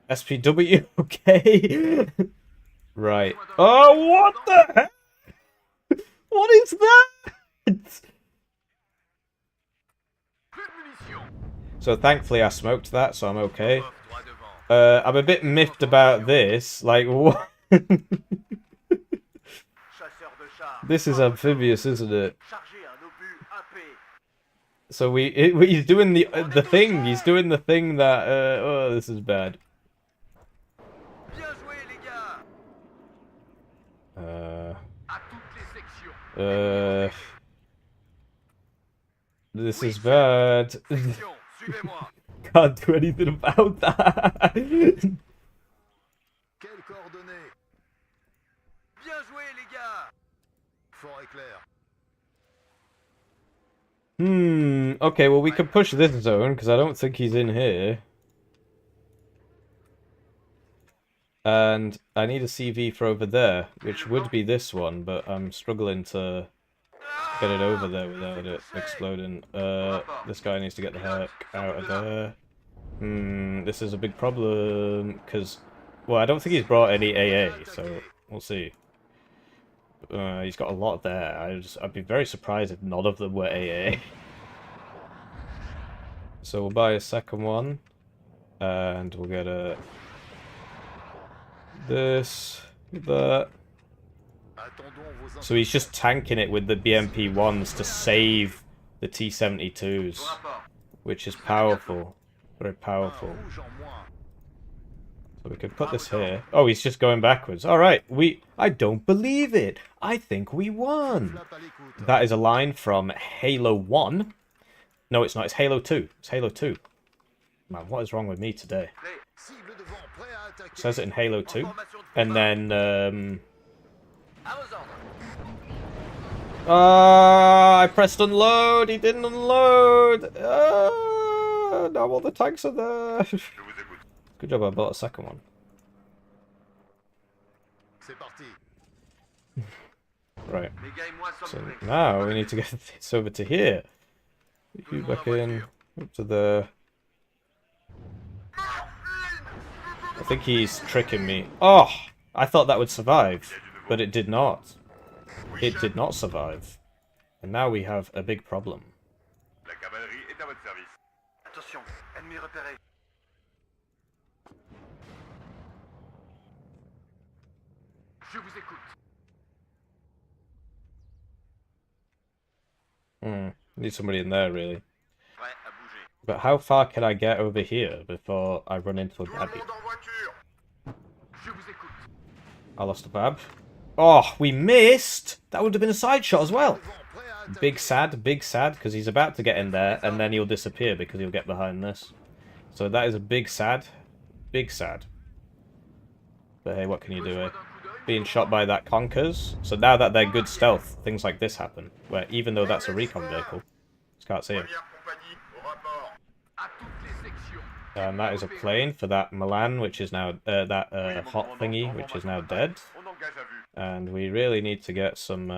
SPW? Okay. Right. Oh, what the heck? What is that? So thankfully I smoked that, so I'm okay. I'm a bit miffed about this. Like, what? Chasseur de chars. This is amphibious, isn't it? Chargez un obus AP. So he's doing the thing. He's doing the thing that. Oh, this is bad. Bien joué, les gars. À toutes les sections. This is bad. Section, suivez-moi. Can't do anything about that. Quelles coordonnées? Bien joué, les gars. Fort éclair. Okay, well, we could push this zone, because I don't think he's in here. And I need a CV for over there, which would be this one, but I'm struggling to get it over there without it exploding. This guy needs to get the heck out of there. This is a big problem, because... Well, I don't think he's brought any AA, so we'll see. He's got a lot there. I'd be very surprised if none of them were AA. So we'll buy a second one, and we'll get a this, that. So he's just tanking it with the BMP-1s to save the T-72s, which is powerful, very powerful. So we could put this here. Oh, he's just going backwards. All right, I don't believe it. I think we won. That is a line from Halo 1. No, it's not. It's Halo 2. It's Halo 2. Man, what is wrong with me today? It says it in Halo 2. And then, I pressed unload. He didn't unload. Now all the tanks are there. Good job I bought a second one. Right. So now we need to get this over to here. You back in. Up to there. I think he's tricking me. Oh! I thought that would survive. But it did not. It did not survive. And now we have a big problem. La cavalerie est à votre service. Attention, ennemi repéré. Je vous écoute. Need somebody in there, really. Prêt à bouger. But how far can I get over here before I run into a Tout le babby? monde en voiture. Je vous écoute. I lost a bab. Oh, we missed! That would have been a side shot as well. Big sad, because he's about to get in there, and then he'll disappear because he'll get behind this. So that is a big sad. Big sad. But hey, what can you do, eh? Being shot by that Conkers. So now that they're good stealth, things like this happen. Where even though that's a recon vehicle, just can't see him. Première compagnie, au rapport. À toutes les sections. And that is a plane for that Milan, which is now, hot thingy, which is now dead. On engage à vue. And we really need to get some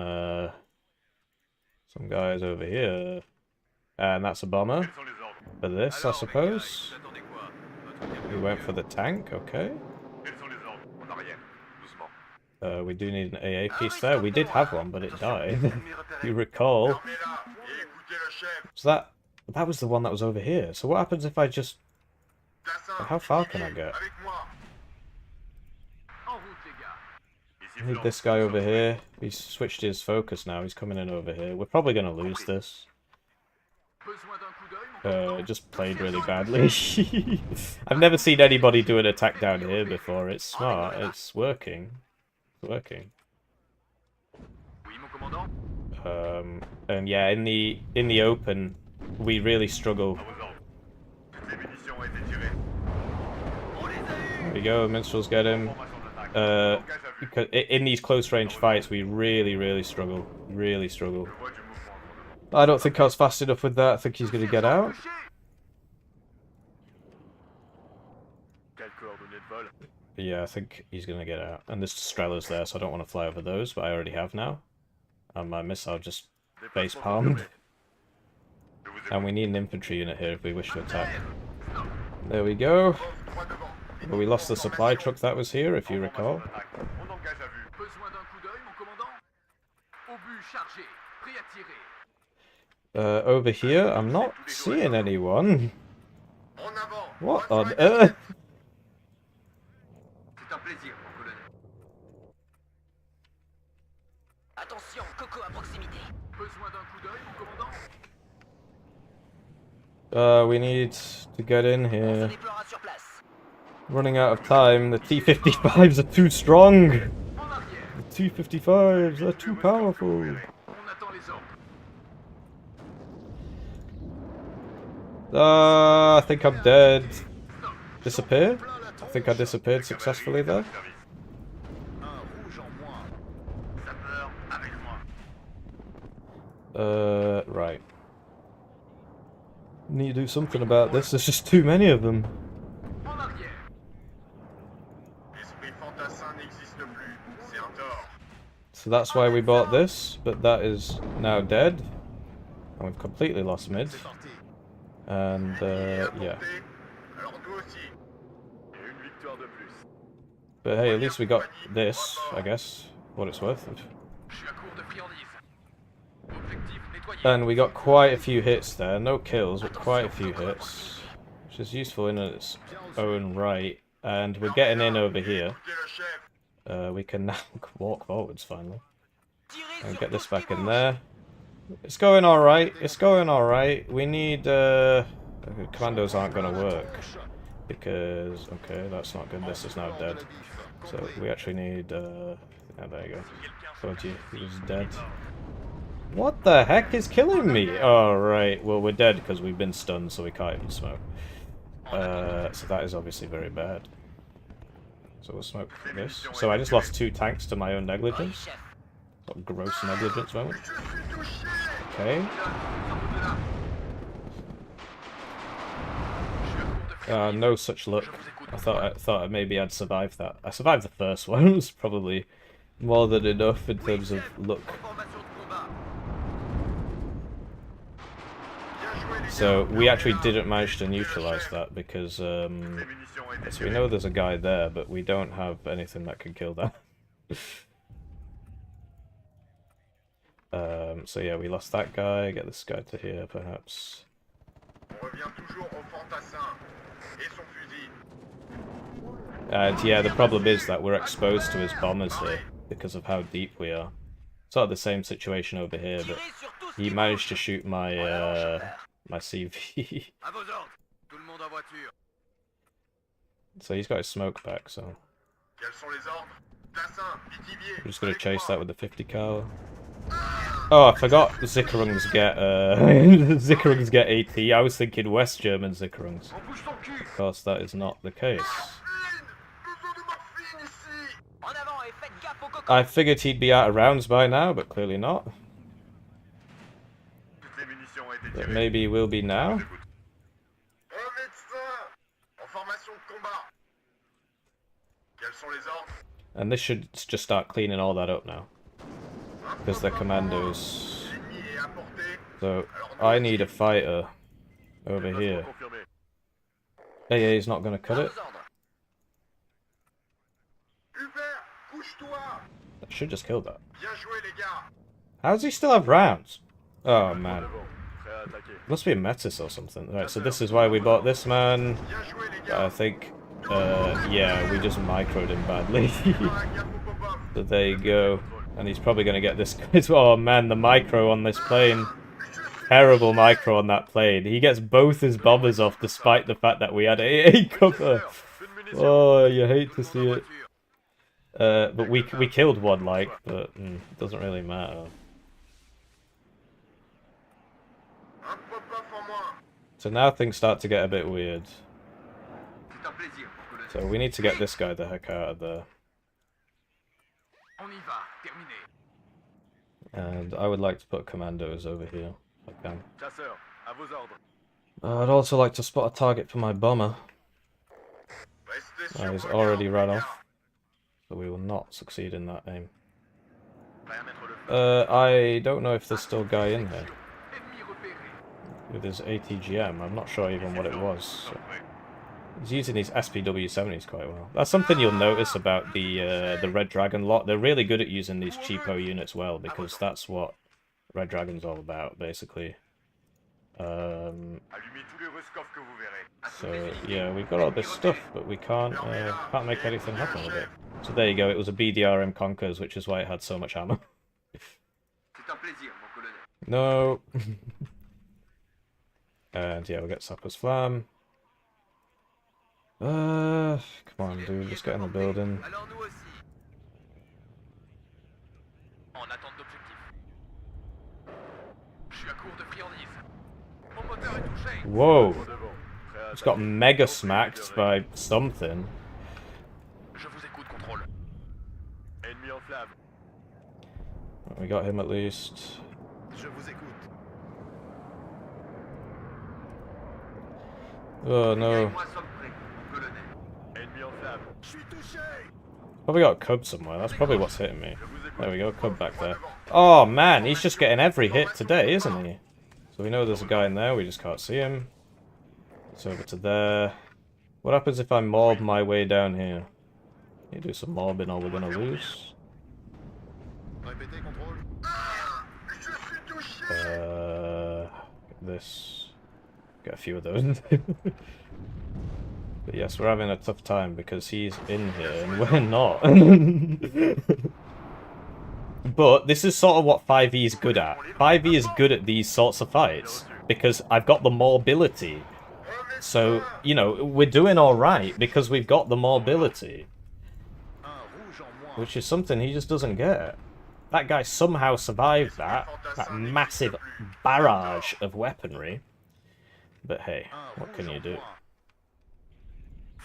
guys over here. And that's a bomber. Quels sont les ordres? For this, I suppose. Vous attendez quoi? Votre guerre We went for the tank, okay. Quels sont les ordres? En arrière. Doucement. We do need an AA piece there. We did have one, but it died. You recall. Fermez-la et écoutez le chef. So that was the one that was over here. So what happens if I just... Tassin, How far can I get? avec moi. En route, les gars. Ici I need Flan. this guy over here. He's switched his focus now. He's coming in over here. We're probably going to lose this. Besoin d'un coup d'œil, mon commandant. It just played really badly. I've never seen anybody do an attack down here before. It's smart. It's working. It's working. Oui, mon commandant. And yeah, in the open, we really struggle. À vos ordres. Toutes les munitions ont été tirées. On les a eus. There we go. Minstrels get him. Formation d'attaque. Uh, Engage à vue. Because in these close range fights, we really struggle. Really struggle. Je vois du mouvement. I don't think I was fast enough with that. I think he's going to get out. Quelles coordonnées de vol? But yeah, I think he's going to get out. And there's Strelas there, so I don't want to fly over those, but I already have now. And my missile just face palmed. Je vous écoute. And we need an infantry unit here if we wish to attack. There we go. Droit devant. But we lost the supply truck that was here, if you recall. Formation d'attaque. On engage à vue. Besoin d'un coup d'œil, mon commandant. Obus chargé. Prêt à tirer. Over here, I'm not seeing anyone. En avant. What Bonne on soirée. earth? Attention, Coco à proximité. Besoin d'un coup d'œil, mon commandant? We need to get in On se here. déploiera sur place. Running out of time. The T-55s are too strong. En arrière. The T-55s are too powerful. On attend les ordres. I think I'm dead. Disappear? I think I disappeared successfully there. Un rouge en moins. Sapeur, avec moi. Right. Need to do something about this. There's just too many of them. En arrière. L'esprit fantassin n'existe plus. C'est un tort. So that's why we bought this, but that is now dead. And we've completely lost mid. C'est parti. And, yeah. Alors nous aussi. Et une victoire de plus. But hey, at least we got this, I guess, what it's worth. Je suis à court de friandises. Objectif nettoyé. And we got quite a few hits there. No kills, but quite a few hits. Which is useful in its own right. And we're getting in over here. Écoutez le chef. We can now walk forwards finally. Tirez And sur get tout this ce qui back in bouge. there. It's going alright. It's going alright. We need, commandos aren't gonna work. Because, okay, that's not good. This is now dead. So we actually need, oh, there you go. Told you, he was dead. What the heck is killing me? Oh, right. Well, we're dead because we've been stunned, so we can't even smoke. So that is obviously very bad. So we'll smoke this. So I just lost 2 tanks to my own negligence. Chef. What a gross negligence moment. Okay. No such luck. I thought maybe I'd survive that. I survived the first one. It was probably more than enough in terms of luck. Formation de combat. So we actually didn't manage to neutralize that because so we know there's a guy there, but we don't have anything that can kill that. So yeah, we lost that guy. Get this guy to here, perhaps. On revient toujours au fantassin et son fusil. And yeah, the problem is that we're exposed to his bombers here because of how deep we are. Sort of the same situation over here, but Tirez sur tout ce he qui managed bouge. to shoot my my CV. À vos ordres. Tout le monde en voiture. So he's got his smoke back. So Quels sont les ordres? Tassin, Vitivier. we're just gonna chase that with the 50 cal. Oh, I forgot Zickerungs get Zickerungs get AT. I was thinking West German Zickerungs. On bouge ton cul. Of course, that is not the case. Besoin de morphine ici. En avant et faites gaffe au coco. I figured he'd be out of rounds by now, but clearly not. Toutes les munitions ont été But tirées. maybe will be now. Un médecin en formation de combat. Quels sont les ordres? And this should just start cleaning all that up now. Because they're commandos. L'ennemi est à portée. So I need a fighter over here. Confirmé. Hey, he's not gonna cut À it. vos ordres. Hubert, couche-toi. That should just kill that. Bien joué les gars. How does he still have rounds? Oh man. Bon, prêt à attaquer. Must be a Metis or something. Right, so this is why we bought this man. Bien joué les I gars. think, yeah, we just microed him badly. Faire la gaffe au pop-up. So there you go. And he's probably going to get this. Oh man, the micro on this plane. Terrible micro on that plane. He gets both his bombers off despite the fact that we had a cover. Une munition. Oh, you hate to Tout see le monde en it. voiture. But we killed one, like, but it doesn't really matter. Un pop-up en moins. So now things start to get a bit weird. C'est un plaisir, mon colonel. So we need to get this guy the heck out of there. On y va. Terminé. And I would like to put commandos over here, if I can. Chasseur, à vos ordres. I'd also like to spot a target for my bomber. Restez Oh, sur he's vos already gardes, run les off. gars. So we will not succeed in that aim. Prêt à mettre le feu. I don't know if there's still a guy in here Ennemi repéré. with his ATGM. I'm not sure even what it was. He's using these SPW-70s quite well. That's something you'll notice about the Red Dragon lot. They're really good at using these cheapo units well, because that's what Red Dragon's all about, basically. Allumez tous les rescoffs que vous verrez. So yeah, we've got all this stuff, but we can't make anything happen with it. So there you go. It was a BDRM Conkers, which is why it had so much ammo. C'est un plaisir, mon colonel. No. And yeah, we'll get Sapper's Flam. Come on, dude, just get in the building. Alors nous aussi. En attente d'objectif. Je suis à court de friandises. Mon moteur est touché. Whoa. Just got mega smacked by something. Je vous écoute, contrôle. Ennemi en flamme. We got him at least. Je vous écoute. Oh no. Moi sommes prêts, mon colonel. Ennemi en flamme. Je suis touché. Probably got a cub somewhere. That's probably what's hitting me. There we go, cub back there. Oh man, he's just getting every hit today, isn't he? So we know there's a guy in there, we just can't see him. It's over to there. What happens if I mob my way down here? You do some mobbing or we're gonna lose. Répétez, contrôle. Ah, je suis touché. This. Get a few of those. But yes, we're having a tough time because he's in here and we're not. But this is sort of what 5e is good at. 5e is good at these sorts of fights because I've got the mobility. So, you know, we're doing alright because we've got the mobility. Which is something he just doesn't get. That guy somehow survived that massive barrage of weaponry. But hey, what can you do?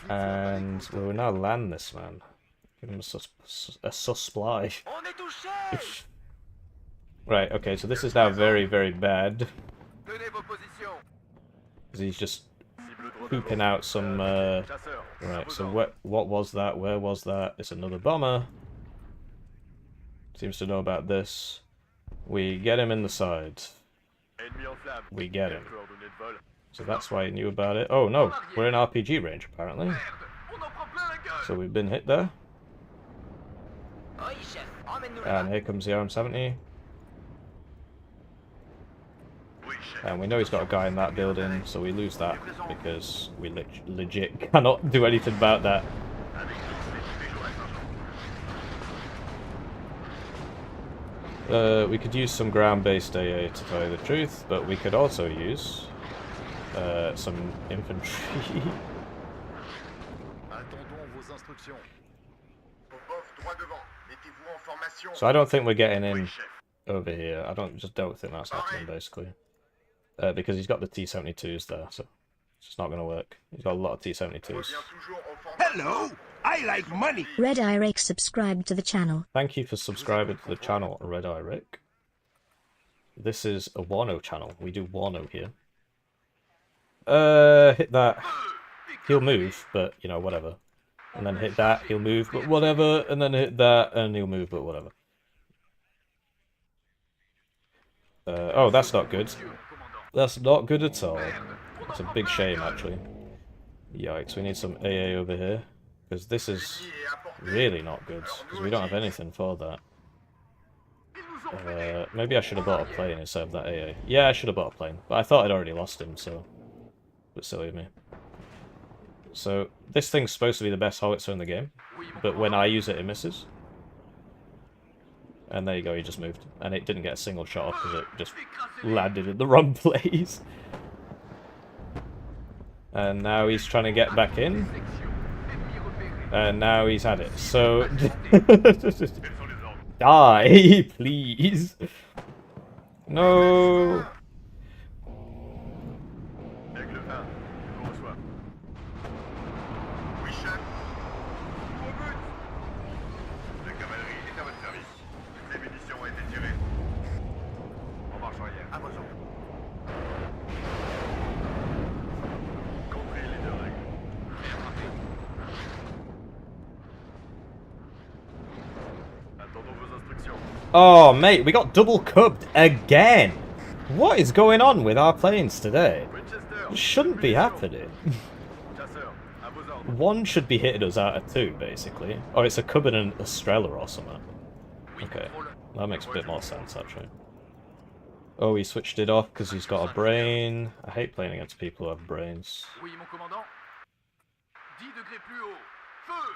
And we will now land this man. Give him a sus supply. On est touché. Right, okay, so this is now very, very bad. Tenez vos positions. Because he's just pooping out some... Right, so what was that? Where was that? It's another bomber. Seems to know about this. We get him in the side. We get him. So that's why he knew about it. Oh no, we're in RPG range apparently. So we've been hit there. And here comes the RM70. And we know he's got a guy in that building, so we lose that because we legit cannot do anything about that. We could use some ground-based AA to tell you the truth, but we could also use some infantry. So I don't think we're getting in over here. I don't think that's happening basically, because he's got the T-72s there, so it's just not going to work. He's got a lot of T-72s. Hello, I like money. Red Eye Rick subscribed to the channel. Thank you for subscribing to the channel, Red Eye Rick. This is a Warno channel. We do Warno here. Hit that. He'll move, but, you know, whatever. And then hit that, he'll move, but whatever. And then hit that, and he'll move, but whatever. Oh, that's not good. That's not good at all. It's a big shame, actually. Yikes, we need some AA over here. Because this is really not good. Because we don't have anything for that. Maybe I should have bought a plane instead of that AA. Yeah, I should have bought a plane. But I thought I'd already lost him, so... A bit silly of me. So, this thing's supposed to be the best howitzer in the game. But when I use it, it misses. And there you go, he just moved. And it didn't get a single shot off because it just landed in the wrong place. And now he's trying to get back in. And now he's had it. So... Die, please. No. Oh, mate, we got double cubbed again. What is going on with our planes today? It shouldn't be happening. One should be hitting us out of two, basically. Or it's a cub and a Strela or something. Okay, that makes a bit more sense, actually. Oh, he switched it off because he's got a brain. I hate playing against people who have brains. Oui, mon commandant. 10 degrés plus haut. Feu!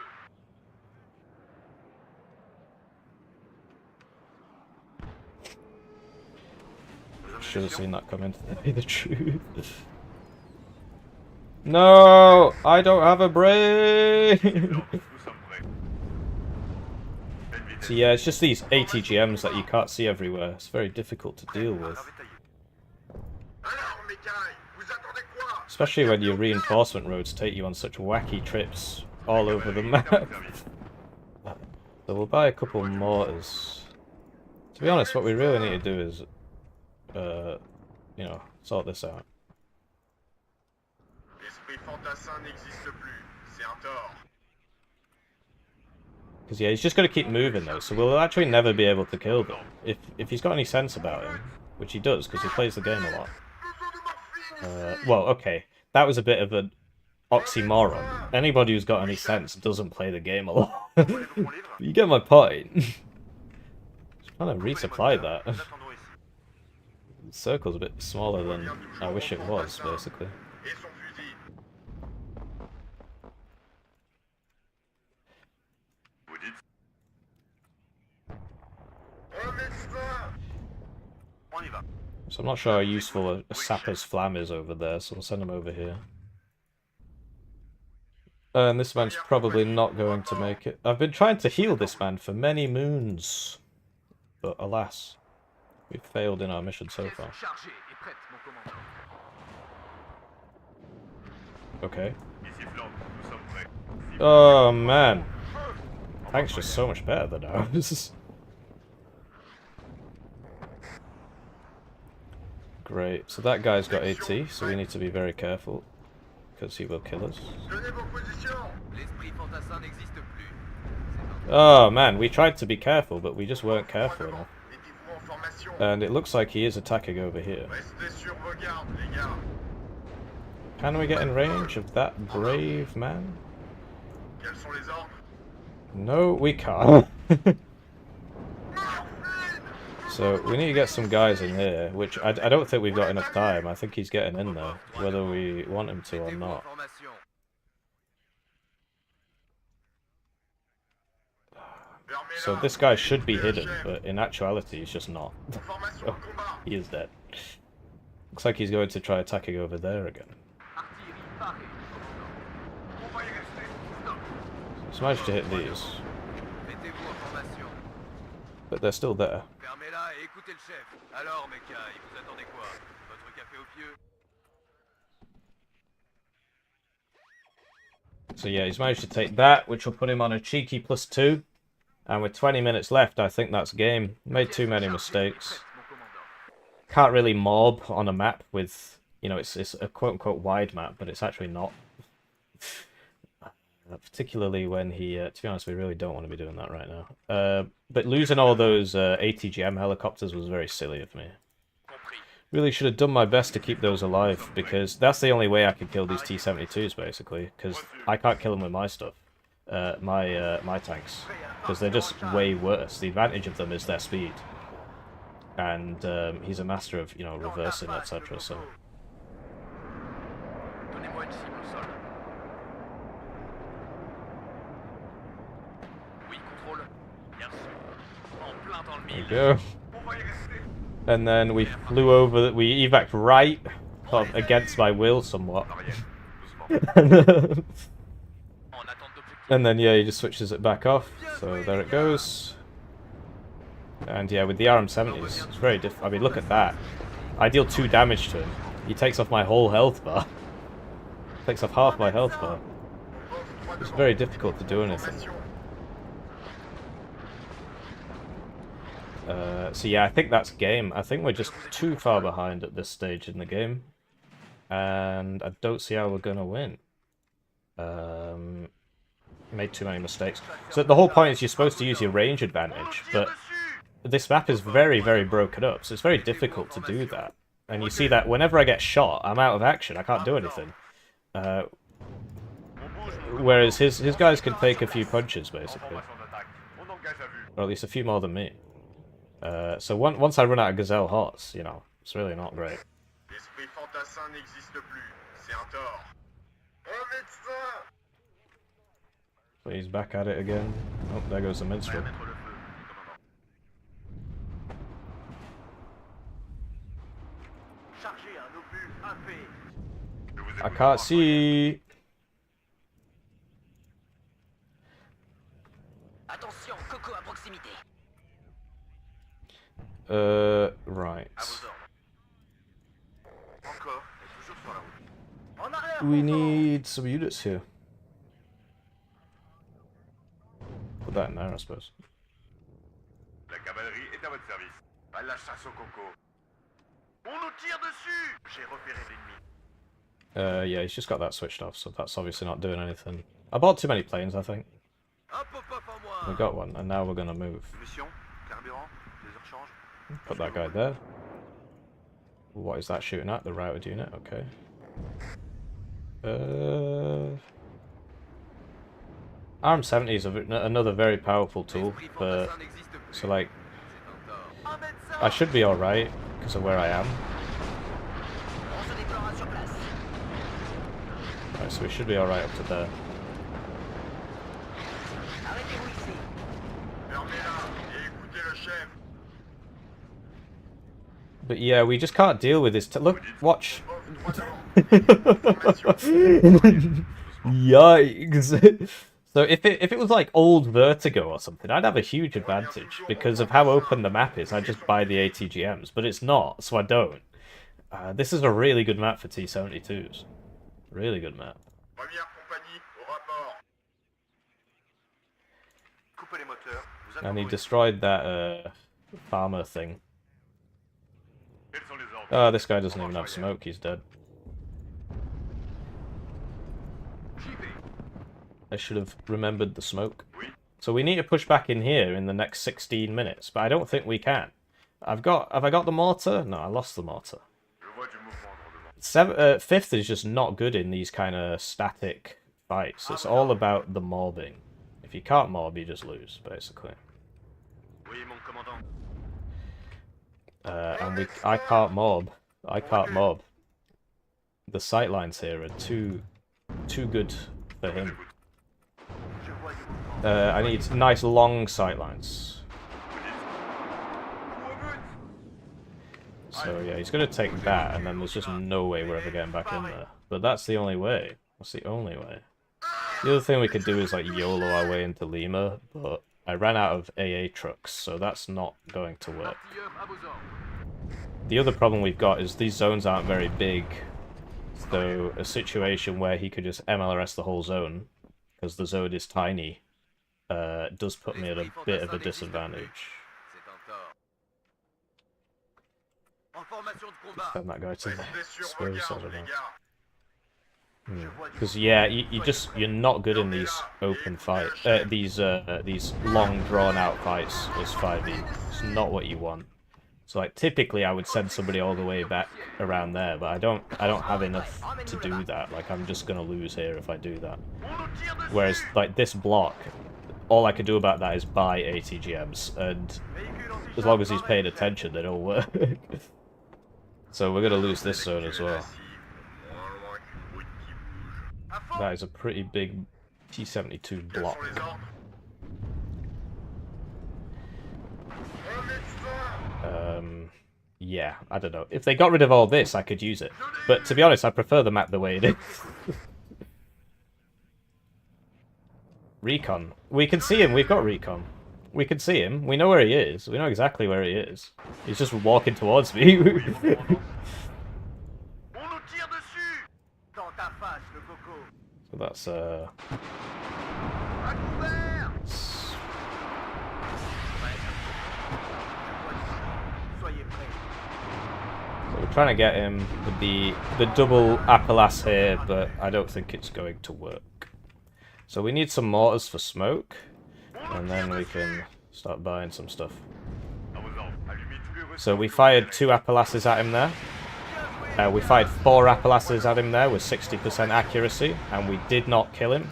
Should have seen that coming, to tell you the truth. No! I don't have a brain! So yeah, it's just these ATGMs that you can't see everywhere. It's very difficult to deal with. Especially when your reinforcement roads take you on such wacky trips all over the map. So we'll buy a couple mortars. To be honest, what we really need to do is, you know, sort this out. Because yeah, he's just going to keep moving though, so we'll actually never be able to kill them. If he's got any sense about him, which he does, because he plays the game a lot. Well, okay, that was a bit of an oxymoron. Anybody who's got any sense doesn't play the game a lot. You get my point. Just trying to resupply that. The circle's a bit smaller than I wish it was, basically. So I'm not sure how useful a sapper's flam is over there, so we'll send him over here. And this man's probably not going to make it. I've been trying to heal this man for many moons. But alas, we've failed in our mission so far. Okay. Oh man. Tank's just so much better than ours. Great, so that guy's got AT, so we need to be very careful, because he will kill us. Oh man, we tried to be careful, but we just weren't careful enough. And it looks like he is attacking over here. Can we get in range of that brave man? No, we can't. So we need to get some guys in here, which I don't think we've got enough time. I think he's getting in there, whether we want him to or not. So this guy should be hidden, but in actuality he's just not. Oh, he is dead. Looks like he's going to try attacking over there again. He's managed to hit these. But they're still there. So yeah, he's managed to take that, which will put him on a cheeky +2. And with 20 minutes left, I think that's game. Made too many mistakes. Can't really mob on a map with, you know, it's a quote-unquote wide map, but it's actually not. Particularly when he, to be honest, we really don't want to be doing that right now. But losing all those ATGM helicopters was very silly of me. Really should have done my best to keep those alive, because that's the only way I could kill these T-72s, basically, because I can't kill them with my stuff, my tanks, because they're just way worse. The advantage of them is their speed, and he's a master of, you know, reversing, etc., so... There we go. And then we flew over, we evac right, sort of against my will somewhat. And then yeah, he just switches it back off, so there it goes. And yeah, with the RM-70s, it's very different. I mean, look at that. I deal 2 damage to him. He takes off my whole health bar. Takes off half my health bar. It's very difficult to do anything. So yeah, I think that's game. I think we're just too far behind at this stage in the game. And I don't see how we're going to win. Made too many mistakes. So the whole point is you're supposed to use your range advantage, but this map is very, very broken up, so it's very difficult to do that. And you see that whenever I get shot, I'm out of action. I can't do anything. Whereas his guys can take a few punches, basically. Or at least a few more than me. So once I run out of Gazelle Hots, you know, it's really not great. So he's back at it again. Oh, there goes the minstrel. I can't see. Attention, Coco à proximité. Right. Encore, et toujours sur la route. En arrière, We Coco. need some units here. Put that in there, I suppose. La cavalerie est à votre service. À la chasse au coco. On nous tire dessus. J'ai repéré l'ennemi. Yeah, he's just got that switched off, so that's obviously not doing anything. I bought too many planes, I think. Un pop-up en moins. We got one, and now we're gonna move. Munition, carburant, des rechanges. Put that guy there. What is that shooting at? The routed unit, okay. RM70 is another very powerful tool, but so like I should be alright because of where I am. On se déploiera sur place. Right, so we should be alright up to there. Arrêtez-vous ici. Fermez-la et écoutez le chef. But yeah, we just can't deal with this. Look, watch. Yikes. So if it was like old Vertigo or something, I'd have a huge advantage because of how open the map is. I just buy the ATGMs, but it's not, so I don't. This is a really good map for T-72s. Really good map. Première compagnie, au rapport. Coupez les moteurs. Vous And he attendez. destroyed that farmer thing. Quels sont les ordres? Oh, this guy doesn't even have smoke, he's dead. J'y vais. I should have remembered the smoke. So we need to push back in here in the next 16 minutes, but I don't think we can. Have I got the mortar? No, I lost the mortar. Je vois du mouvement devant. Fifth is just not good in these kind of static fights. It's all about the mobbing. If you can't mob, you just lose, basically. Oui, mon commandant. And I can't mob. I can't mob. The sightlines here are too good for him. Je vois du mouvement. I need nice long sightlines. So yeah, he's gonna take that, and then there's just no way we're ever getting back in there. But that's the only way. That's the only way. The other thing we could do is like YOLO our way into Lima, but I ran out of AA trucks, so that's not going to work. Artilleurs à vos ordres. The other problem we've got is these zones aren't very big, so a situation where he could just MLRS the whole zone, because the zone is tiny, does put me at a bit of a disadvantage. C'est un tort. En formation de combat. Send that guy to the Restez sur Spurs, I regarde, don't les know. gars. Because yeah, you're not good in these open fights, these long drawn out fights as 5e. It's not what you want. So like typically I would send somebody all the way back around there, but I don't have enough to do that. Like I'm just gonna lose here if I do that. Whereas like this block, all I can do about that is buy ATGMs, and as long as he's paying attention, they don't work. So we're gonna lose this zone as well. That is a pretty big T-72 block. Quels sont les ordres? Un médecin. Yeah, I don't know. If they got rid of all this, I could use it. But to be honest, I prefer the map the way it is. Recon. We can see him. We've got recon. We can see him. We know where he is. We know exactly where he is. He's just walking towards me. On nous tire dessus. Dans ta face, le coco. So that's À couvert. Soyez prêts. So we're trying to get him with the double Appalachian here, but I don't think it's going to work. So we need some mortars for smoke, and then we can start buying some stuff. À vos ordres. Allumez tous les ressorts. So we fired 2 Appalachians at him there. We fired 4 Appalachians at him there with 60% accuracy, and we did not kill him.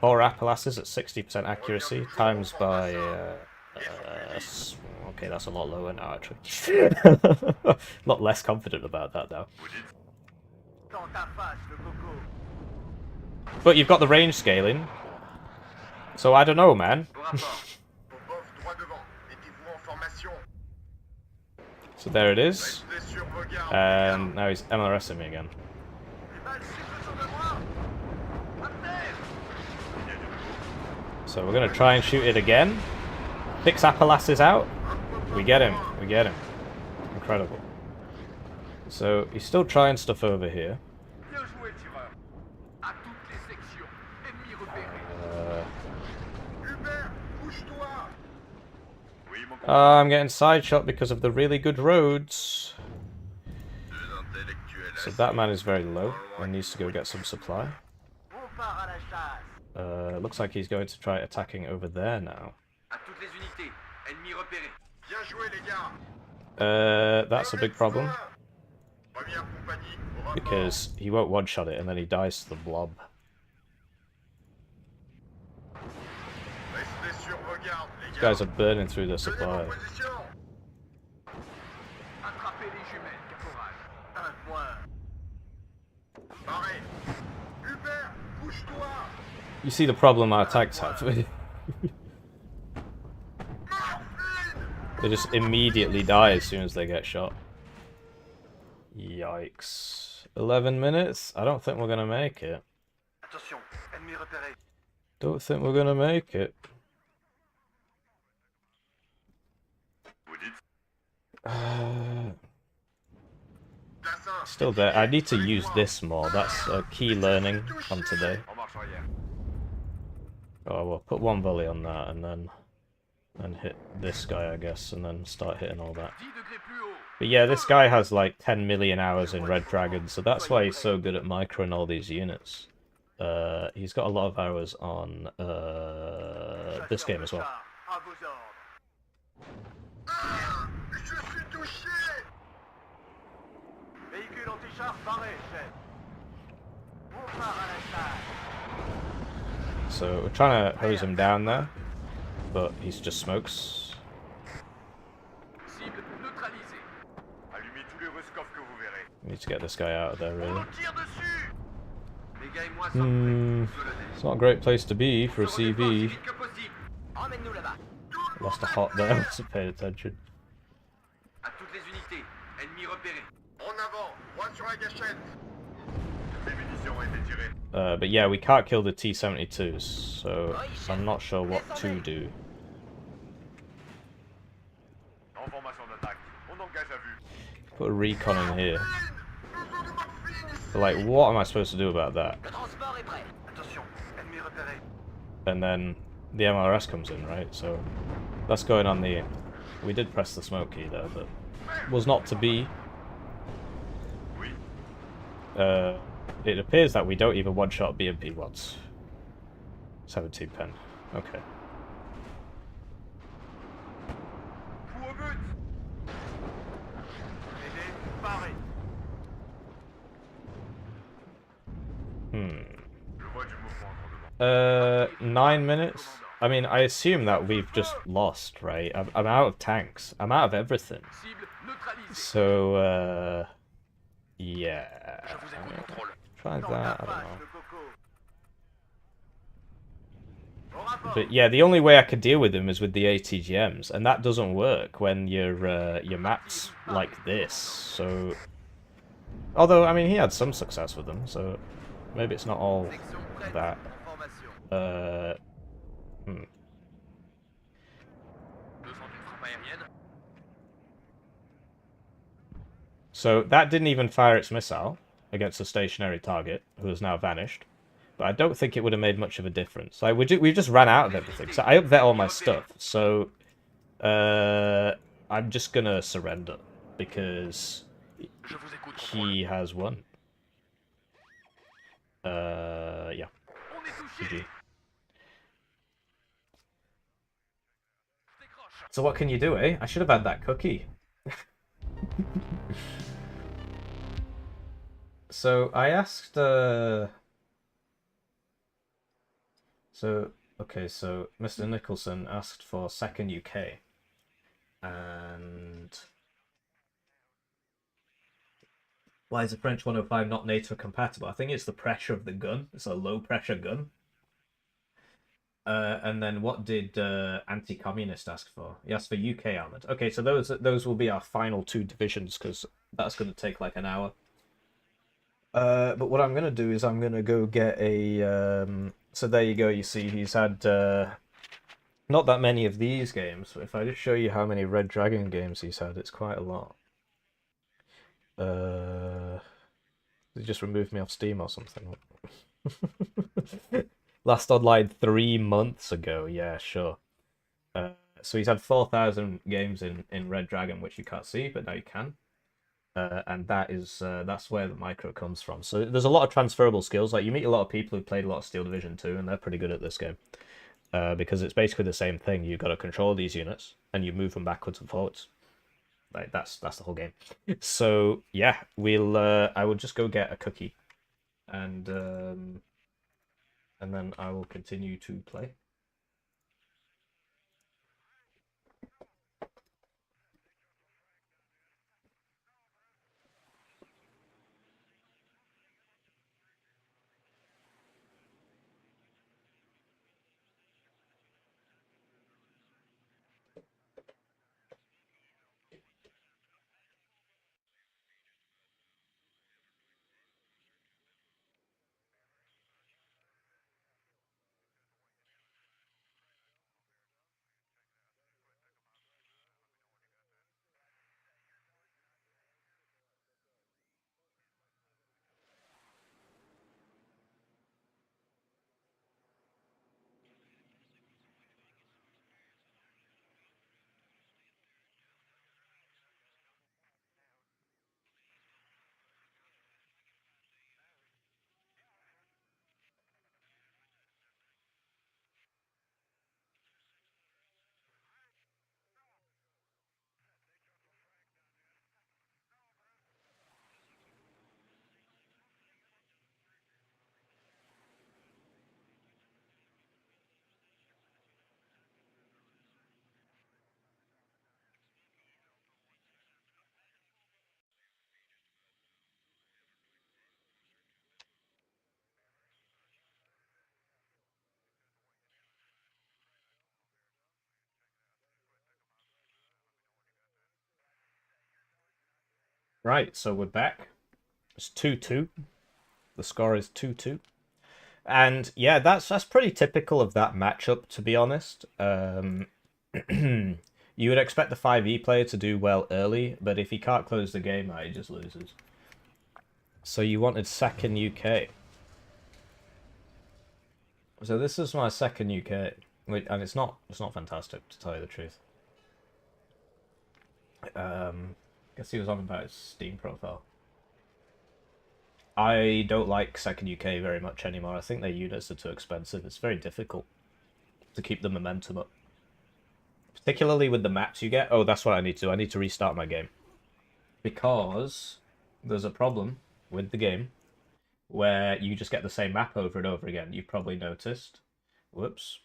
4 Appalachians at 60% accuracy, times by... okay, that's a lot lower now, actually. A lot less confident about that, now. Dans ta face, le coco. But you've got the range scaling. So I don't know, man. Au rapport. Popov, droit devant. Mettez-vous en formation. So there it is. Restez sur vos gardes. And now he's MLRSing me again. Les balles, c'est So we're gonna try and shoot it again. Fix Appalasis out. We get him. We get him. Incredible. So he's still trying stuff over here. Bien joué, tireur. À toutes les sections. Ennemi repéré. Hubert, bouge-toi. Oui, mon I'm getting side shot because of the really good roads. deux intellectuels. So that man is very low and needs to go get some supply. On part à la chasse. Looks like he's going to try attacking over there now. À toutes les unités. Ennemi repéré. Bien joué, les gars. That's a big problem Première compagnie, au rapport. because he won't one-shot it and then he dies to the blob. Restez sur vos gardes, les These gars. guys are burning through their Tenez supply. vos positions. Attrapez les jumelles, caporal. Un point. Parez. Hubert, bouge-toi. You see the problem our tanks have. They just immediately die as soon as they get shot. Yikes. 11 minutes? I don't think we're gonna make it. Attention, ennemi repéré. Don't think we're gonna make it. Vous dites Still there. I need to use this more. That's a key learning from today. en marche arrière. Oh, well, put one volley on that and then hit this guy, I guess, and then start hitting all that. 10 degrés plus haut. But yeah, this guy has like 10 million hours in Red Dragon, so that's why he's so good at microing all these units. He's got a lot of hours on this game as well. À vos ordres. Je suis touché. Véhicule anti-char paré, chef. On part à la chasse. So we're trying to hose him down there, but he's just smokes. Cible neutralisée. Allumez tous les rescoffs que vous verrez. We need to get this guy out of there, On really. nous tire dessus. Les gars et moi sommes prêts. It's not a great place to be for a Sur le départ, aussi CV. vite que possible. Emmène-nous là-bas. Lost a hot there, wasn't paying attention. À toutes les unités. Ennemi repéré. En avant, droite sur la gâchette. Les munitions ont été tirées. But yeah, we can't kill the T-72s, so I'm not sure what to do. En formation d'attaque. On engage à vue. Put a recon in here. But like, what am I supposed to do about that? Le transport est prêt. Attention, ennemi repéré. And then the MRS comes in, right? So that's going on the... We did press the smoke key there, but was not to be. Oui. It appears that we don't even one-shot BMP once. 17 pen. Okay. Coup au but. Aidez, paré. Je vois du mouvement en devant. 9 minutes? I mean, I assume that we've just lost, right? I'm out of tanks. I'm out of everything. Cible neutralisée. So, yeah. Je vous écoute, contrôle. Try Dans that, la I don't face, know. le coco. Au rapport. But yeah, the only way I could deal with them is with the ATGMs, and that doesn't work when your map's like this. So, although I mean, he had some success with them, so maybe it's not all Section prête. that. En formation. Hmm. Besoin d'une frappe aérienne. So that didn't even fire its missile against a stationary target, who has now vanished. But I don't think it would have made much of a difference. Like we just ran out of everything. So I upvet all my stuff. So I'm just gonna surrender because Je vous écoute, he has won. Yeah. On est touché. GG. So what can you do, eh? I should have had that cookie. So I asked, so Mr. Nicholson asked for second UK, and why is the French 105 not NATO compatible? I think it's the pressure of the gun. It's a low pressure gun. And then what did anti-communist ask for? He asked for UK armored. Okay, so those will be our final two divisions because that's going to take like an hour. But what I'm going to do is I'm going to go get a... so there you go, you see he's had Not that many of these games, but if I just show you how many Red Dragon games he's had, it's quite a lot. They just removed me off Steam or something. Last online 3 months ago, yeah, sure. So he's had 4,000 games in Red Dragon, which you can't see, but now you can. And that's where the micro comes from. So there's a lot of transferable skills. Like you meet a lot of people who played a lot of Steel Division 2, and they're pretty good at this game. Because it's basically the same thing. You've got to control these units, and you move them backwards and forwards. Like that's the whole game. So yeah, I will just go get a cookie, and then I will continue to play. Right, so we're back. It's 2-2. The score is 2-2. And yeah, that's pretty typical of that matchup, to be honest. You would expect the 5e player to do well early, but if he can't close the game out, he just loses. So you wanted second UK. So this is my second UK, and it's not fantastic, to tell you the truth. Guess he was on about his Steam profile. I don't like second UK very much anymore. I think their units are too expensive. It's very difficult to keep the momentum up. Particularly with the maps you get. Oh, that's what I need to do. I need to restart my game. Because there's a problem with the game where you just get the same map over and over again. You've probably noticed. Whoops.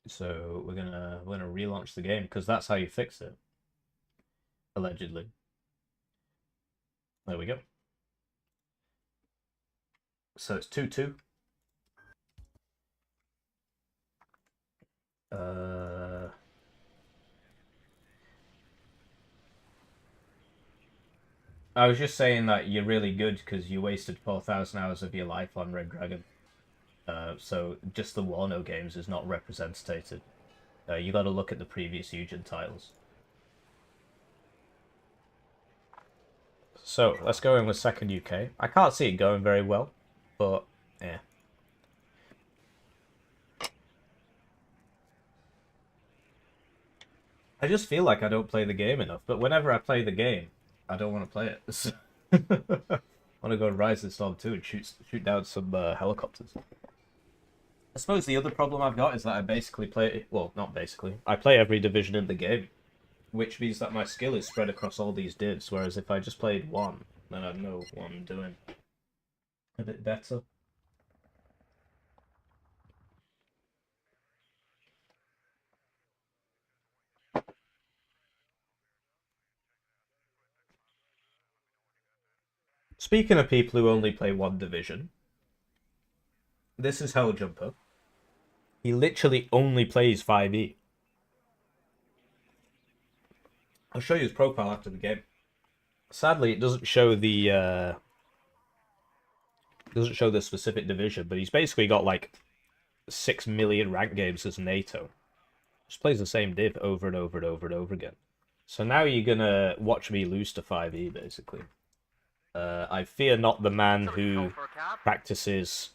So we're gonna relaunch the game because that's how you fix it. Allegedly. There we go. So it's 2-2. I was just saying that you're really good because you wasted 4,000 hours of your life on Red Dragon. So just the Warno games is not represented. You got to look at the previous Eugen titles. So let's go in with second UK. I can't see it going very well, but yeah. I just feel like I don't play the game enough, but whenever I play the game, I don't want to play it. I want to go and Rise of the Storm 2 and shoot down some helicopters. I suppose the other problem I've got is that I basically play... Well, not basically. I play every division in the game, which means that my skill is spread across all these divs, whereas if I just played one, then I'd know what I'm doing a bit better. Speaking of people who only play one division, this is Helljumper. He literally only plays 5e. I'll show you his profile after the game. Sadly, it doesn't show the specific division, but he's basically got like 6 million rank games as NATO. Just plays the same div over and over and over and over again. So now you're gonna watch me lose to 5e, basically. I fear not the man who practices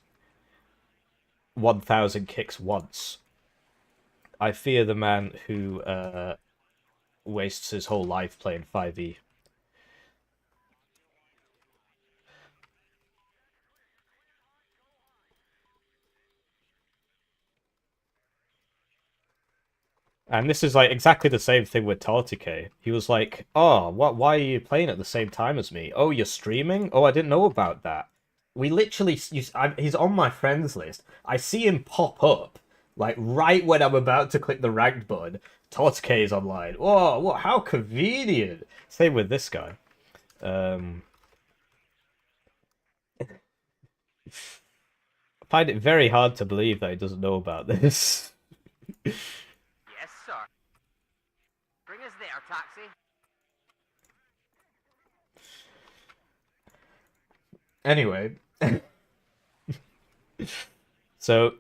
1,000 kicks once. I fear the man who wastes his whole life playing 5e. And this is like exactly the same thing with Tortike. He was like, "Oh, what? Why are you playing at the same time as me? Oh, you're streaming? Oh, I didn't know about that." We literally, he's on my friends list. I see him pop up like right when I'm about to click the ranked button. Tortike is online. Oh, what? How convenient. Same with this guy. I find it very hard to believe that he doesn't know about this. Yes, sir. Bring us there, taxi. Anyway, so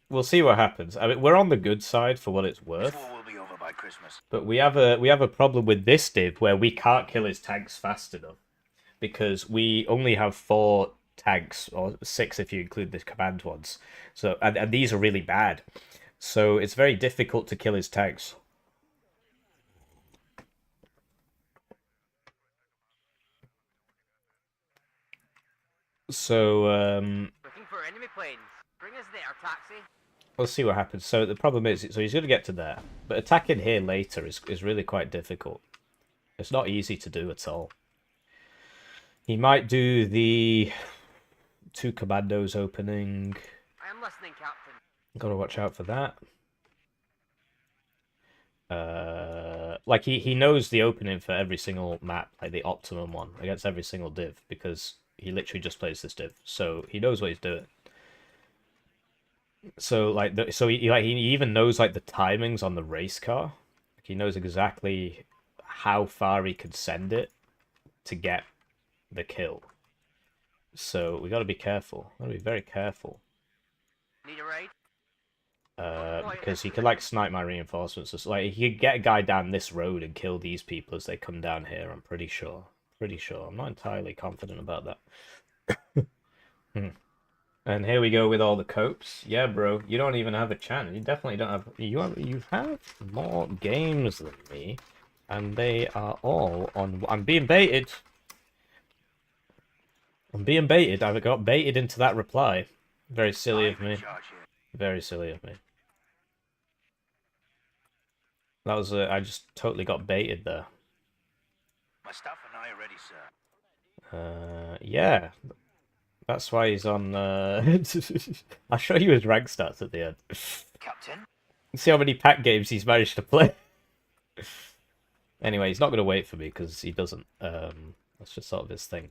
we'll see what happens. I mean, we're on the good side for what it's worth. This war will be over by Christmas. But we have a problem with this div where we can't kill his tanks fast enough because we only have 4 tanks, or 6 if you include the command ones. So and these are really bad. So it's very difficult to kill his tanks. So Looking for enemy planes. Bring us there, taxi. we'll see what happens. So the problem is, so he's going to get to there, but attacking here later is really quite difficult. It's not easy to do at all. He might do the 2 commandos opening. I am listening, Captain. Gotta watch out for that. Like he knows the opening for every single map, like the optimum one against every single div, because he literally just plays this div, so he knows what he's doing. So like, he even knows like the timings on the race car. He knows exactly how far he can send it to get the kill. So we got to be careful. Got to be very careful. Need a ride? Because he could like snipe my reinforcements. So, like he could get a guy down this road and kill these people as they come down here. I'm pretty sure. Pretty sure. I'm not entirely confident about that. And here we go with all the copes. Yeah, bro, you don't even have a channel. You definitely don't have. You have more games than me, and they are all on. I'm being baited. I'm being baited. I got baited into that reply. Very silly of me. Very silly of me. That was I just totally got baited there. My staff and I are ready, sir. Yeah. That's why he's on. I'll show you his rank stats at the end. Captain? See how many pack games he's managed to play. Anyway, he's not going to wait for me because he doesn't. That's just sort of his thing.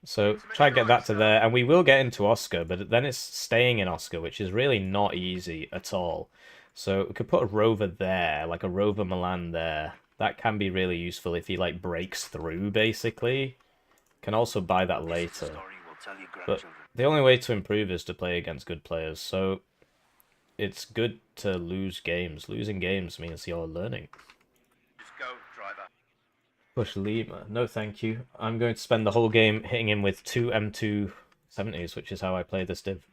So try and get that to there, and we will get into Oscar, but then it's staying in Oscar, which is really not easy at all. So we could put a rover there, like a rover Milan there. That can be really useful if he like breaks through, basically. Can also buy that later. But the only way to improve is to play against good players, so it's good to lose games. Losing games means you're learning. Just go, driver. Push Lima. No thank you. I'm going to spend the whole game hitting him with 2 M270s, which is how I play this div.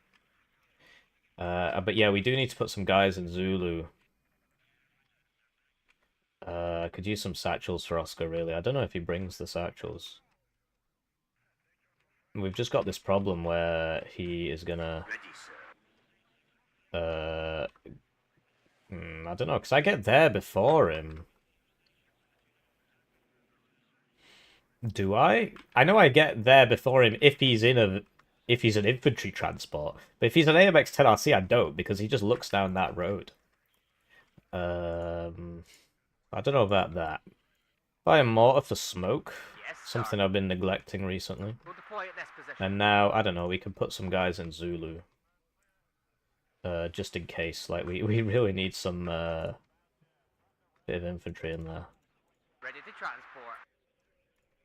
But yeah, we do need to put some guys in Zulu. Could use some satchels for Oscar, really. I don't know if he brings the satchels. We've just got this problem where he is gonna... I don't know, because I get there before him. Do I? I know I get there before him if he's in a... if he's an infantry transport. But if he's an AMX 10RC, I don't, because he just looks down that road. I don't know about that. Buy a mortar for smoke. Something I've been neglecting recently. We'll deploy at this position. And now, I don't know, we can put some guys in Zulu. Just in case. Like, we really need some bit of infantry in there. Ready to transport.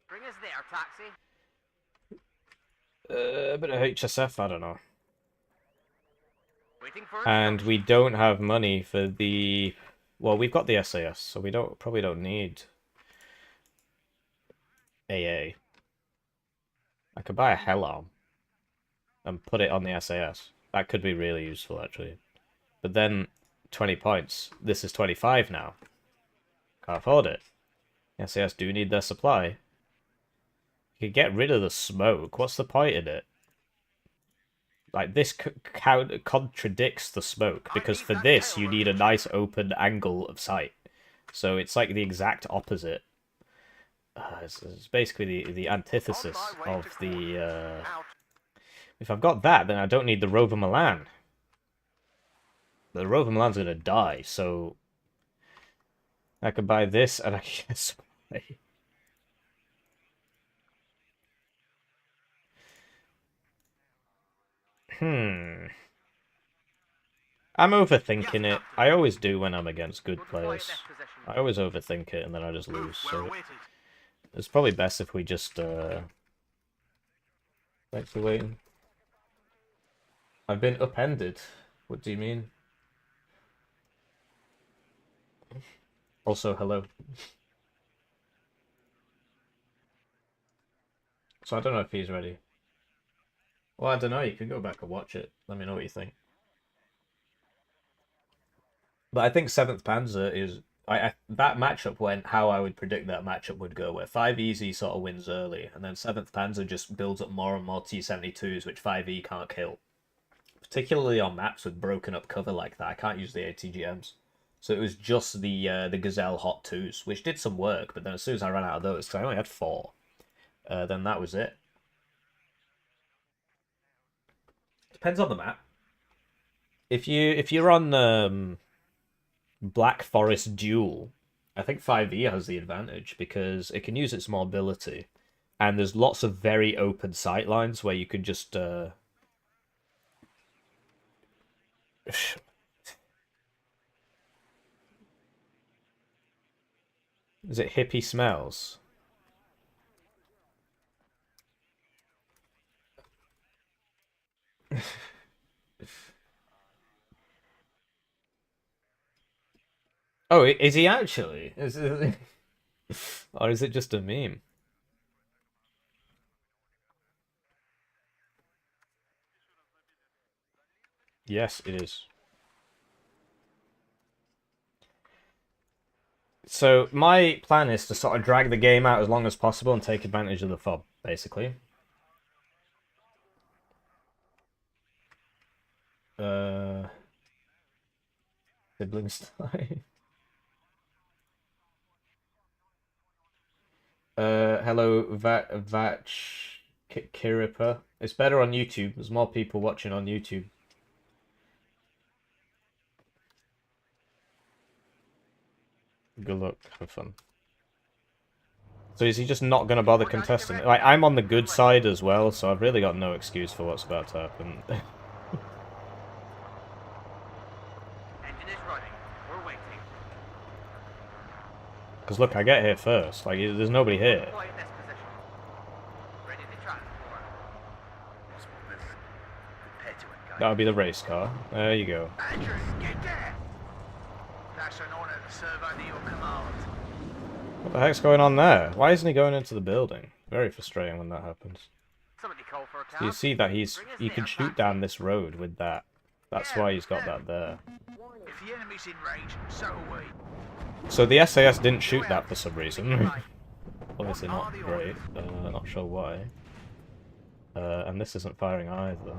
Bring us there, taxi. A bit of HSF, I don't know. Waiting for And we don't have money for the... Well, we've got the SAS, so we probably don't need AA. I could buy a hell arm and put it on the SAS. That could be really useful, actually. But then, 20 points. This is 25 now. Can't afford it. The SAS do need their supply. You could get rid of the smoke. What's the point in it? Like, this contradicts the smoke, because for this, you need a nice open angle of sight. So it's like the exact opposite. It's basically the antithesis of the... If I've got that, then I don't need the Rover Milan. The Rover Milan's gonna die, so... I could buy this, and I can get supply. I'm overthinking it. I always do when I'm against good players. I always overthink it and then I just lose. So it's probably best if we just thanks for waiting. I've been upended. What do you mean? Also, hello. So I don't know if he's ready. Well, I don't know. You can go back and watch it. Let me know what you think. But I think 7th Panzer is... that matchup went how I would predict that matchup would go, where 5EZ sort of wins early, and then 7th Panzer just builds up more and more T-72s, which 5E can't kill. Particularly on maps with broken up cover like that, I can't use the ATGMs. So it was just the Gazelle Hot 2s, which did some work, but then as soon as I ran out of those, because I only had 4, then that was it. Depends on the map. If you're on Black Forest Duel, I think 5E has the advantage because it can use its mobility, and there's lots of very open sight lines where you can just Is it hippie smells? Oh, is he actually? Or is it just a meme? Yes, it is. So my plan is to sort of drag the game out as long as possible and take advantage of the fob, basically. Siblings die. Hello, Vatch Kiripa. It's better on YouTube. There's more people watching on YouTube. Good luck. Have fun. So is he just not going to bother contesting? Like, I'm on the good side as well, so I've really got no excuse for what's about to happen. Engine is running. We're waiting. Because look, I get here first. Like, there's nobody here. Deploy in this position. Ready to transport. Prepare to engage. That'll be the race car. There you go. Andrew, get there! That's an honor to serve under your command. What the heck's going on there? Why isn't he going into the building? Very frustrating when that happens. Somebody call for a car. So you see that he can shoot down this road with that. That's why he's got that there. If the enemy's in range, so are we. So the SAS didn't shoot that for some reason. Obviously not great. Not sure why. And this isn't firing either.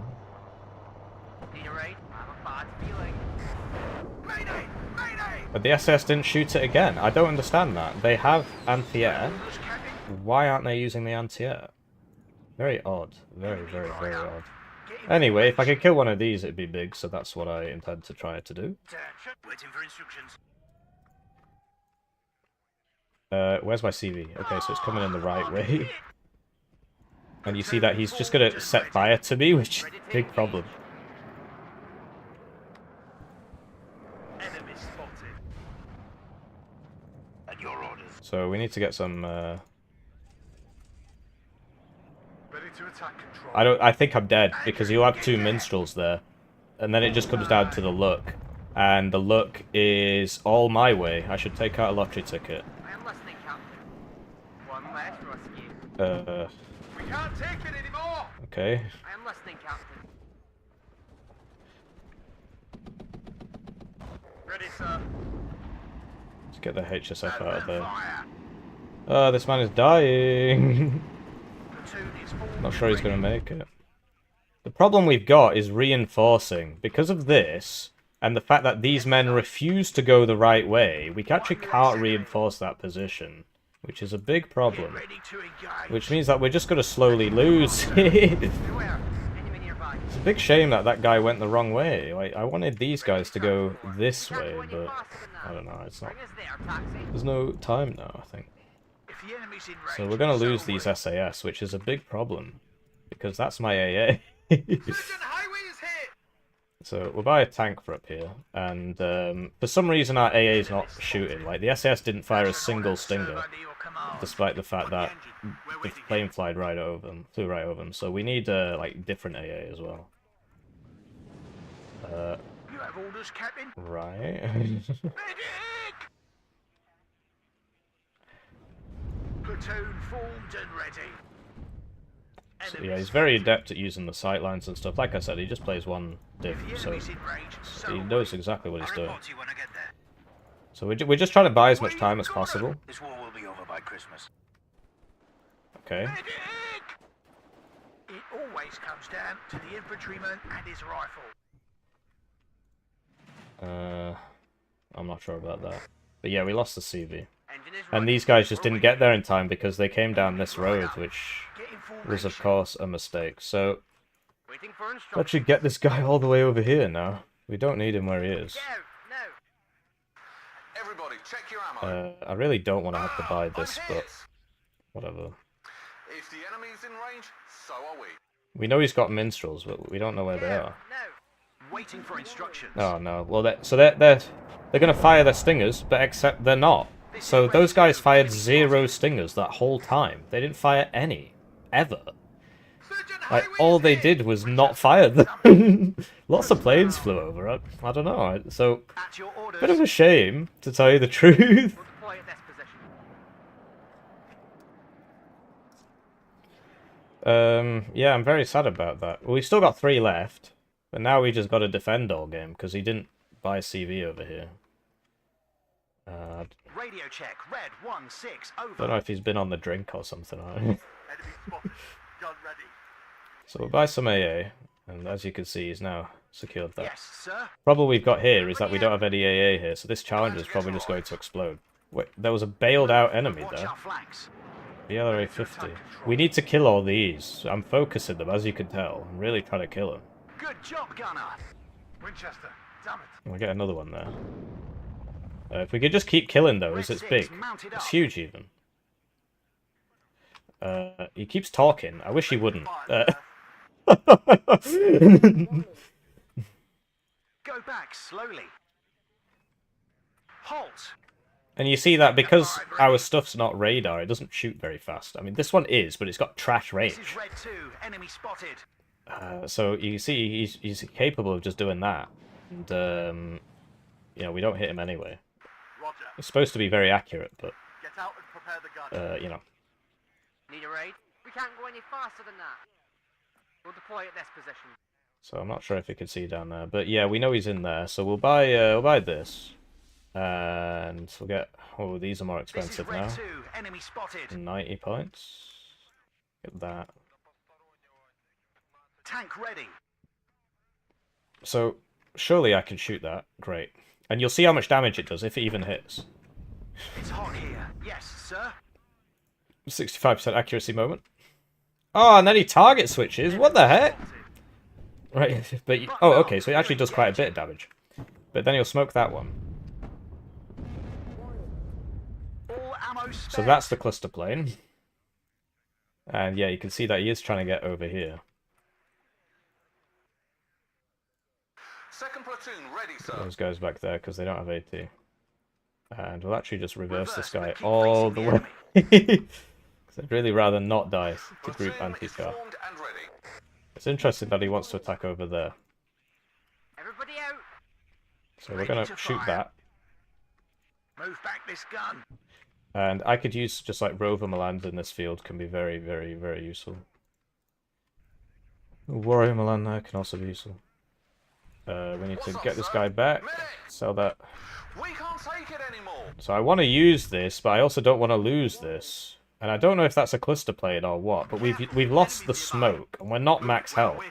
Need a raid? I have a bad feeling. Mayday! Mayday! But the SAS didn't shoot it again. I don't understand that. They have anti-air. Why aren't they using the anti-air? Very odd. Very, very, very odd. Anyway, if I could kill one of these, it'd be big, so that's what I intend to try to do. Waiting for instructions. Where's my CV? Okay, so it's coming in the right way. And you see that he's just going to set fire to me, which is a big problem. Enemy spotted. At your orders. So we need to get some... Ready to attack control. I think I'm dead, because you have 2 minstrels there. and then it just comes down to the luck. And the luck is all my way. I should take out a lottery ticket. I am listening, Captain. One less rescue. We can't take it anymore! Okay. I am listening, Captain. Ready, sir. Let's get the HSF out of there. Fire. This man is dying. Platoon is formed Not sure he's and going to ready. make it. The problem we've got is reinforcing. Because of this, and the fact that these men refuse to go the right way, we actually can't reinforce that position, which is a big Get problem. ready to engage. Which means that we're just going to slowly lose. It's Beware. Enemy nearby. a big shame that that guy went the wrong way. Like, I wanted these guys to go this Can't way, go any but faster than that. I don't know. It's not. Bring us there, taxi. There's no time now, I think. If the enemy's in range, So we're going to lose settle these with. SAS, which is a big problem, because that's my AA. Surgeon highway is hit! So we'll buy a tank for up here, and for some reason our AA is not shooting. Like, the SAS didn't fire a single stinger, despite the fact that the plane flew right over them. So we need like different AA as well. You have orders, Captain? Right. Medic! Platoon formed and ready. So, yeah, he's very adept at using the sight lines and stuff. Like I said, he just plays one diff, If the so enemy's in range, he settle knows with. exactly what he's doing. you when I get there. So we're just trying to buy as much time as possible. This war will be over by Christmas. Okay. Medic! It always comes down to the infantryman and his rifle. I'm not sure about that. But yeah, we lost the CV. Engine is And right. these guys just didn't get there in time because they came down this road, which Get in was, of formation. course, a mistake. So, Waiting for let's instructions. actually get this guy all the way over here now. We don't need him where he is. Go. No. Everybody, check your ammo. I really don't want to have to buy I'm this, hit. but whatever. If the enemy's in range, so are we. We know he's got minstrels, but we don't know where they are. No. Waiting for instructions. Oh no. Well, they're gonna fire their stingers, but except they're not. So those guys fired 0 stingers that whole time. They didn't fire any, ever. Surgeon Like, highway all is they hit. did was not fire them. Lots of planes flew over. I don't know. So, At your orders. bit of a shame, to tell you the truth. We'll deploy at this position. Yeah, I'm very sad about that. Well, we still got 3 left, but now we just got to defend all game because he didn't buy CV over here. Radio check. Red 1-6 over. Don't know if he's been on the drink or something. Enemy spotted. Gun ready. So we'll buy some AA, and as you can see, he's now secured that. Yes, sir. Problem we've got here is that we don't have any AA here, so this challenge is probably just going to explode. Wait, there was a bailed out enemy Watch there. our flanks. BLRA 50. We need to kill all these. I'm focusing them, as you can tell. I'm really trying to kill them. Good job, gunner. Winchester. Damn it. And we get another one there. If we could just keep killing those, it's big. It's huge, even. He keeps talking. I wish he wouldn't. Go back slowly. Halt. And you see that because our stuff's not radar, it doesn't shoot very fast. I mean, this one is, but it's got trash range. This is Red 2. Enemy spotted. So you see, he's capable of just doing that. And, you know, we don't hit him anyway. Roger. It's supposed to be very accurate, but, Get out and prepare the gun. you know. Need a raid? We can't go any faster than that. We'll deploy at this position. So I'm not sure if you can see down there, but yeah, we know he's in there. So we'll buy this, and we'll get. Oh, these are more This is expensive Red now. 2. Enemy spotted. 90 points. Get that. Tank ready. So surely I can shoot that. Great. And you'll see how much damage it does if it even hits. It's hot here. Yes, sir. 65% accuracy moment. Oh, and then he target switches. What the heck? Right, but oh, okay. So it actually does quite a bit of damage. But then he'll smoke that one. All ammo So spent. that's the cluster plane. And yeah, you can see that he is trying to get over here. Second platoon ready, sir. Those guys back there because they don't have AT. And we'll actually just reverse this guy but keep all facing the the way. Because I'd really rather not die to group Platoon is anti-car. formed and ready. It's interesting that he wants to attack over there. So we're gonna shoot that. Move back this gun. And I could use just like rover Milan in this field can be very, very, very useful. Warrior Milan there can also be useful. We need to get this guy back. Sell that. We can't take it anymore. So I want to use this, but I also don't want to lose this. And I don't know if that's a cluster plate or what, but we've lost the smoke, and we're not max health.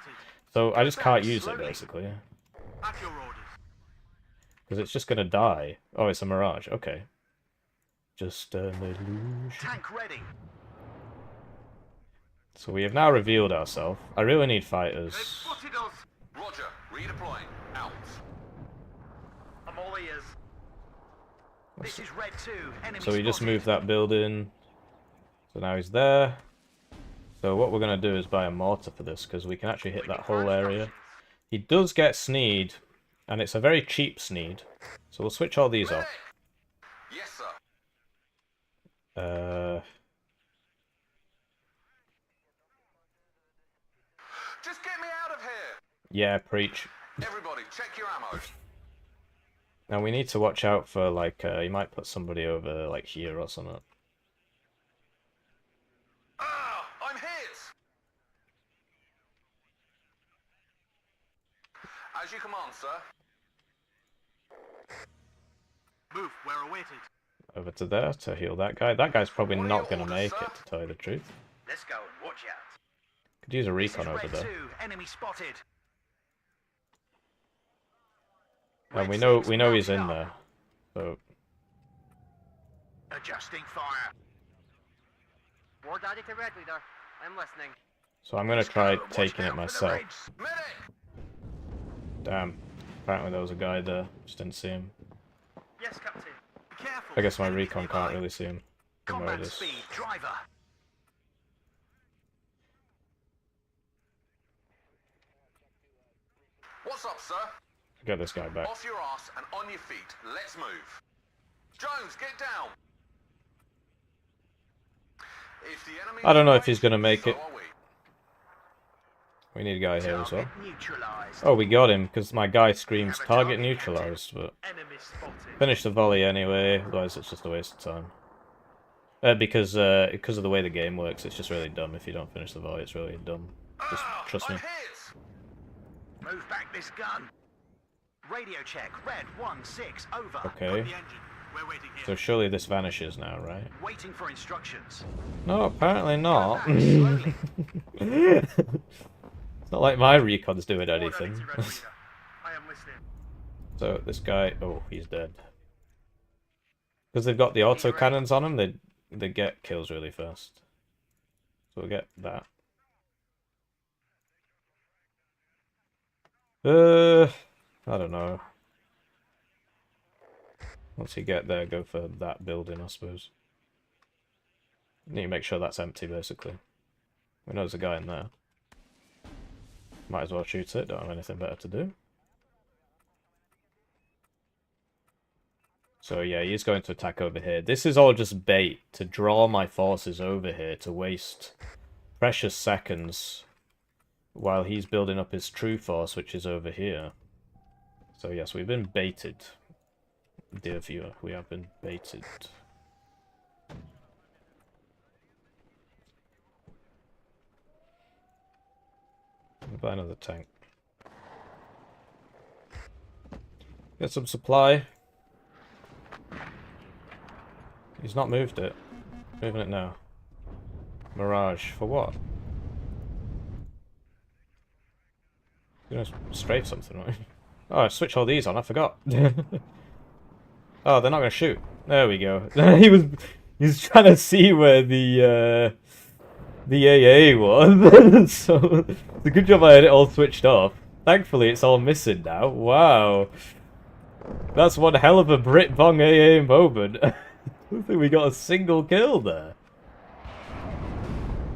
So I just can't use it, basically. At your orders. Because it's just going to die. Oh, it's a mirage. Okay. Just an illusion. Tank ready. So we have now revealed ourselves. I really need fighters. Spotted us. Roger. Redeploying. Out. I'm all ears. This is Red 2. Enemy So we just spotted. moved that building. So now he's there. So what we're going to do is buy a mortar for this, because we can actually hit that whole area. He does get sneed, and it's a very cheap sneed. So we'll switch all these off. Yes, sir. Just get me out of here. Yeah, preach. Everybody, check your ammo. Now we need to watch out for, like, you might put somebody over, like, here or something. Ah, I'm hit. As you command, sir. Move, we're awaited. Over to there to heal that guy. That guy's probably not going to make it, to tell you the truth. Let's go and watch out. Could use a This is recon over Red there. 2. Enemy spotted. And we Red 6 know he's mounted in up. there. So Adjusting fire. War daddy to Red Leader. I'm listening. So I'm going to try taking it myself. Medic! Damn. Apparently there was a guy there. Just didn't see him. Yes, Captain. Be careful. I guess my Enemies recon nearby. can't really see him from where it Combat is. speed, driver. What's up, sir? Get this guy back. Off your ass and on your feet. Let's move. Jones, get down. If the enemy I don't know if is he's going to make so it. are we. We need a guy here as well. Target neutralized. Oh, we got him, because my guy screams target neutralized, but Enemy spotted. finish the volley anyway, otherwise it's just a waste of time. Because of the way the game works, it's just really dumb if you don't finish the volley, it's really dumb. Just trust me. I'm hit. Move back this gun. Radio check. Red 1-6. Over. Okay, Put the engine. We're waiting here. so surely this vanishes now, right? Waiting for instructions. No, apparently not. Go back slowly. It's not like my recon's doing anything. I am listening. So this guy, oh, he's dead. Because they've got the auto cannons on them, they get kills really fast. So we'll get that. I don't know. Once you get there, go for that building, I suppose. Need to make sure that's empty, basically. We know there's a guy in there. Might as well shoot it, don't have anything better to do. So yeah, he's going to attack over here. This is all just bait to draw my forces over here to waste precious seconds while he's building up his true force, which is over here. So yes, we've been baited. Dear viewer, we have been baited. We'll buy another tank. Get some supply. He's not moved it. Moving it now. Mirage. For what? You're gonna strafe something, right? Oh, I switched all these on, I forgot. Oh, they're not gonna shoot. There we go. He's trying to see where the AA was. So it's a good job I had it all switched off. Thankfully it's all missing now. Wow. That's one hell of a Brit Bong AA moment. I don't think we got a single kill there.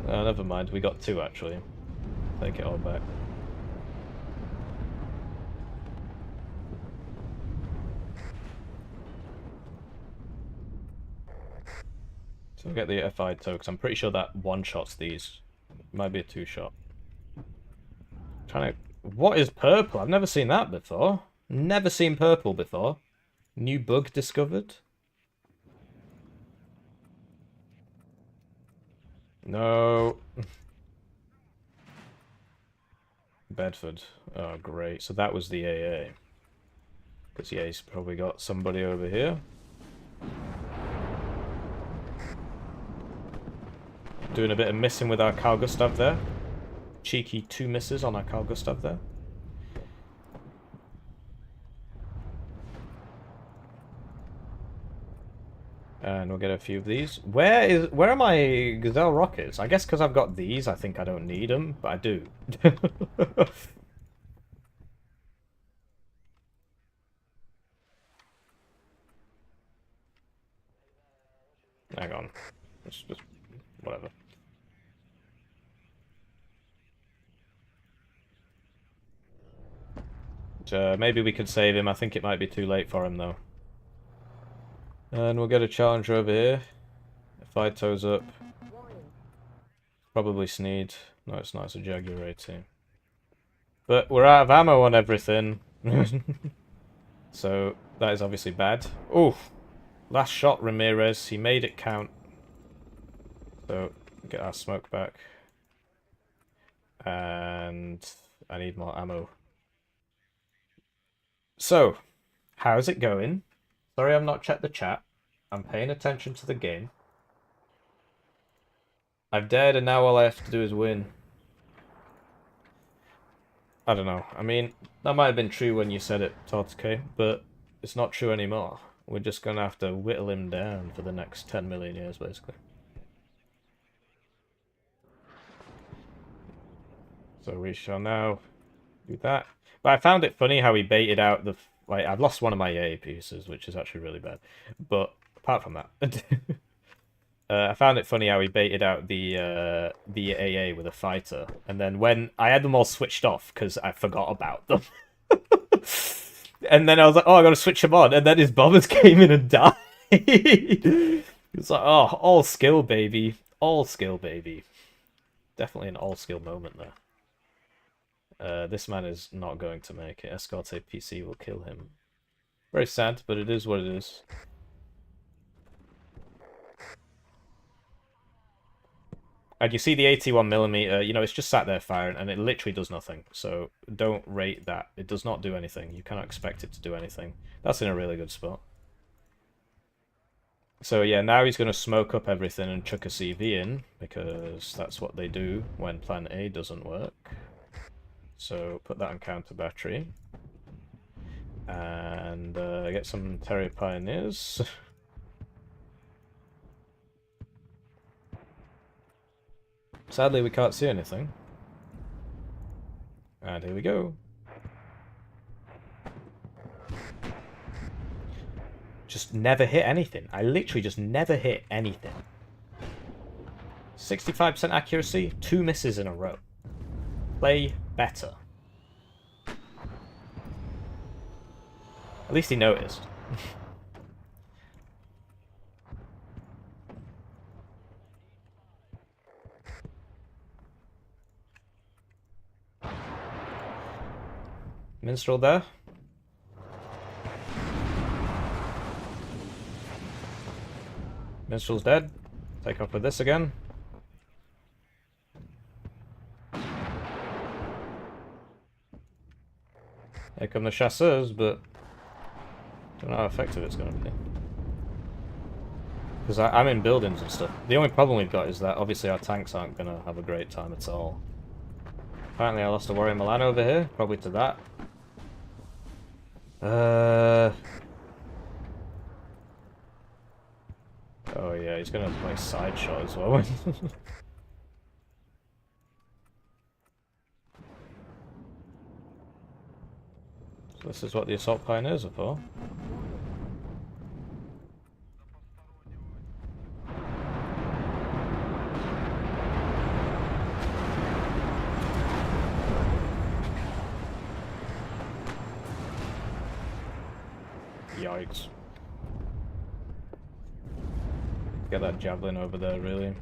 Oh, never mind, we got two actually. Take it all back. So we'll get the FI toe, because I'm pretty sure that one-shots these. Might be a two-shot. Trying to... What is purple? I've never seen that before. Never seen purple before. New bug discovered. No. Bedford. Oh, great. So that was the AA. Because, yeah, he's probably got somebody over here. Doing a bit of missing with our Carl Gustav there. Cheeky 2 misses on our Carl Gustav there. And we'll get a few of these. Where are my Gazelle rockets? I guess because I've got these, I think I don't need them, but I do. Hang on. It's just whatever. Maybe we could save him. I think it might be too late for him though. And we'll get a challenger over here. If I toes up. Probably Sneed. No, it's not. It's a Jaguar 18. But we're out of ammo on everything. So, that is obviously bad. Oh! Last shot, Ramirez. He made it count. So, get our smoke back. And I need more ammo. So, how's it going? Sorry I've not checked the chat. I'm paying attention to the game. I've dared and now all I have to do is win. I don't know. I mean, that might have been true when you said it, Tortuke, but it's not true anymore. We're just going to have to whittle him down for the next 10 million years, basically. So we shall now do that. But I found it funny how he baited out the... Like, I've lost one of my AA pieces, which is actually really bad. But apart from that, I found it funny how he baited out the AA with a fighter, and then when I had them all switched off because I forgot about them, and then I was like, "Oh, I got to switch them on," and then his bombers came in and died. It's like, "Oh, all skill, baby, all skill, baby." Definitely an all skill moment there. This man is not going to make it. Escort PC will kill him. Very sad, but it is what it is. And you see the 81mm, you know, it's just sat there firing, and it literally does nothing. So don't rate that. It does not do anything. You cannot expect it to do anything. That's in a really good spot. So yeah, now he's going to smoke up everything and chuck a CV in, because that's what they do when plan A doesn't work. So put that on counter battery. And get some Terrier Pioneers. Sadly, we can't see anything. And here we go. Just never hit anything. I literally just never hit anything. 65% accuracy, 2 misses in a row. Play better. At least he noticed. Minstrel there. Minstrel's dead. Take off with this again. Here come the chasseurs, but don't know how effective it's going to be. Because I'm in buildings and stuff. The only problem we've got is that obviously our tanks aren't going to have a great time at all. Apparently I lost a Warrior Milan over here, probably to that. Oh yeah, he's going to play side shot as well. So this is what the assault pioneers are for. Yikes. Get that javelin over there, really.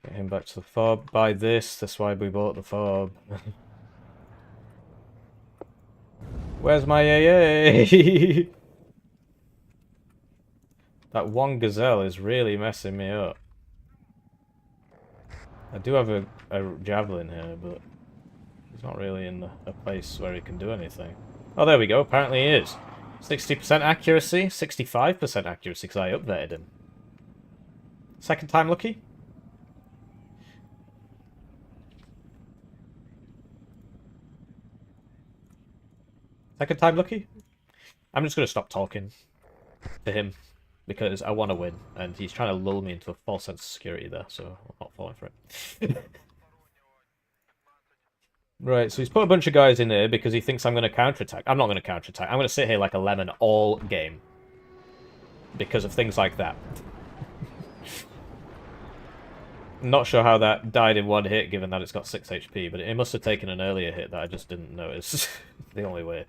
Get him back to the fob. Buy this, that's why we bought the fob. Where's my AA? That one gazelle is really messing me up. I do have a javelin here, but he's not really in a place where he can do anything. Oh, there we go. Apparently he is. 60% accuracy, 65% accuracy, because I updated him. Second time lucky? Second time lucky? I'm just going to stop talking to him, because I want to win, and he's trying to lull me into a false sense of security there, so I'm not falling for it. Right, so he's put a bunch of guys in here because he thinks I'm going to counterattack. I'm not going to counterattack. I'm going to sit here like a lemon all game. Because of things like that. Not sure how that died in one hit, given that it's got 6 HP, but it must have taken an earlier hit that I just didn't notice. The only way.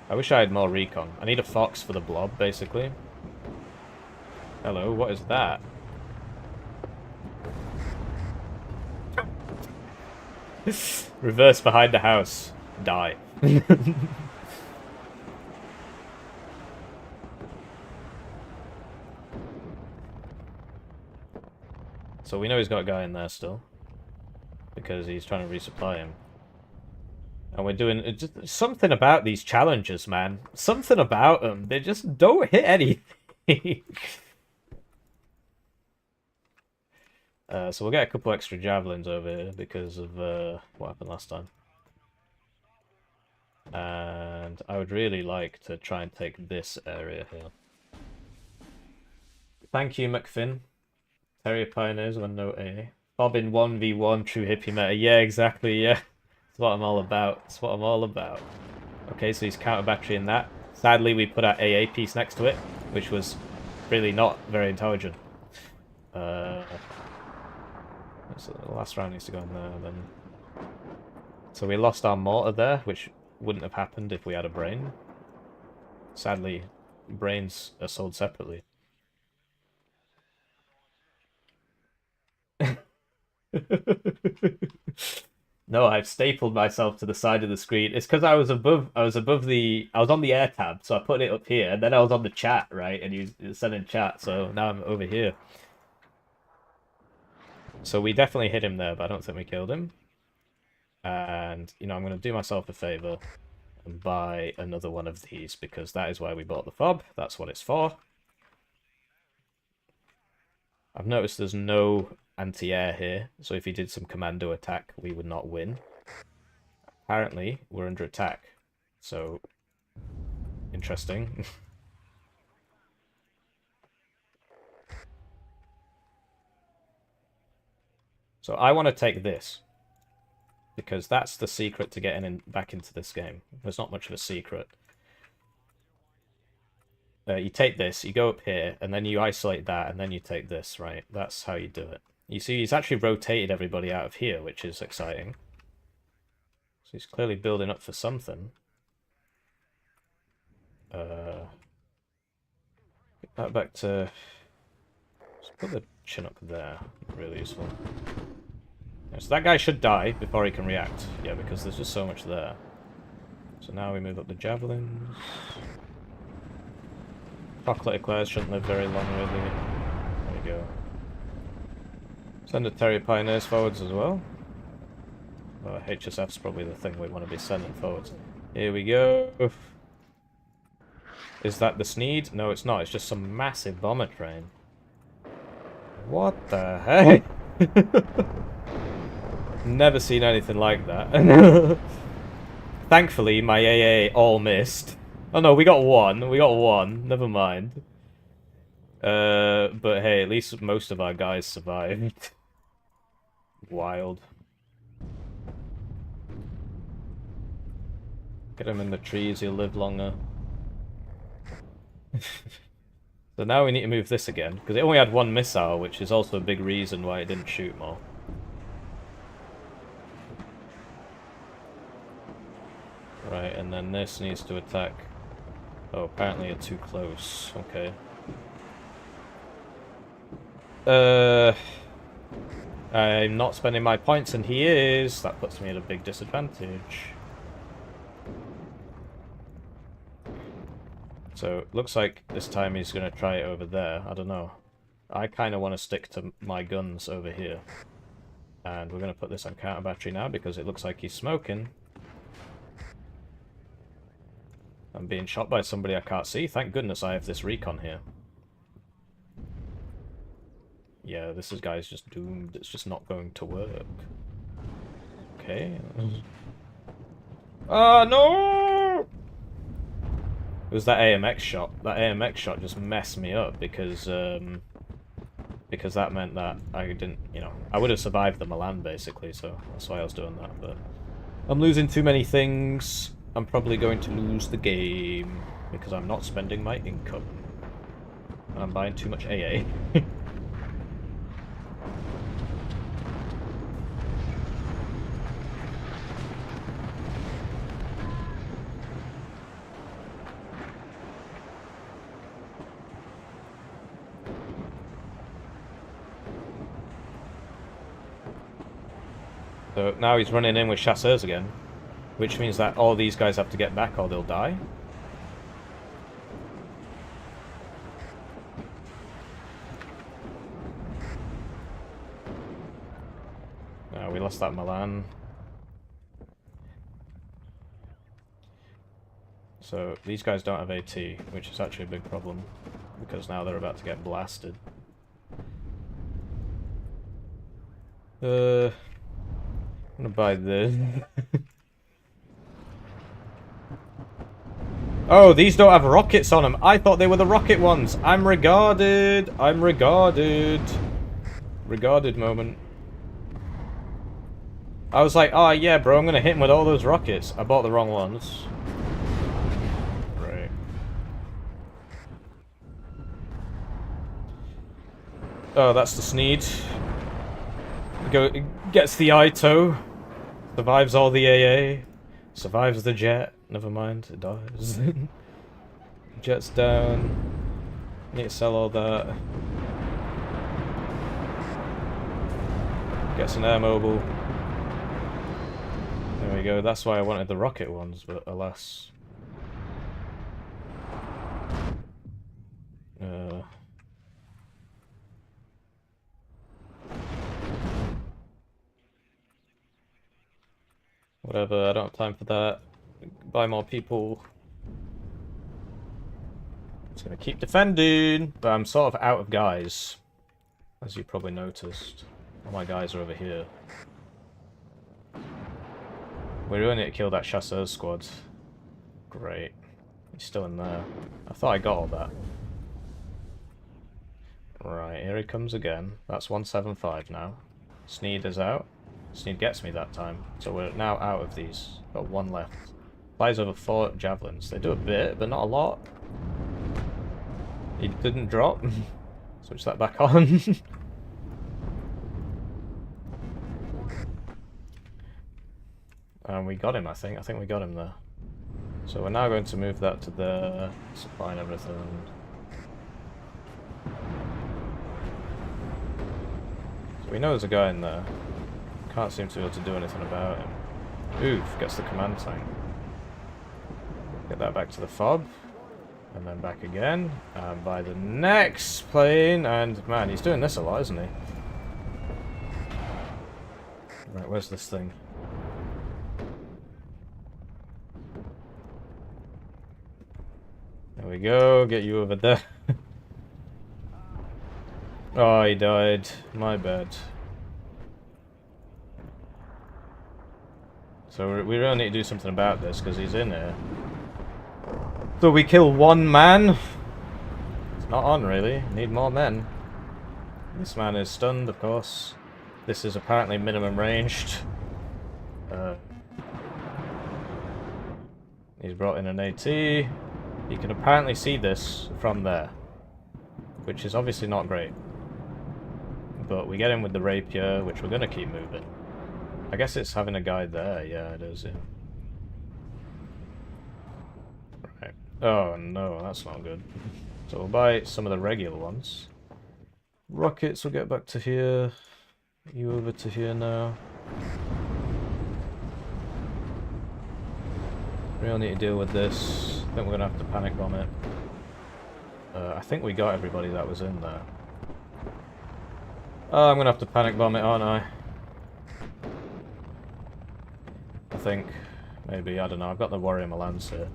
I wish I had more recon. I need a fox for the blob, basically. Hello, what is that? Reverse behind the house. Die. So we know he's got a guy in there still. Because he's trying to resupply him. And we're doing just something about these challenges, man. Something about them. They just don't hit anything. So we'll get a couple extra javelins over here because of what happened last time. And I would really like to try and take this area here. Thank you, McFinn. Terrier Pioneers on note A. Bobbin 1v1 true hippie meta. Yeah, exactly, yeah. That's what I'm all about. That's what I'm all about. Okay, so he's counter batterying that. Sadly, we put our AA piece next to it, which was really not very intelligent. So the last round needs to go in there, then. So we lost our mortar there, which wouldn't have happened if we had a brain. Sadly, brains are sold separately. No, I've stapled myself to the side of the screen. It's because I was on the air tab, so I put it up here, and then I was on the chat, right? And you sent in chat, so now I'm over here. So we definitely hit him there, but I don't think we killed him. And, you know, I'm going to do myself a favor and buy another one of these, because that is why we bought the fob. That's what it's for. I've noticed there's no anti-air here, so if he did some commando attack, we would not win. Apparently, we're under attack, so interesting. So I want to take this, because that's the secret to getting back into this game. There's not much of a secret. You take this, you go up here, and then you isolate that, and then you take this, right? That's how you do it. You see, he's actually rotated everybody out of here, which is exciting. So he's clearly building up for something. Get that back to... Let's put the Chinook there. Really useful. Yeah, so that guy should die before he can react. Yeah, because there's just so much there. So now we move up the javelins. Chocolate eclairs shouldn't live very long, really. There we go. Send the Terrier Pioneers forwards as well. HSF's probably the thing we want to be sending forwards. Here we go. Is that the Sneed? No, it's not. It's just some massive bomber train. What the heck? Never seen anything like that. Thankfully, my AA all missed. Oh no, we got one. We got one. Never mind. But hey, at least most of our guys survived. Wild. Get him in the trees, he'll live longer. So now we need to move this again, because it only had one missile, which is also a big reason why it didn't shoot more. Right, and then this needs to attack. Oh, apparently you're too close. Okay. I'm not spending my points, and he is. That puts me at a big disadvantage. So, looks like this time he's going to try it over there. I don't know. I kind of want to stick to my guns over here. And we're going to put this on counter battery now, because it looks like he's smoking. I'm being shot by somebody I can't see. Thank goodness I have this recon here. Yeah, this guy's just doomed. It's just not going to work. Okay. Oh, no! It was that AMX shot. That AMX shot just messed me up because that meant that I didn't, you know, I would have survived the Milan basically, so that's why I was doing that, but I'm losing too many things. I'm probably going to lose the game because I'm not spending my income. And I'm buying too much AA. So now he's running in with chasseurs again, which means that all these guys have to get back or they'll die. We lost that Milan. So these guys don't have AT, which is actually a big problem, because now they're about to get blasted. I'm gonna buy this. Oh, these don't have rockets on them. I thought they were the rocket ones. I'm regarded. I'm regarded. Regarded moment. I was like, oh yeah, bro, I'm gonna hit him with all those rockets. I bought the wrong ones. Right. Oh, that's the Sneed. Gets the Ito. Survives all the AA. Survives the jet. Never mind, it dies. Jet's down. Need to sell all that. Gets an air mobile. There we go, that's why I wanted the rocket ones, but alas. Whatever, I don't have time for that. Buy more people. Just gonna keep defending, but I'm sort of out of guys, as you probably noticed. All my guys are over here. We really need to kill that chasseur squad. Great. He's still in there. I thought I got all that. Right, here he comes again. That's 175 now. Sneed is out. Sneed gets me that time. So we're now out of these. Got one left. Flies over 4 javelins. They do a bit, but not a lot. He didn't drop. Switch that back on. And we got him, I think. I think we got him there. So we're now going to move that to the supply and everything. So we know there's a guy in there. Can't seem to be able to do anything about him. Oof, gets the command tank. Get that back to the fob. And then back again. And by the next plane. And man, he's doing this a lot, isn't he? Right, where's this thing? There we go, get you over there. Oh, he died. My bad. So we really need to do something about this, because he's in here. So we kill one man? It's not on, really. Need more men. This man is stunned, of course. This is apparently minimum ranged. He's brought in an AT. You can apparently see this from there, which is obviously not great. But we get in with the rapier, which we're going to keep moving. I guess it's having a guy there. Yeah, it is, yeah. Right. Oh, no, that's not good. So we'll buy some of the regular ones. Rockets will get back to here. You over to here now. We all need to deal with this. I think we're gonna have to panic bomb it. I think we got everybody that was in there. Oh, I'm gonna have to panic bomb it, aren't I? I think. Maybe, I don't know. I've got the Warrior Malans here.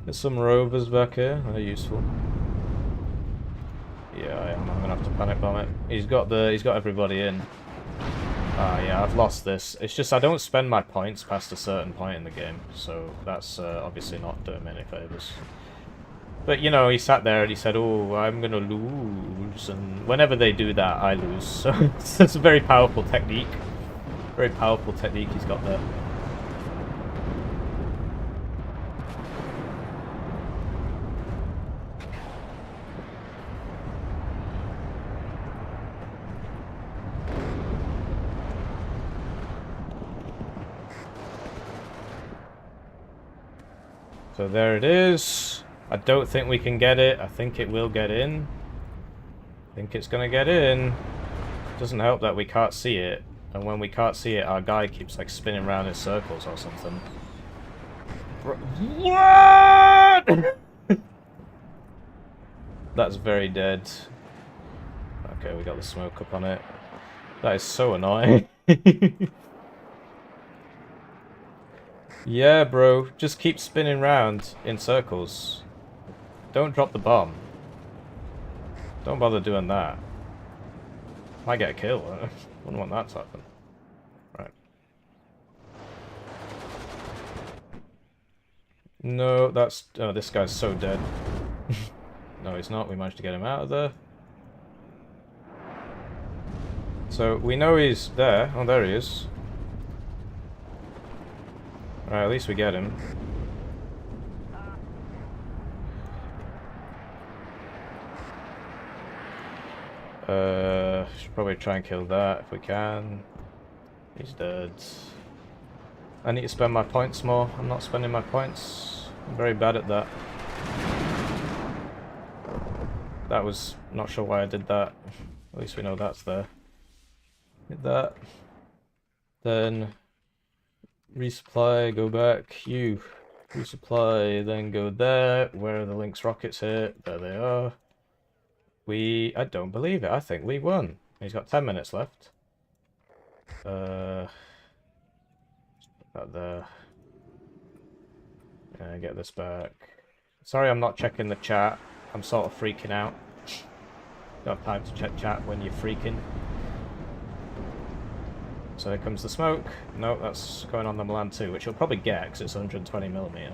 There's some rovers back here. They're useful. Yeah, I am. I'm gonna have to panic bomb it. He's got everybody in. Ah, yeah, I've lost this. It's just I don't spend my points past a certain point in the game, so that's obviously not doing me any favours. But, you know, he sat there and he said, oh, I'm gonna lose, and whenever they do that, I lose. So it's a very powerful technique. Very powerful technique he's got there. So there it is. I don't think we can get it. I think it will get in. I think it's gonna get in. Doesn't help that we can't see it. And when we can't see it, our guy keeps like spinning around in circles or something. What? That's very dead. Okay, we got the smoke up on it. That is so annoying. Yeah, bro. Just keep spinning round in circles. Don't drop the bomb. Don't bother doing that. Might get a kill. I wouldn't want that to happen. Right. No, that's... Oh, this guy's so dead. No, he's not. We managed to get him out of there. So, we know he's there. Oh, there he is. Alright, at least we get him. Should probably try and kill that if we can. He's dead. I need to spend my points more. I'm not spending my points. I'm very bad at that. That was... not sure why I did that. At least we know that's there. Hit that. Then... resupply, go back, you. Resupply, then go there. Where are the Lynx rockets hit? There they are. I don't believe it. I think we won. He's got 10 minutes left. Put that there. Get this back. Sorry I'm not checking the chat. I'm sort of freaking out. Don't have time to check chat when you're freaking. So here comes the smoke. No, that's going on the Milan too, which you'll probably get because it's 120mm.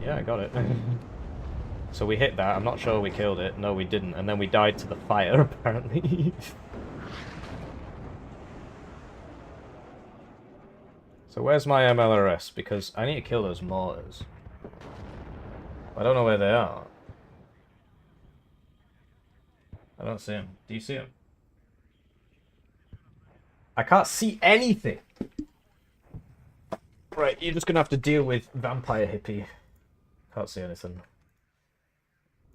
Yeah, I got it. So we hit that. I'm not sure we killed it. No, we didn't. And then we died to the fire, apparently. So where's my MLRS? Because I need to kill those mortars. I don't know where they are. I don't see them. Do you see them? I can't see anything. Right, you're just gonna have to deal with Vampire Hippie. Can't see anything.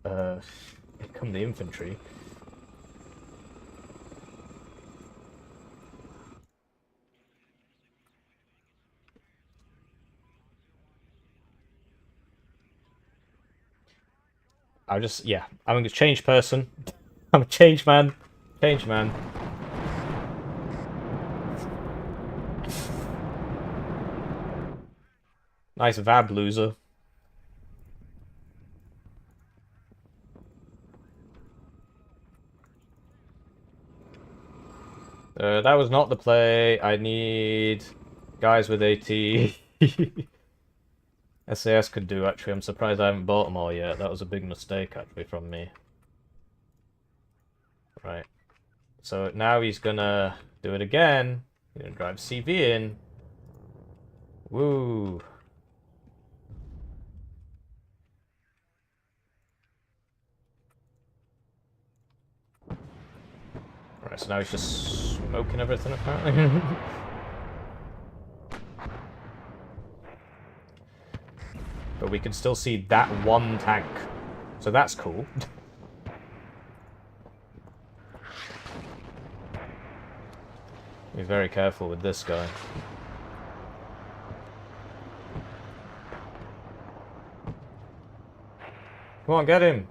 Here come the infantry. I'm gonna change person. I'm a change man. Change man. Nice Vab loser. That was not the play. I need guys with AT. SAS could do, actually. I'm surprised I haven't bought them all yet. That was a big mistake, actually, from me. Right. So now he's gonna do it again. He's gonna drive CV in. Woo. Right, so now he's just smoking everything, apparently. But we can still see that one tank. So that's cool. Be very careful with this guy. Come on, get him.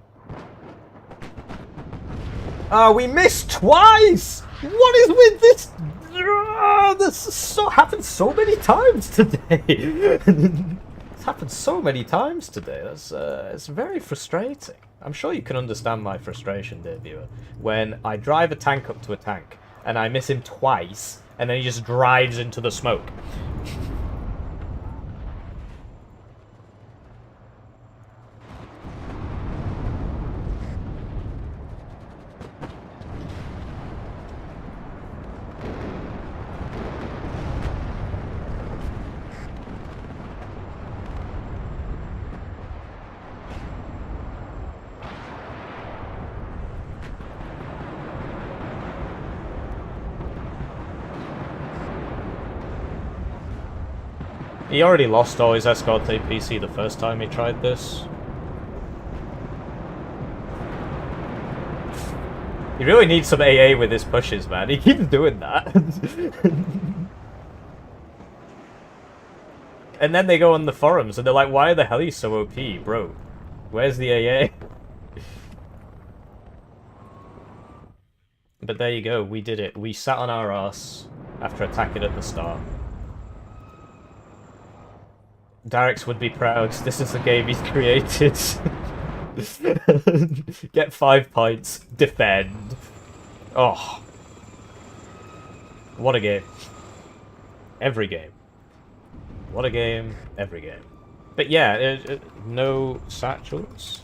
Ah, we missed twice! What is with this? This happened so many times today. It's happened so many times today. That's it's very frustrating. I'm sure you can understand my frustration, dear viewer, when I drive a tank up to a tank and I miss him twice, and then he just drives into the smoke. He already lost all his escort APC the first time he tried this. He really needs some AA with his pushes, man. He keeps doing that. And then they go on the forums and they're like, why the hell are you so OP, bro? Where's the AA? But there you go, we did it. We sat on our arse after attacking at the start. Darex would be proud. This is the game he's created. Get 5 points. Defend. Oh. What a game. Every game. What a game. Every game. But yeah, no satchels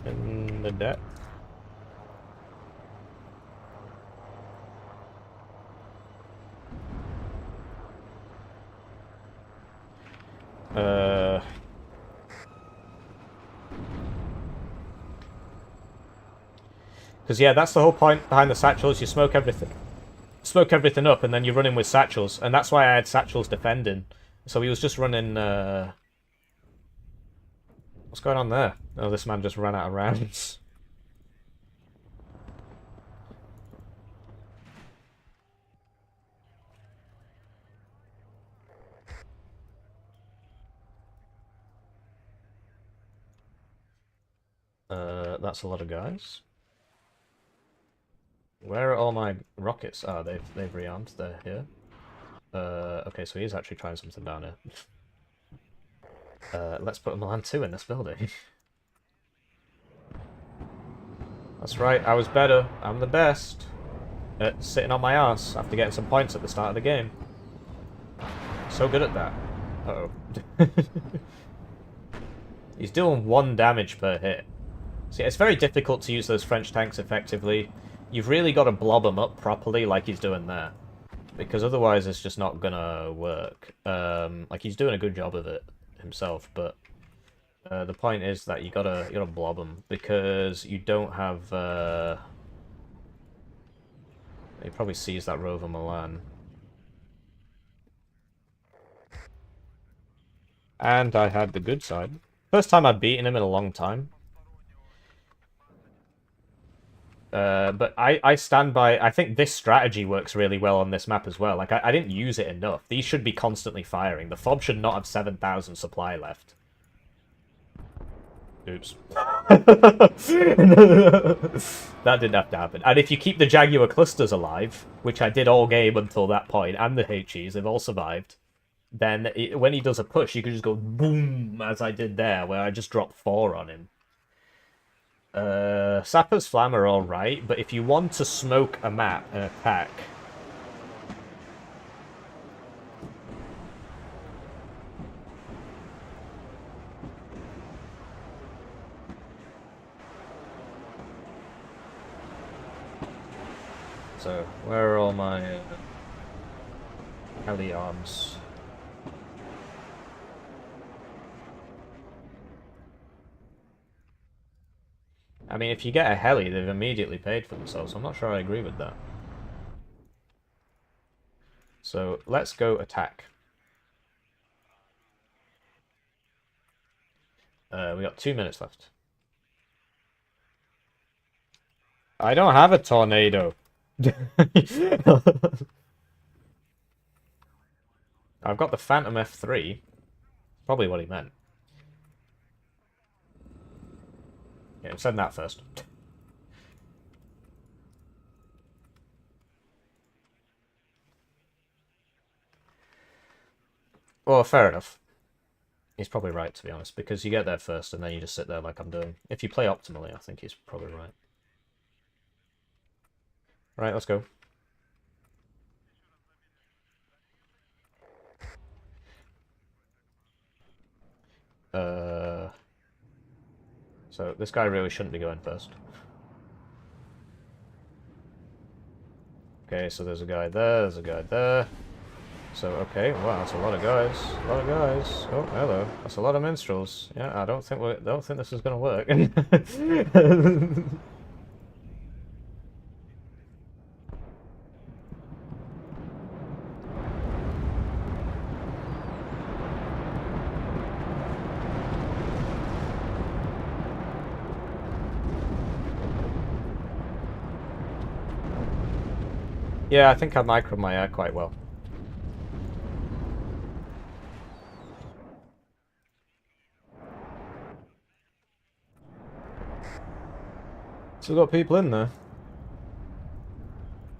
in the depth. Because yeah, that's the whole point behind the satchels. You smoke everything up, and then you run in with satchels, and that's why I had satchels defending. So he was just running. What's going on there? Oh, this man just ran out of rounds. That's a lot of guys. Where are all my rockets? Oh, they've rearmed. They're here. Okay, so he's actually trying something down here. Let's put a Milan 2 in this building. That's right, I was better. I'm the best at sitting on my ass after getting some points at the start of the game. So good at that. Uh-oh. He's doing 1 damage per hit. See, it's very difficult to use those French tanks effectively. You've really got to blob them up properly like he's doing there. Because otherwise it's just not gonna work. Like, he's doing a good job of it himself, but the point is that you gotta blob them, because you don't have... He probably sees that Rover Milan. And I had the good side. First time I'd beaten him in a long time. But I stand by... I think this strategy works really well on this map as well. Like, I didn't use it enough. These should be constantly firing. The FOB should not have 7,000 supply left. Oops. That didn't have to happen. And if you keep the Jaguar clusters alive, which I did all game until that point, and the HEs, they've all survived, then when he does a push, you can just go boom, as I did there, where I just dropped 4 on him. Sapper's Flam are alright, but if you want to smoke a map and attack... So, where are all my heli arms? I mean, if you get a heli, they've immediately paid for themselves. I'm not sure I agree with that. So, let's go attack. We got 2 minutes left. I don't have a tornado. I've got the Phantom F3. Probably what he meant. Yeah, send that first. Well, fair enough. He's probably right, to be honest, because you get there first and then you just sit there like I'm doing. If you play optimally, I think he's probably right. Right, let's go. So this guy really shouldn't be going first. Okay, so there's a guy there, there's a guy there. So, okay, wow, that's a lot of guys. A lot of guys. Oh, hello. That's a lot of minstrels. Yeah, I don't think this is gonna work. Yeah, I think I microed my air quite well. Still got people in there.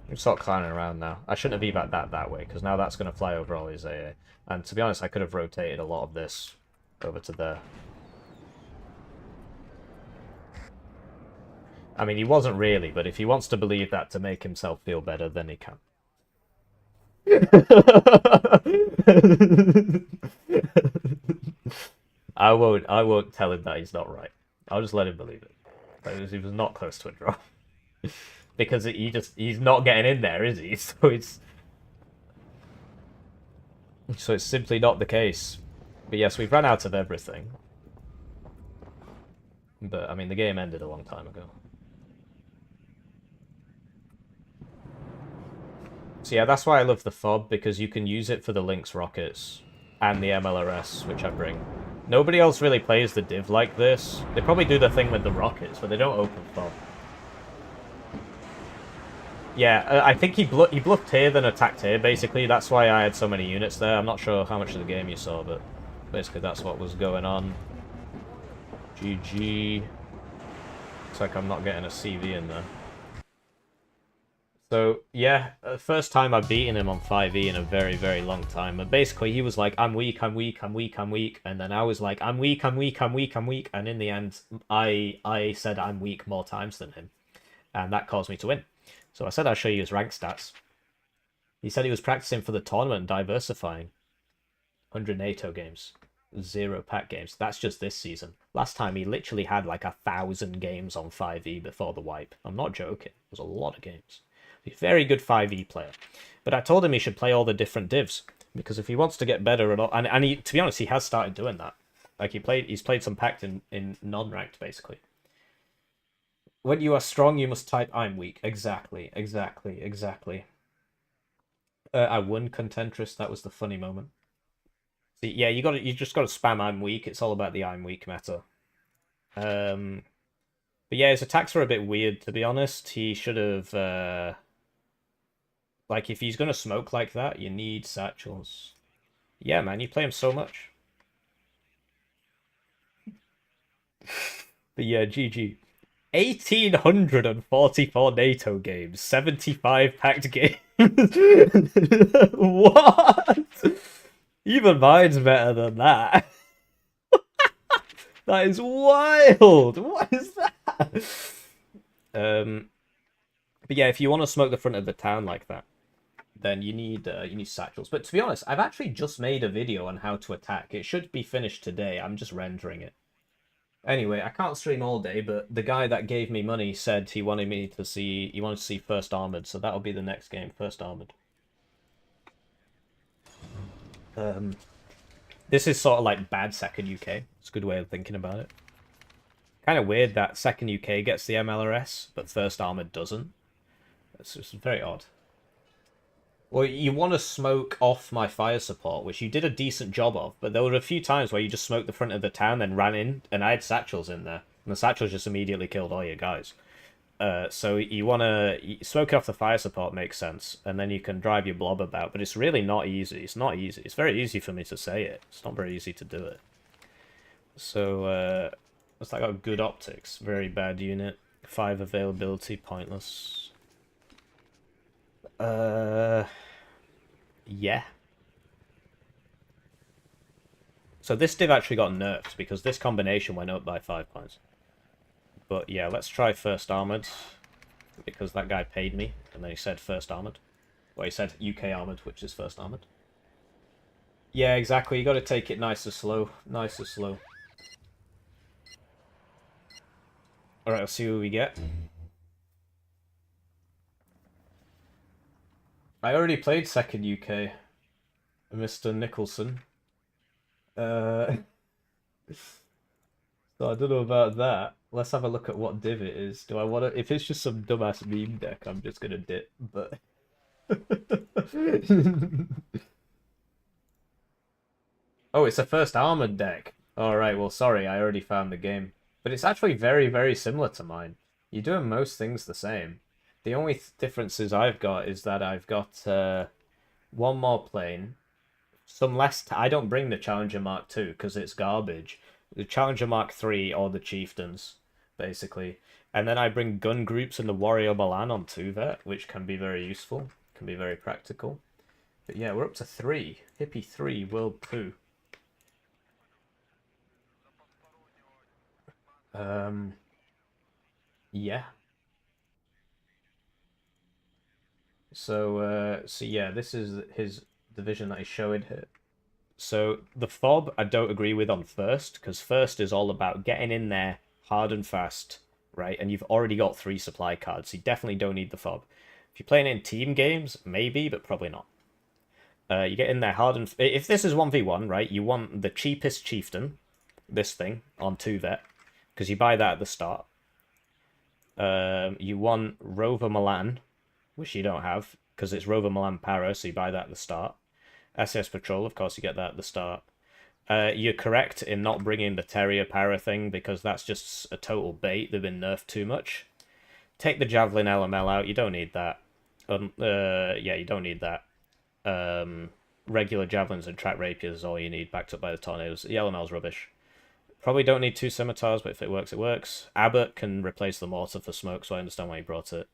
We start climbing around now. I shouldn't have evac that way, because now that's going to fly over all his AA. And to be honest, I could have rotated a lot of this over to there. I mean, he wasn't really, but if he wants to believe that to make himself feel better, then he can. I won't tell him that he's not right. I'll just let him believe it. He was not close to a draw. Because he's not getting in there, is he? So it's simply not the case. But yes, we've run out of everything. But I mean, the game ended a long time ago. So yeah, that's why I love the FOB, because you can use it for the Lynx rockets and the MLRS, which I bring. Nobody else really plays the div like this. They probably do the thing with the rockets, but they don't open FOB. Yeah, I think he bluffed here, then attacked here, basically. That's why I had so many units there. I'm not sure how much of the game you saw, but basically that's what was going on. GG. Looks like I'm not getting a CV in there. So, yeah, first time I've beaten him on 5e in a very, very long time. But basically, he was like, I'm weak, I'm weak, I'm weak, I'm weak. And then I was like, I'm weak, I'm weak, I'm weak, I'm weak. And in the end, I said I'm weak more times than him. And that caused me to win. So I said I'll show you his rank stats. He said he was practicing for the tournament and diversifying. 100 NATO games. 0 pack games. That's just this season. Last time he literally had like 1,000 games on 5e before the wipe. I'm not joking. It was a lot of games. He's a very good 5e player. But I told him he should play all the different divs. Because if he wants to get better at all... And he, to be honest, he has started doing that. Like he's played some packed in non-ranked, basically. When you are strong, you must type I'm weak. Exactly, exactly, exactly. I won Contentress. That was the funny moment. See, yeah, you just gotta spam I'm weak. It's all about the I'm weak meta. But yeah, his attacks were a bit weird, to be honest. He should have like if he's gonna smoke like that, you need satchels. Yeah, man, you play him so much. But yeah, GG. 1,844 NATO games, 75 packed games. What? Even mine's better than that. That is wild. What is that? But yeah, if you want to smoke the front of the town like that, then you need satchels. But to be honest, I've actually just made a video on how to attack. It should be finished today. I'm just rendering it. Anyway, I can't stream all day, but the guy that gave me money said he wanted to see First Armored, so that'll be the next game, First Armored. This is sort of like bad second UK. It's a good way of thinking about it. Kind of weird that second UK gets the MLRS, but First Armored doesn't. It's just very odd. Well, you want to smoke off my fire support, which you did a decent job of, but there were a few times where you just smoked the front of the town, then ran in, and I had satchels in there. And the satchels just immediately killed all your guys. So you want to smoke off the fire support makes sense, and then you can drive your blob about. But it's really not easy. It's not easy. It's very easy for me to say it. It's not very easy to do it. So it's like got good optics, very bad unit. 5 availability, pointless. Yeah. So this div actually got nerfed because this combination went up by 5 points. But yeah, let's try first armored, because that guy paid me, and then he said first armored. Well, he said UK armored, which is first armored. Yeah, exactly. You got to take it nice and slow. Nice and slow. Alright, let's see what we get. I already played second UK. Mr. Nicholson. So I don't know about that. Let's have a look at what div it is. Do I want to... If it's just some dumbass meme deck, I'm just going to dip, but... Oh, it's a first armored deck. Alright, well, sorry, I already found the game. But it's actually very, very similar to mine. You're doing most things the same. The only differences I've got is that I've got one more plane, some less... I don't bring the Challenger Mark II because it's garbage. The Challenger Mark III or the Chieftains, basically. And then I bring gun groups and the Warrior Milan on 2-vet, which can be very useful, can be very practical. But yeah, we're up to 3. Hippie 3, World 2. Yeah. So yeah, this is his division that he's showing here. So the fob I don't agree with on first, because first is all about getting in there hard and fast, right? And you've already got 3 supply cards, so you definitely don't need the fob. If you're playing in team games, maybe, but probably not. You get in there hard and... If this is 1v1, right, you want the cheapest chieftain, this thing, on 2-vet, because you buy that at the start. You want Rover Milan, which you don't have, because it's Rover Milan Para, so you buy that at the start. SS Patrol, of course, you get that at the start. You're correct in not bringing the Terrier Para thing, because that's just a total bait. They've been nerfed too much. Take the Javelin LML out. You don't need that. Yeah, you don't need that. Regular Javelins and Track Rapiers is all you need, backed up by the Tornadoes. The LML's rubbish. Probably don't need 2 Scimitars, but if it works, it works. Abbott can replace the Mortar for smoke, so I understand why he brought it.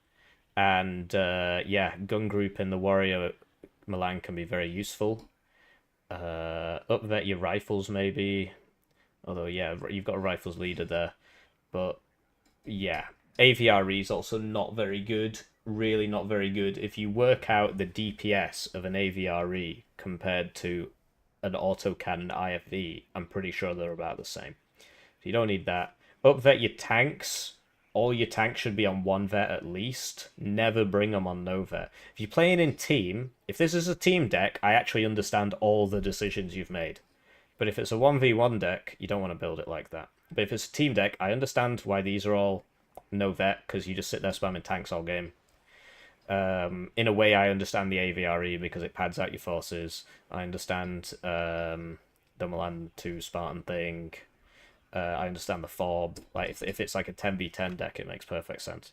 And, yeah, Gun Group in the Warrior Milan can be very useful. Upvet your rifles, maybe. Although, yeah, you've got a rifles leader there. But, yeah. AVRE is also not very good. Really not very good. If you work out the DPS of an AVRE compared to an autocannon IFV, I'm pretty sure they're about the same. So you don't need that. Upvet your tanks. All your tanks should be on 1-vet at least. Never bring them on no-vet. If you're playing in team, if this is a team deck, I actually understand all the decisions you've made. But if it's a 1v1 deck, you don't want to build it like that. But if it's a team deck, I understand why these are all no-vet, because you just sit there spamming tanks all game. In a way, I understand the AVRE because it pads out your forces. I understand the Milan 2 Spartan thing. I understand the fob. Like if it's like a 10v10 deck, it makes perfect sense.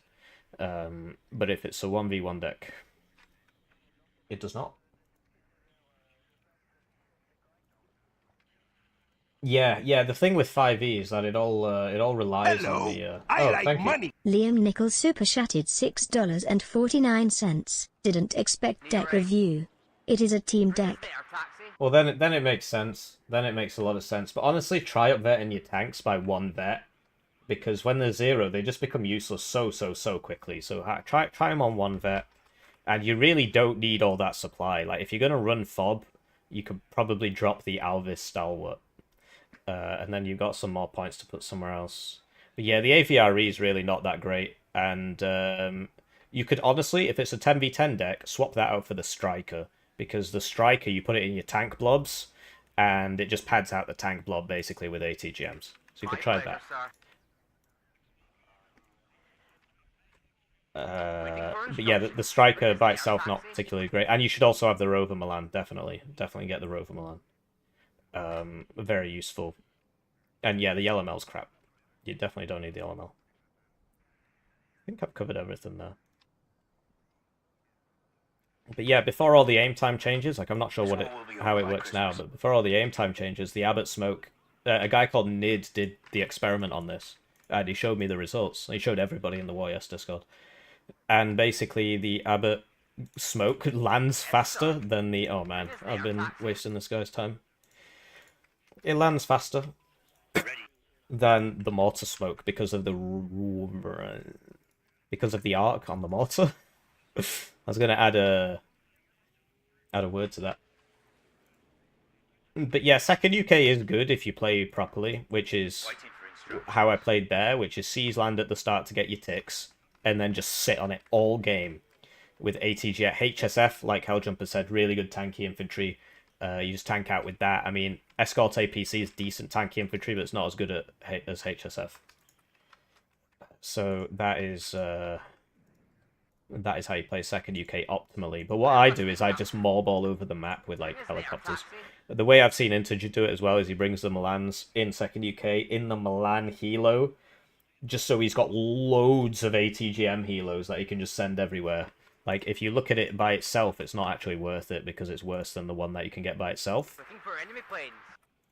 But if it's a 1v1 deck, it does not. Yeah. The thing with 5e is that it all relies on the. I like thank you. money. Liam Nichols super chatted $6.49. Didn't expect deck review. It is a team deck. There, taxi. Well, then it makes sense. Then it makes a lot of sense. But honestly, try up vetting your tanks by 1-vet, because when they're 0, they just become useless so quickly. So try them on 1-vet, and you really don't need all that supply. Like if you're gonna run fob, you could probably drop the Alvis Stalwart, and then you've got some more points to put somewhere else. But yeah, the AVRE is really not that great, and you could honestly, if it's a 10v10 deck, swap that out for the Striker. Because the Striker, you put it in your tank blobs, and it just pads out the tank blob, basically, with ATGMs. So you could try that. But yeah, the Striker by itself, not particularly great. And you should also have the Rover Milan, definitely. Definitely get the Rover Milan. Very useful. And yeah, the LML's crap. You definitely don't need the LML. think I've covered everything there. But yeah, before all the aim time changes, like I'm not sure how it works now, but before all the aim time changes, the Abbott smoke, a guy called Nid did the experiment on this, and he showed me the results. He showed everybody in the Warriors Discord, and basically the Abbott smoke lands faster than the. Oh man, I've been wasting this guy's time. It lands faster than the mortar smoke because of the arc on the mortar. I was gonna add a word to that. But yeah, second UK is good if you play properly, which is how I played there, which is seize land at the start to get your ticks, and then just sit on it all game. With ATG at HSF, like Helljumper said, really good tanky infantry. You just tank out with that. I mean, Escort APC is decent tanky infantry, but it's not as good as HSF. So that is how you play second UK optimally. But what I do is I just mob all over the map with like helicopters. The way I've seen Integer do it as well is he brings the Milans in second UK in the Milan helo, just so he's got loads of ATGM helos that he can just send everywhere. Like, if you look at it by itself, it's not actually worth it because it's worse than the one that you can get by itself.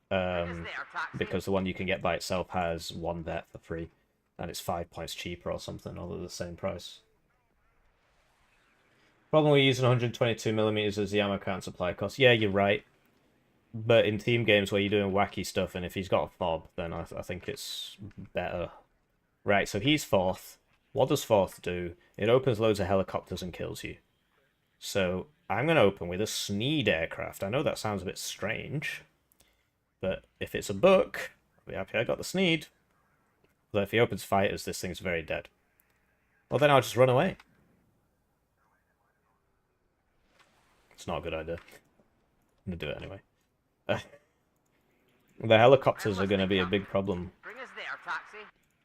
Because the one you can get by itself has 1 vet for free, and it's 5 points cheaper or something, all at the same price. Problem with using 122mm as the ammo count supply cost. Yeah, you're right. But in team games where you're doing wacky stuff, and if he's got a fob, then I think it's better. Right, so he's fourth. What does fourth do? It opens loads of helicopters and kills you. So I'm going to open with a Sneed aircraft. I know that sounds a bit strange, but if it's a book, I'll be happy I got the Sneed. But if he opens fighters, this thing's very dead. Well, then I'll just run away. It's not a good idea. I'm going to do it anyway. The helicopters are going to be a big problem. Bring us there, taxi.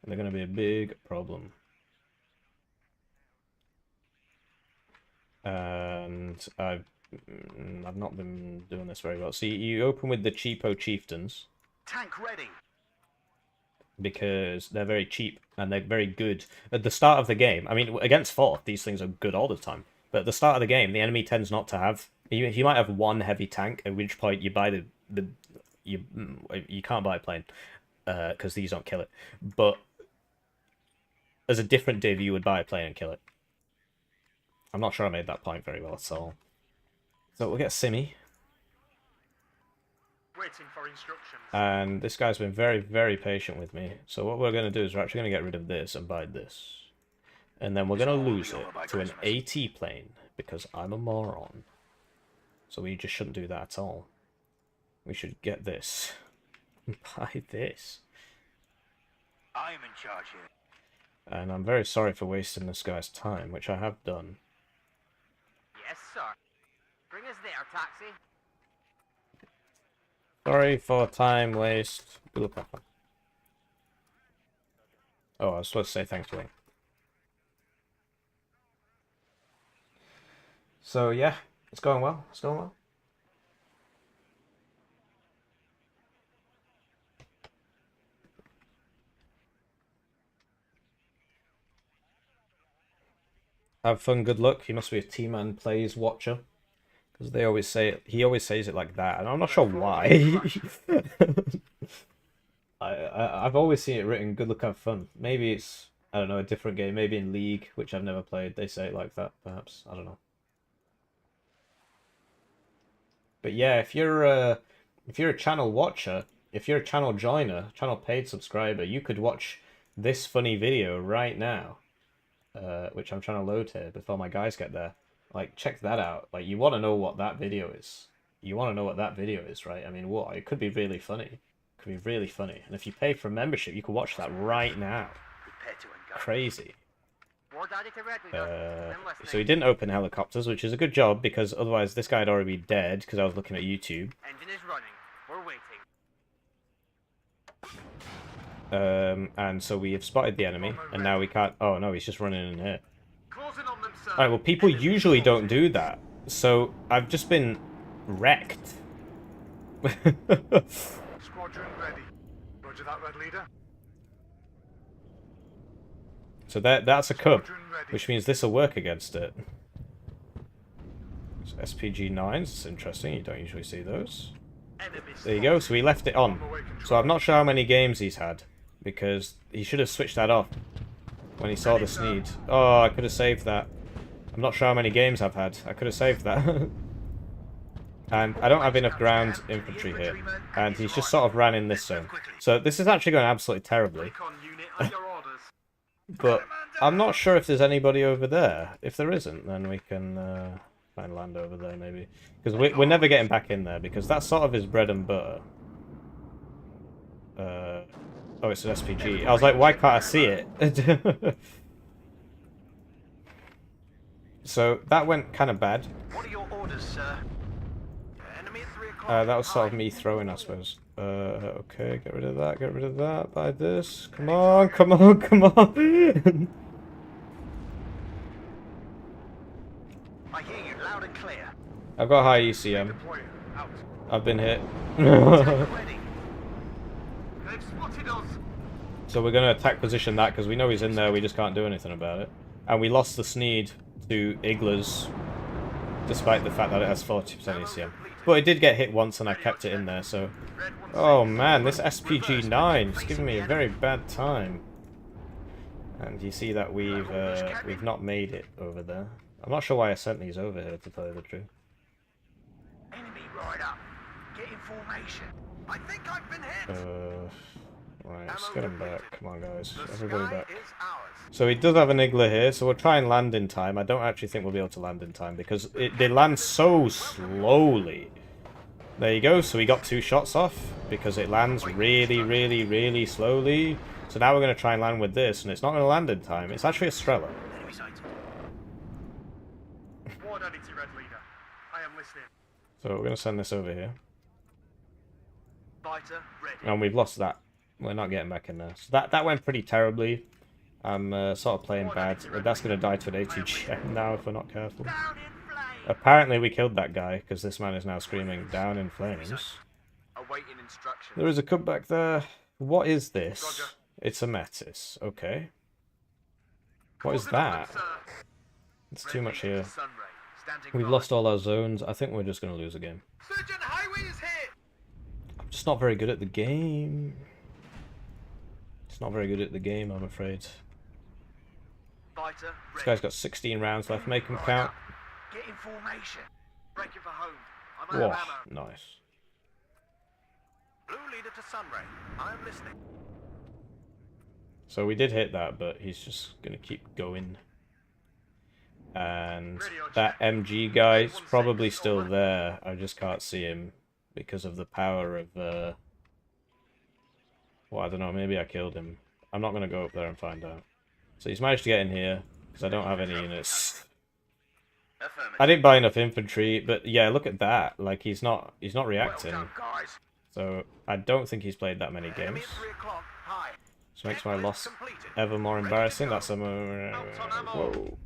They're going to be a big problem. And I've not been doing this very well. So you open with the cheapo chieftains. Tank ready. Because they're very cheap and they're very good. At the start of the game, I mean, against fourth, these things are good all the time. But at the start of the game, the enemy tends not to have... You might have one heavy tank, at which point you buy you can't buy a plane, because these don't kill it. But as a different div, you would buy a plane and kill it. I'm not sure I made that point very well at all. So we'll get Simi. Waiting for instructions. And this guy's been very, very patient with me. So what we're going to do is we're actually going to get rid of this and buy this. And then we're going to lose it to an AT plane, because I'm a moron. So we just shouldn't do that at all. We should get this. Buy this. I'm in charge here. And I'm very sorry for wasting this guy's time, which I have done. Yes, sir. Bring us there, taxi. Sorry for time waste. Oh, I was supposed to say thanks to him. So yeah, it's going well. It's going well. Have fun, good luck. He must be a T-Man Plays watcher. Because they always say it, he always says it like that, and I'm not sure why. I've always seen it written, good luck, have fun. Maybe it's, I don't know, a different game. Maybe in League, which I've never played, they say it like that, perhaps. I don't know. But yeah, if you're a channel watcher, if you're a channel joiner, channel paid subscriber, you could watch this funny video right now. Which I'm trying to load here before my guys get there. Like, check that out. Like, you want to know what that video is. You want to know what that video is, right? I mean, what? It could be really funny. It could be really funny. And if you pay for membership, you can watch that right now. Crazy. So he didn't open helicopters, which is a good job, because otherwise this guy would already be dead, because I was looking at YouTube. Engine is running. We're waiting. And so we have spotted the enemy, and now we can't... Oh, no, he's just running in here. Closing on them, sir. Alright, well, people usually don't do that. So, I've just been wrecked. Squadron ready. Roger that, Red Leader. So that's a cub, Squadron ready. which means this will work against it. So SPG-9s, it's interesting, you don't usually see those. Enemy There you go, so he left it on. So I'm not sure how many games he's had, because he should have switched that off when he saw the Sneed. Oh, I could have saved that. I'm not sure how many games I've had. I could have saved that. And I don't have enough ground infantry here. And he's just sort of ran in this zone. So this is actually going absolutely terribly. Recon unit at your orders. But I'm not sure if there's anybody over there. If there isn't, then we can find land over there maybe. Because we're never getting back in there, because that's sort of his bread and butter. Oh, it's an SPG. I was like, why can't I see it? So that went kind of bad. What are your orders, sir? Enemy at 3 o'clock. That was sort of me throwing, I suppose. Okay, get rid of that, get rid of that. Buy this. Come on, come on, come on. I hear you loud and clear. I've got high ECM. Deploy. Out. I've been hit. Tank ready. They've spotted us. So we're going to attack position that, because we know he's in there, we just can't do anything about it. And we lost the Sneed to Iglas, despite the fact that it has 40% ECM. But it did get hit once and I kept it in there, so... Oh man, this SPG-9 is giving me a very bad time. And you see that we've not made it over there. I'm not sure why I sent these over here, to tell you the truth. Enemy right up. Get in formation. I think I've been hit. Right, let's get him back. Come on, guys. Everybody Sky back. is ours. So he does have an Igla here, so we'll try and land in time. I don't actually think we'll be able to land in time, because they land so slowly. There you go, so we got 2 shots off, because it lands really, really, really slowly. So now we're going to try and land with this, and it's not going to land in time. It's actually a Strela. Enemy sighted. War Daddy to Red Leader. I am listening. So we're going to send this over here. Fighter ready. And we've lost that. We're not getting back in there. So that went pretty terribly. I'm sort of playing bad. That's going to die to an ATGM now if we're not careful. Down in flames. Apparently we killed that guy, because this man is now screaming down in flames. Awaiting instructions. There is a cub back there. What is this? It's a Metis. Okay. What is that? It's too much here. We've lost all our zones. I think we're just going to lose a game. Surgeon Highway is hit. I'm just not very good at the game. It's not very good at the game, I'm afraid. Fighter This ready. guy's got 16 rounds left. Make him count. Get in formation. Breaking for home. I'm out Whoa, of ammo. nice. Blue Leader to Sunray. I am listening. So we did hit that, but he's just going to keep going. And that MG guy's probably still there. I just can't see him because of the power of... well, I don't know, maybe I killed him. I'm not going to go up there and find out. So he's managed to get in here, because I don't have any units. I didn't buy enough infantry, but yeah, look at that. Like, he's not reacting. Well done, guys. So I don't think he's played that many Enemy games. at 3 o'clock. High. Which makes my loss Completed. ever more embarrassing. That's a... Whoa.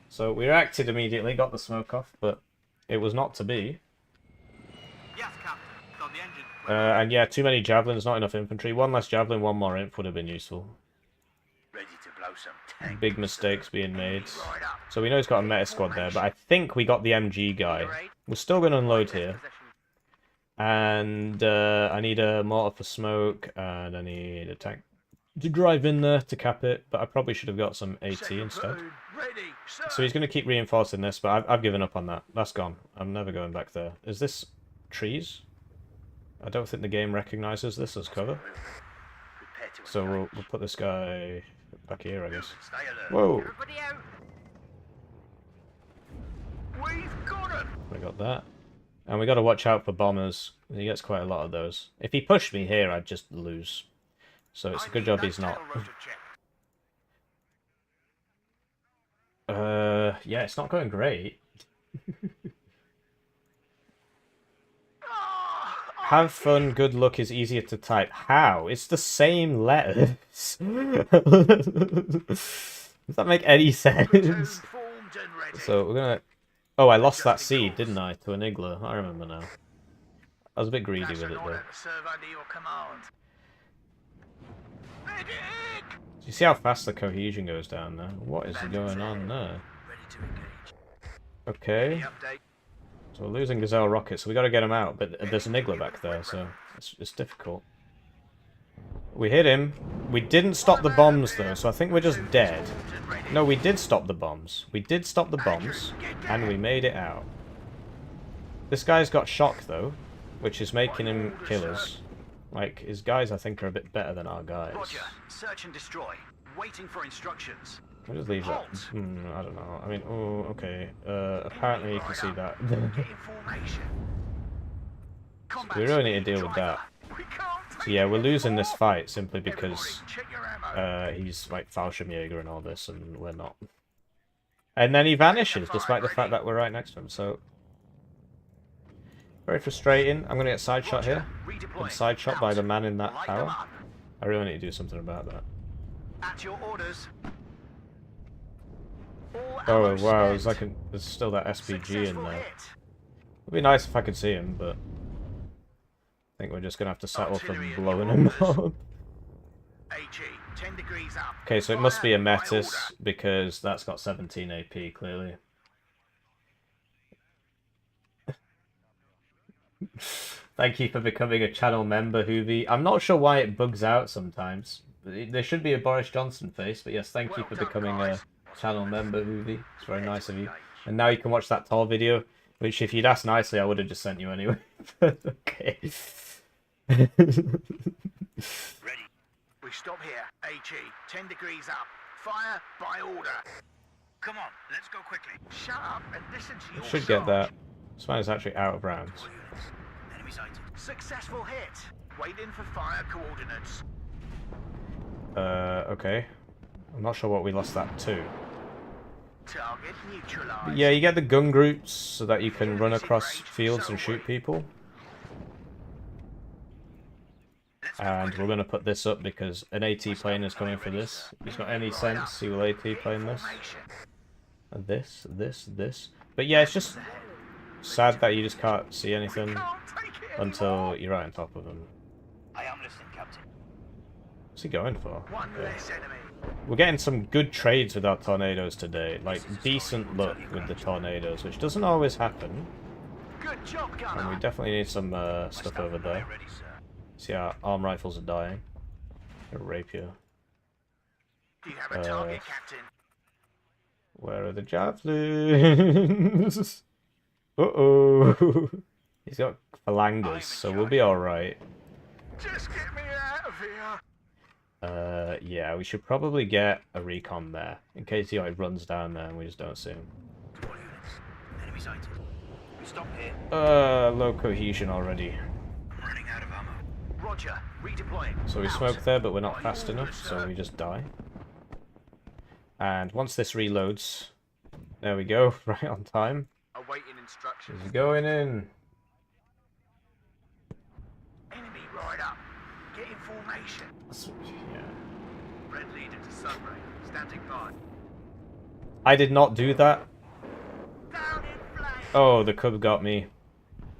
So we reacted immediately, got the smoke off, but it was not to be. Yes, Captain. Got the engine. And yeah, too many javelins, not enough infantry. One less javelin, one more imp would have been useful. Ready to blow some tank. Big mistakes being made. Right up. So we know he's got a meta squad there, but I think we got the MG guy. We're still going to unload here. And I need a mortar for smoke, and I need a tank to drive in there to cap it, but I probably should have got some AT instead. Ready, sir. So he's going to keep reinforcing this, but I've given up on that. That's gone. I'm never going back there. Is this trees? I don't think the game recognises this as cover. So we'll put this guy back here, I guess. Stay alert. Whoa! Everybody out. We've got him. We got that. And we got to watch out for bombers. He gets quite a lot of those. If he pushed me here, I'd just lose. So it's a good job he's not. Yeah, it's not going great. Have fun, good luck is easier to type. How? It's the same letters. Does that make any sense? So we're gonna... Oh, I lost that seed, didn't I? To an Igla. I remember now. I was a bit greedy with it, though. Do you see how fast the cohesion goes down there? What is going on there? Ready to engage. Okay. Any update? So we're losing Gazelle rockets, so we got to get him out. But there's an Iggler back there, so it's difficult. We hit him. We didn't stop the bombs though, so I think we're just dead. No, we did stop the bombs. We did stop the bombs, and we made it out. This guy's got shock though, which is making him kill us. Like, his guys I think are a bit better than our guys. Roger. Search and destroy. Waiting for instructions. I'll just leave that. I don't know. I mean, oh, okay. Apparently you can see that. Get in formation. We really need to deal with that. So yeah, we're losing this fight simply because Check your ammo. he's like Fallschirmjäger and all this, and we're not. And then he vanishes, despite the fact that we're right next to him, so... Very frustrating. I'm gonna get side shot here. Been side shot by the man in that tower. I really need to do something about that. At your orders. Oh wow, there's still that SPG in there. It'd be nice if I could see him, but I think we're just gonna have to settle for blowing him up. HE, 10 degrees up. Okay, so it must be a Metis because that's got 17 AP clearly. Thank you for becoming a channel member, Hoovy. I'm not sure why it bugs out sometimes. There should be a Boris Johnson face, but yes, thank you for becoming a channel member, Hoovy. It's very nice of you. And now you can watch that tall video, which if you'd asked nicely, I would have just sent you anyway. Okay. Ready. We stop here. HE, 10 degrees up. Fire by order. Come on, let's go quickly. Shut up and listen to your Should get that. This man is actually out of rounds. Enemy sighted. Successful hit. Waiting for fire coordinates. Okay. I'm not sure what we lost that to. Target neutralized. But yeah, you get the gun groups so that you can run across fields and shoot people. And we're going to put this up because an AT plane is coming for this. If he's got any sense, he will AT plane this. And this. But yeah, it's just sad that you just can't see anything until you're right on top of him. I am listening, Captain. What's he going for? One Okay. less enemy. We're getting some good trades with our tornadoes today. Like, decent luck with the tornadoes, which doesn't always happen. Good job, Gunner. And we definitely need some stuff over there. Ready, sir. See, our arm rifles are dying. A rapier. Do you have a target, Captain? Where are the javelins? Uh-oh. He's got phalanges, so we'll be alright. Just get me out of here. Yeah, we should probably get a recon there, in case he like runs down there and we just don't see him. All units. Enemy sighted. We stop here. Low cohesion already. I'm running out of ammo. Roger. Redeploying. So we smoke there, but we're not fast enough, so we just die. And once this reloads, there we go, right on time. Awaiting instructions. He's going in. Enemy right up. Get in formation. Yeah. Red leader to Sunray. Standing by. I did not do that. Down in flames. Oh, the cub got me.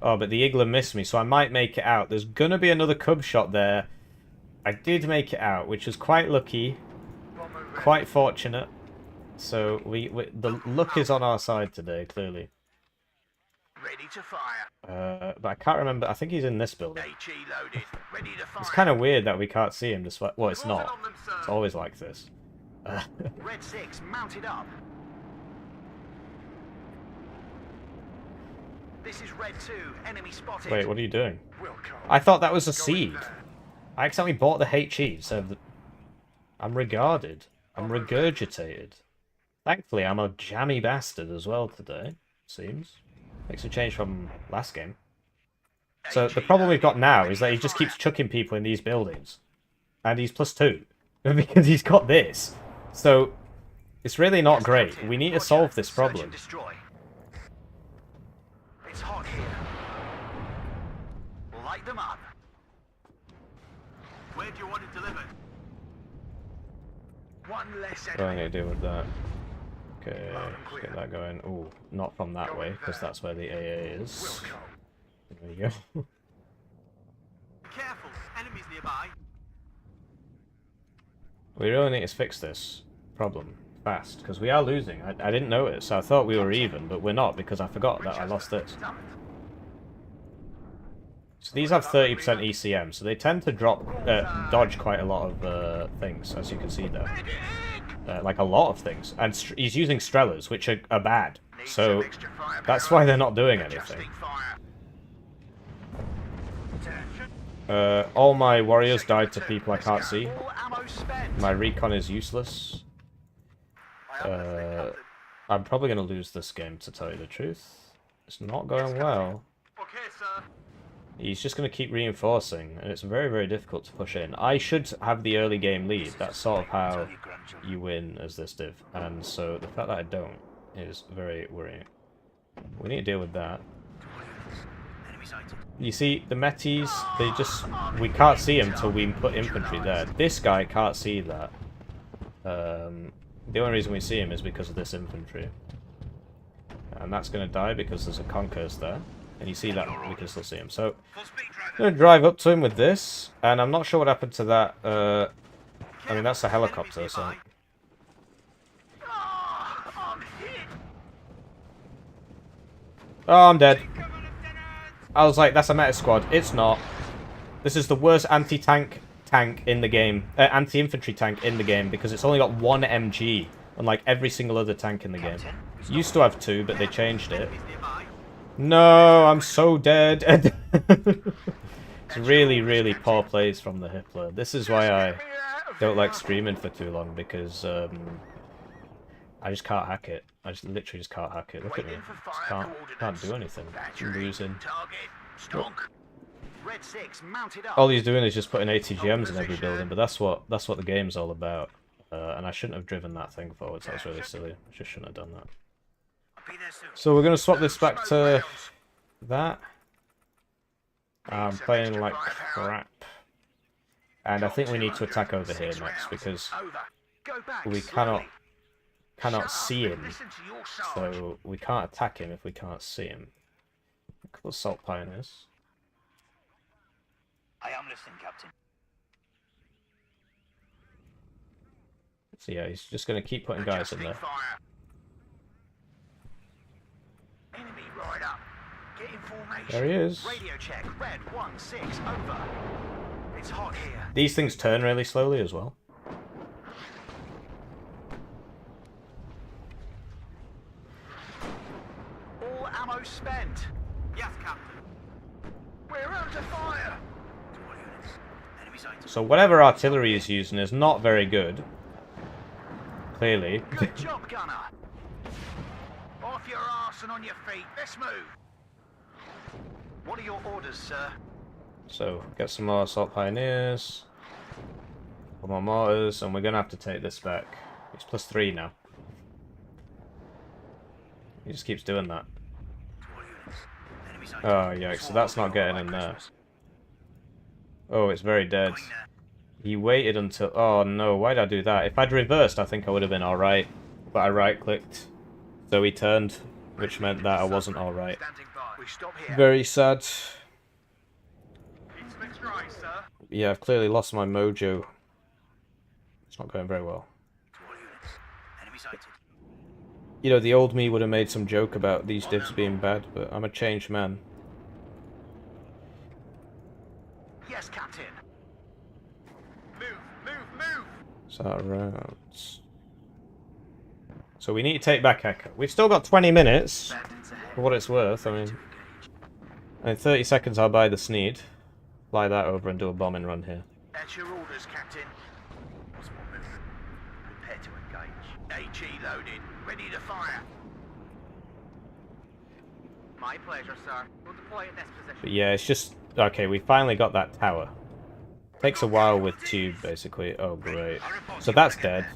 Oh, but the Iggler missed me, so I might make it out. There's gonna be another cub shot there. I did make it out, which was quite lucky. Quite fortunate. So the luck is on our side today, clearly. Ready to fire. But I can't remember. I think he's in this building. HE loaded. Ready to fire. It's kind of weird that we can't see him despite... Well, it's not. It's always like this. Red 6 mounted up. This is Red 2. Enemy spotted. Wait, what are you doing? Welcome. I thought that was a seed. I accidentally bought the HE, so I'm regarded. I'm regurgitated. Thankfully, I'm a jammy bastard as well today, seems. Makes a change from last game. So the problem we've got now is that he just keeps chucking people in these buildings. And he's +2. Because he's got this. So, it's really not great. We need to solve this problem. It's hot here. Light them up. Where do you want it delivered? One less What do I enemy. need to do with that? Okay, let's get that going. Ooh, not from that way, because that's where the AA is. There we go. Careful, enemies nearby. We really need to fix this problem fast, because we are losing. I didn't notice. I thought we were even, but we're not, because I forgot that I lost this. So these have 30% ECM, so they tend to dodge quite a lot of things, as you can see there. Like a lot of things. And he's using Strellas, which are bad. So that's why they're not doing anything. All my warriors died to people I can't see. My recon is useless. I'm probably going to lose this game, to tell you the truth. It's not going well. Okay, sir. He's just going to keep reinforcing, and it's very, very difficult to push in. I should have the early game lead. That's sort of how you win as this div. And so the fact that I don't is very worrying. We need to deal with that. You see, the Metis, we can't see them until we put infantry there. This guy can't see that. The only reason we see him is because of this infantry. And that's going to die because there's a Conquerors there. And you see that we can still see him. So, I'm going to drive up to him with this. And I'm not sure what happened to that. I mean, that's a helicopter, so... Oh, I'm dead. I was like, that's a meta squad. It's not. This is the worst anti-tank tank in the game. Anti-infantry tank in the game, because it's only got 1 MG, unlike every single other tank in the game. Used to have 2, but they changed it. No, I'm so dead. It's really, really poor plays from the Hitler. This is why I don't like streaming for too long, because I just can't hack it. I just literally just can't hack it. Look at me. Just can't do anything. I'm losing. All he's doing is just putting ATGMs in every building, but that's what the game's all about. And I shouldn't have driven that thing forwards. That was really silly. I just shouldn't have done that. So we're gonna swap this back to that. I'm playing like crap. And I think we need to attack over here next, because we cannot see him. So we can't attack him if we can't see him. A couple of Salt Pioneers. I am listening, Captain. So yeah, he's just gonna keep putting guys in there. Enemy right up. Get in formation. There he is. Radio check. Red 1-6 over. It's hot here. These things turn really slowly as well. All ammo spent. Yes, Captain. We're under fire. So whatever artillery he's using is not very good. Clearly. Good job, gunner. Off your arse and on your feet. Let's move. What are your orders, sir? So, get some more Assault Pioneers. Some more mortars, and we're going to have to take this back. It's +3 now. He just keeps doing that. Oh, yeah, so that's not getting in there. Oh, it's very dead. He waited until... Oh, no, why did I do that? If I'd reversed, I think I would have been alright. But I right-clicked. So he turned, which meant that I wasn't alright. Very sad. Yeah, I've clearly lost my mojo. It's not going very well. You know, the old me would have made some joke about these divs being bad, but I'm a changed man. Yes, Captain. So rounds. So we need to take back Echo. We've still got 20 minutes, for what it's worth. I mean, in 30 seconds I'll buy the Sneed, fly that over and do a bombing run here. That's your orders, Captain. What's more movement? Prepare to engage. AG loaded. Ready to fire. My pleasure, sir. We'll deploy in this position. But yeah, it's just... Okay, we finally got that tower. Takes a while with tube, basically. Oh, great. So that's dead.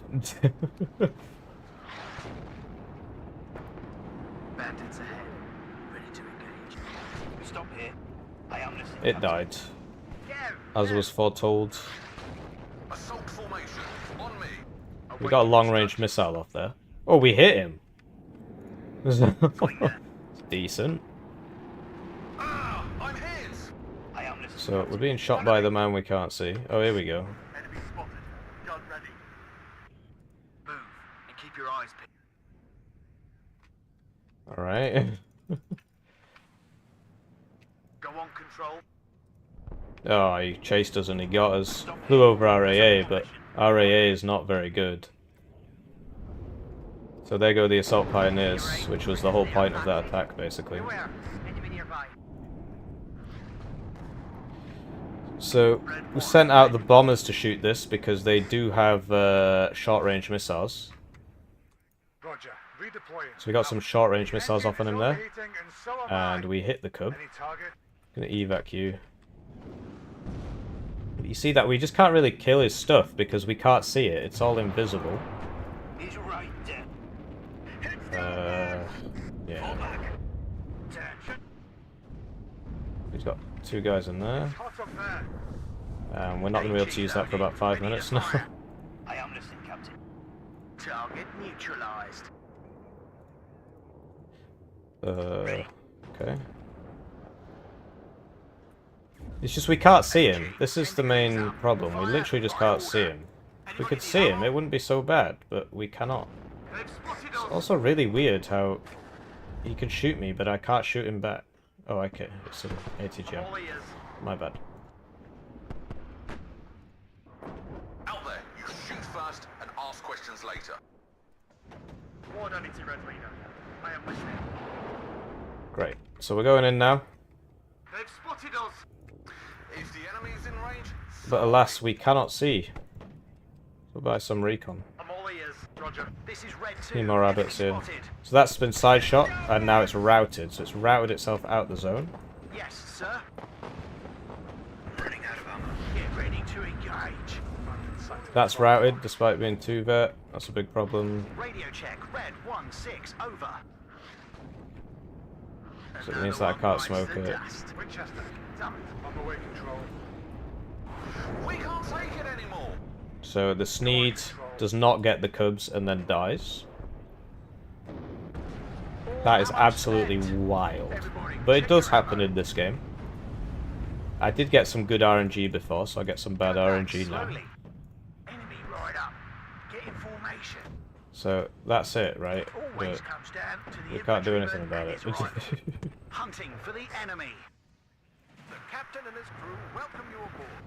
Bandits ahead. Ready to engage. We stop here. I am listening. It died. As was foretold. Assault formation. On me. We got a long-range missile off there. Oh, we hit him. It's decent. I'm his. I am listening. So we're being shot by the man we can't see. Oh, here we go. Enemy spotted. Gun ready. Alright. Go on, control. Oh, he chased us and he got us. Flew over RAA, but RAA is not very good. So there go the assault pioneers, which was the whole point of that attack, basically. Beware. Enemy nearby. So we sent out the bombers to shoot this because they do have short-range missiles. Roger. Redeploying. So we got some short-range missiles off on him there, Overheating and so am I. and we hit the cub. Any target? Gonna evac you. But you see that we just can't really kill his stuff because we can't see it. It's all invisible. He's right there. Yeah. He's got 2 guys in there. Hot up there. We're not gonna be able to use that for about 5 minutes now. I am listening, Captain. Target neutralized. Okay. It's just we can't see him. This is the main problem. We literally just can't see him. If we could see him, it wouldn't be so bad, but we cannot. It's also really weird how he can shoot me, but I can't shoot him back. Oh, okay. It's an ATGM. My bad. Out there, you shoot first and ask questions later. Warno, Red Leader. I am listening. Great. So we're going in now. They've spotted us. If the enemy is in range, But alas, we cannot see. We'll buy some recon. I'm all ears. Roger. This is Red 2. Need more rabbits Enemy in. spotted. So that's been side shot, and now it's routed. So it's routed itself out the zone. Yes, sir. Running out of ammo. Get ready to engage. That's routed, despite being 2 vet. That's a big problem. Radio check. Red 1-6. Over. So it means that I can't smoke it. Winchester. Damn it. On the way, control. we can't take it anymore. So the Sneed does not get the cubs and then dies. That is absolutely wild. But it does happen in this game. I did get some good RNG before, so I get some bad RNG now. Enemy right up. Get in formation. So that's it, right? Always But comes down to the we can't do infantryman anything about and it. his rifle. Hunting for the enemy. The captain and his crew welcome you aboard.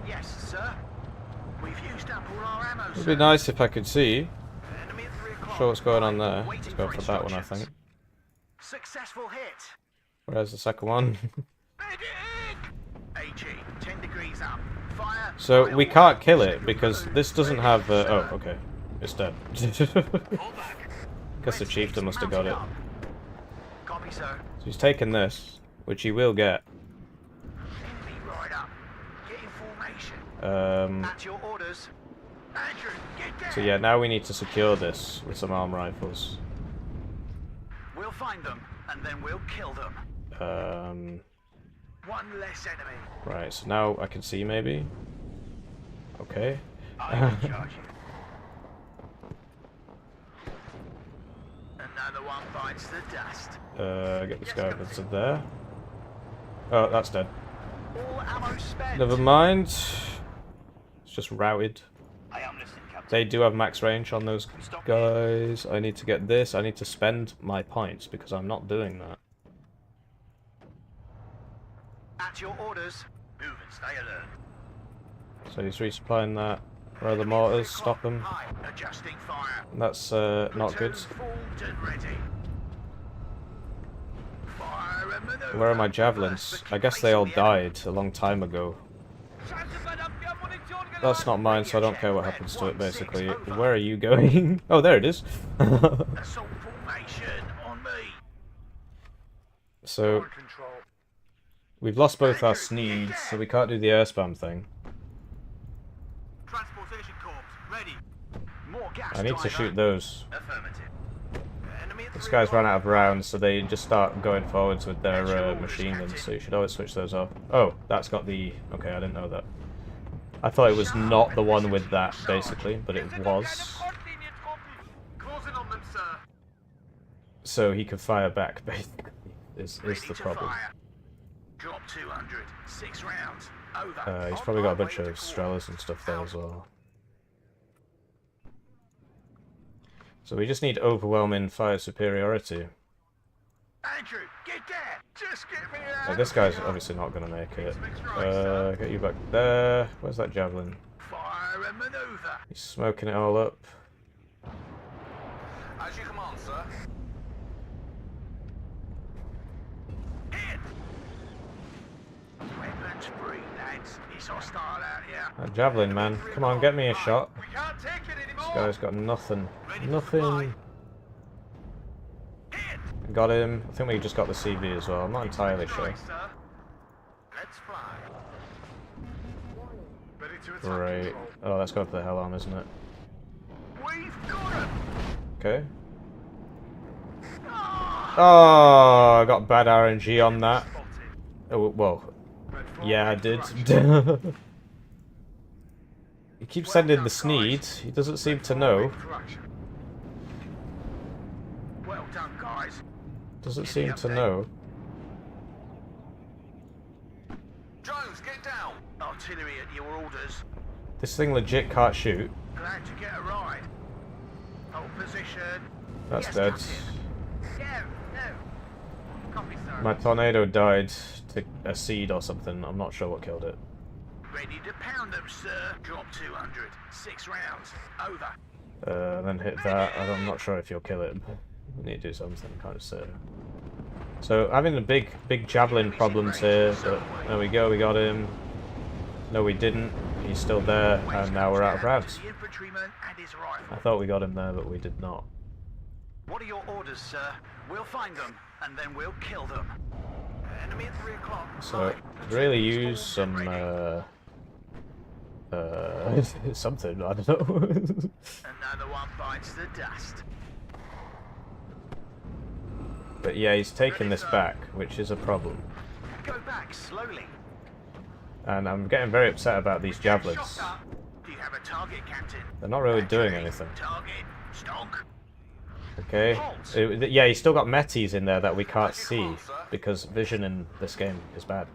Yes, sir. We've used up all our ammo, It'd sir. be nice if I could see. Enemy at 3 o'clock. Show what's going on there. Waiting Let's go for for that one, I instructions. think. Successful hit. Where's the second one? AG, 10 degrees up. Fire. So by we order. can't kill it because this doesn't have. Oh, okay. It's dead. Pull back. Guess the chieftain must have got it. Copy, sir. So he's taken this, which he will get. Enemy right up. Get in formation. At your orders. Andrew, get down. So yeah, now we need to secure this with some arm rifles. We'll find them, and then we'll kill them. One less enemy. Right, so now I can see maybe. Okay. I will charge you. Another one bites the dust. Get this guy over to there. Oh, that's dead. All ammo spent. Never mind. It's just routed. I am listening, Captain. They do have max range on those guys. I need to get this. I need to spend my points because I'm not doing that. At your orders. Move and stay alert. So he's resupplying that. Where are the mortars? Stop them. High. Adjusting fire. That's not good. Platoon formed and ready. Fire and maneuver. Where are my javelins? I guess they all died a long time ago. That's not mine, so I don't care what happens to it, basically. Where are you going? Oh, there it is. Assault formation on me. So, Control. we've lost both our Sneeds, so we can't do the air spam thing. Transportation corps, ready. More gas. I need to driver. shoot those. Affirmative. Enemy at This 3 guy's run o'clock. out of rounds, so they just start going forwards with their machine guns, so you should always switch those off. Oh, that's got the... Okay, I didn't know that. I thought it was not the one with that, basically, but it was. Closing on them, sir. So he can fire back, basically, is Ready the to problem. fire. Drop 200. 6 rounds. Over. He's On probably got a my bunch way of to Strellas and stuff there as well. So we just need overwhelming fire superiority. Andrew, get there! Just get me out! Oh, this guy's obviously not going to make it. Get you back there. Where's that javelin? Fire and maneuver! He's smoking it all up. As you command, sir. Hit! Weapons free, lads. It's hostile out here. That javelin, man. Come on, get me a shot. We can't take it This anymore. guy's got nothing. Ready to Nothing. fly. Hit! Got him. I think we just got the CV as well. I'm not entirely sure. Right, sir. Let's fly. Ready to attack. Great. Control. Oh, that's going for the hell on, isn't it? We've got him! Okay. Ah! Oh, I got bad RNG on that. Spotted. Oh, well, Red four, yeah, I ready did. for action. He keeps sending the Sneed. He doesn't seem to know. Ready for action. Well done, guys. Doesn't seem to know. Jones, get down. Artillery at your orders. This thing legit can't shoot. Glad to get a ride. Hold position. That's Yes, dead. Captain. No, no. Copy, sir. My tornado died to a seed or something. I'm not sure what killed it. Ready to pound them, sir. Drop 200. 6 rounds. Over. Then hit that. I'm not sure if you'll kill it. We need to do something kind of soon. So having a big javelin problems here, but there we go, we got him. No, we didn't. He's still there, and now we're out of rounds. The infantryman and his rifle. I thought we got him there, but we did not. What are your orders, sir? We'll find them, and then we'll kill them. Enemy at 3 o'clock. So could really use some something, I don't know. Another one bites the dust. But yeah, he's taking this back, which is a problem. Go back slowly. And I'm getting very upset about these javelins. Do you have a target, Captain? They're not really doing anything. Target. Stonk. Okay. Yeah, he's still got metis in there that we can't see because vision in this game is bad.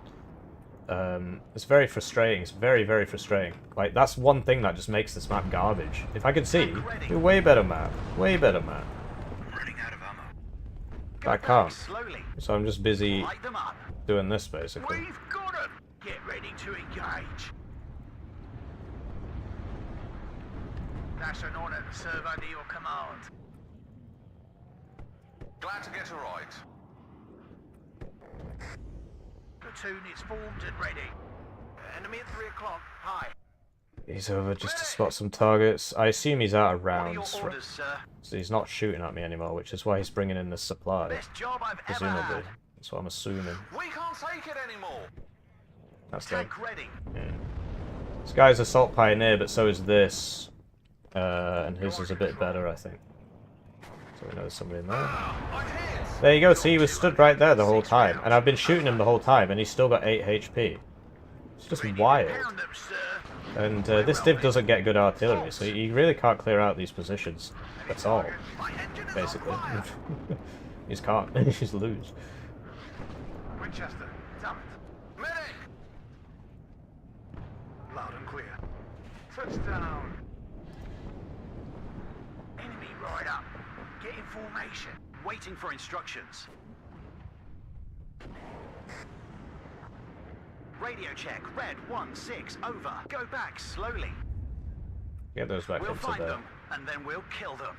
It's very frustrating. It's very, very frustrating. Like, that's one thing that just makes this map garbage. If I could see, it'd be a way better map. Way better map. Running out of ammo. But I can't. Slowly. So I'm just busy Light them up. doing this, basically. We've got them. Get ready to engage. That's an honor to serve under your command. Glad to get a ride. Platoon is formed and ready. Enemy at 3 o'clock. Hi. He's over just to spot some targets. I assume he's out of What are your rounds. orders, sir? So he's not shooting at me anymore, which is why he's bringing in this supply. Best job I've ever Presumably. had. That's what I'm assuming. We can't take it anymore. That's dead. Tank ready. Yeah. This guy's Assault Pioneer, but so is this. And his is a bit better, I think. So we know there's somebody in there. I'm hit. There you go, see, he was stood right there the whole time. And I've been shooting him the whole time, and he's still got 8 HP. It's just wild. Pound them, sir. And this div doesn't get good artillery, so you really can't clear out these positions. That's all, My engine is on basically. fire. You just can't. You just lose. Winchester, damn it. Medic. Loud and clear. Touchdown. Enemy right up. Get in formation. Waiting for instructions. Radio check. Red 1-6. Over. Go back slowly. Get those back We'll into find there. them, and then we'll kill them.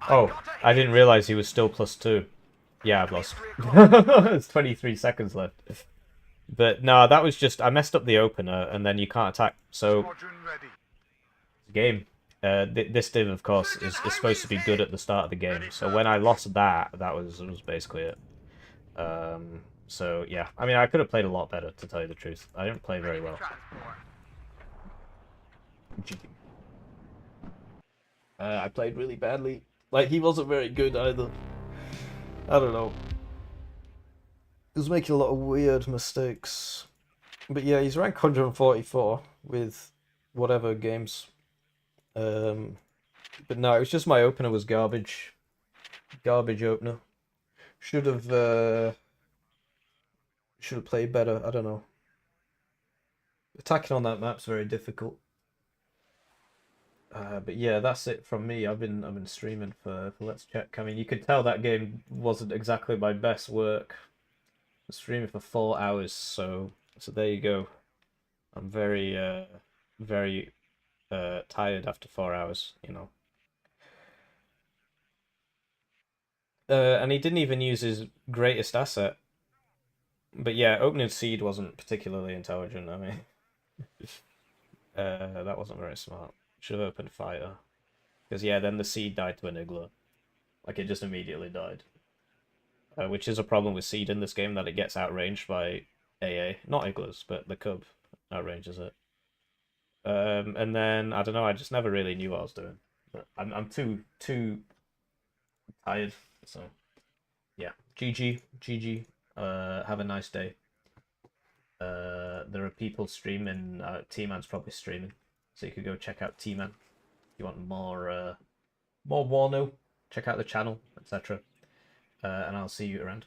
Oh, I didn't realize he was still +2. Yeah, I've lost. There's 23 seconds left. But no, that was just I messed up the opener, and then you can't attack. So Squadron ready. game. This div, of course, is supposed to be good at the start of the game. So when I lost that was basically it. So yeah, I mean, I could have played a lot better, to tell you the truth. I didn't play very well. I played really badly. Like, he wasn't very good either. I don't know. He was making a lot of weird mistakes. But yeah, he's ranked 144 with whatever games. But no, it was just my opener was garbage. Garbage opener. Should have played better. I don't know. Attacking on that map's very difficult. But yeah, that's it from me. I've been streaming for Let's Check. I mean, you could tell that game wasn't exactly my best work. I was streaming for 4 hours, so there you go. I'm very tired after 4 hours, you know. And he didn't even use his greatest asset. But yeah, opening seed wasn't particularly intelligent. I mean, that wasn't very smart. Should have opened fighter. Because yeah, then the seed died to an Iggler. Like it just immediately died. Which is a problem with seed in this game, that it gets outranged by AA. Not Igglers, but the Cub outranges it. And then I don't know. I just never really knew what I was doing. But I'm too tired. So yeah, GG. Have a nice day. There are people streaming. T-Man's probably streaming, so you could go check out T-Man if you want more Warno. Check out the channel, etc. And I'll see you around.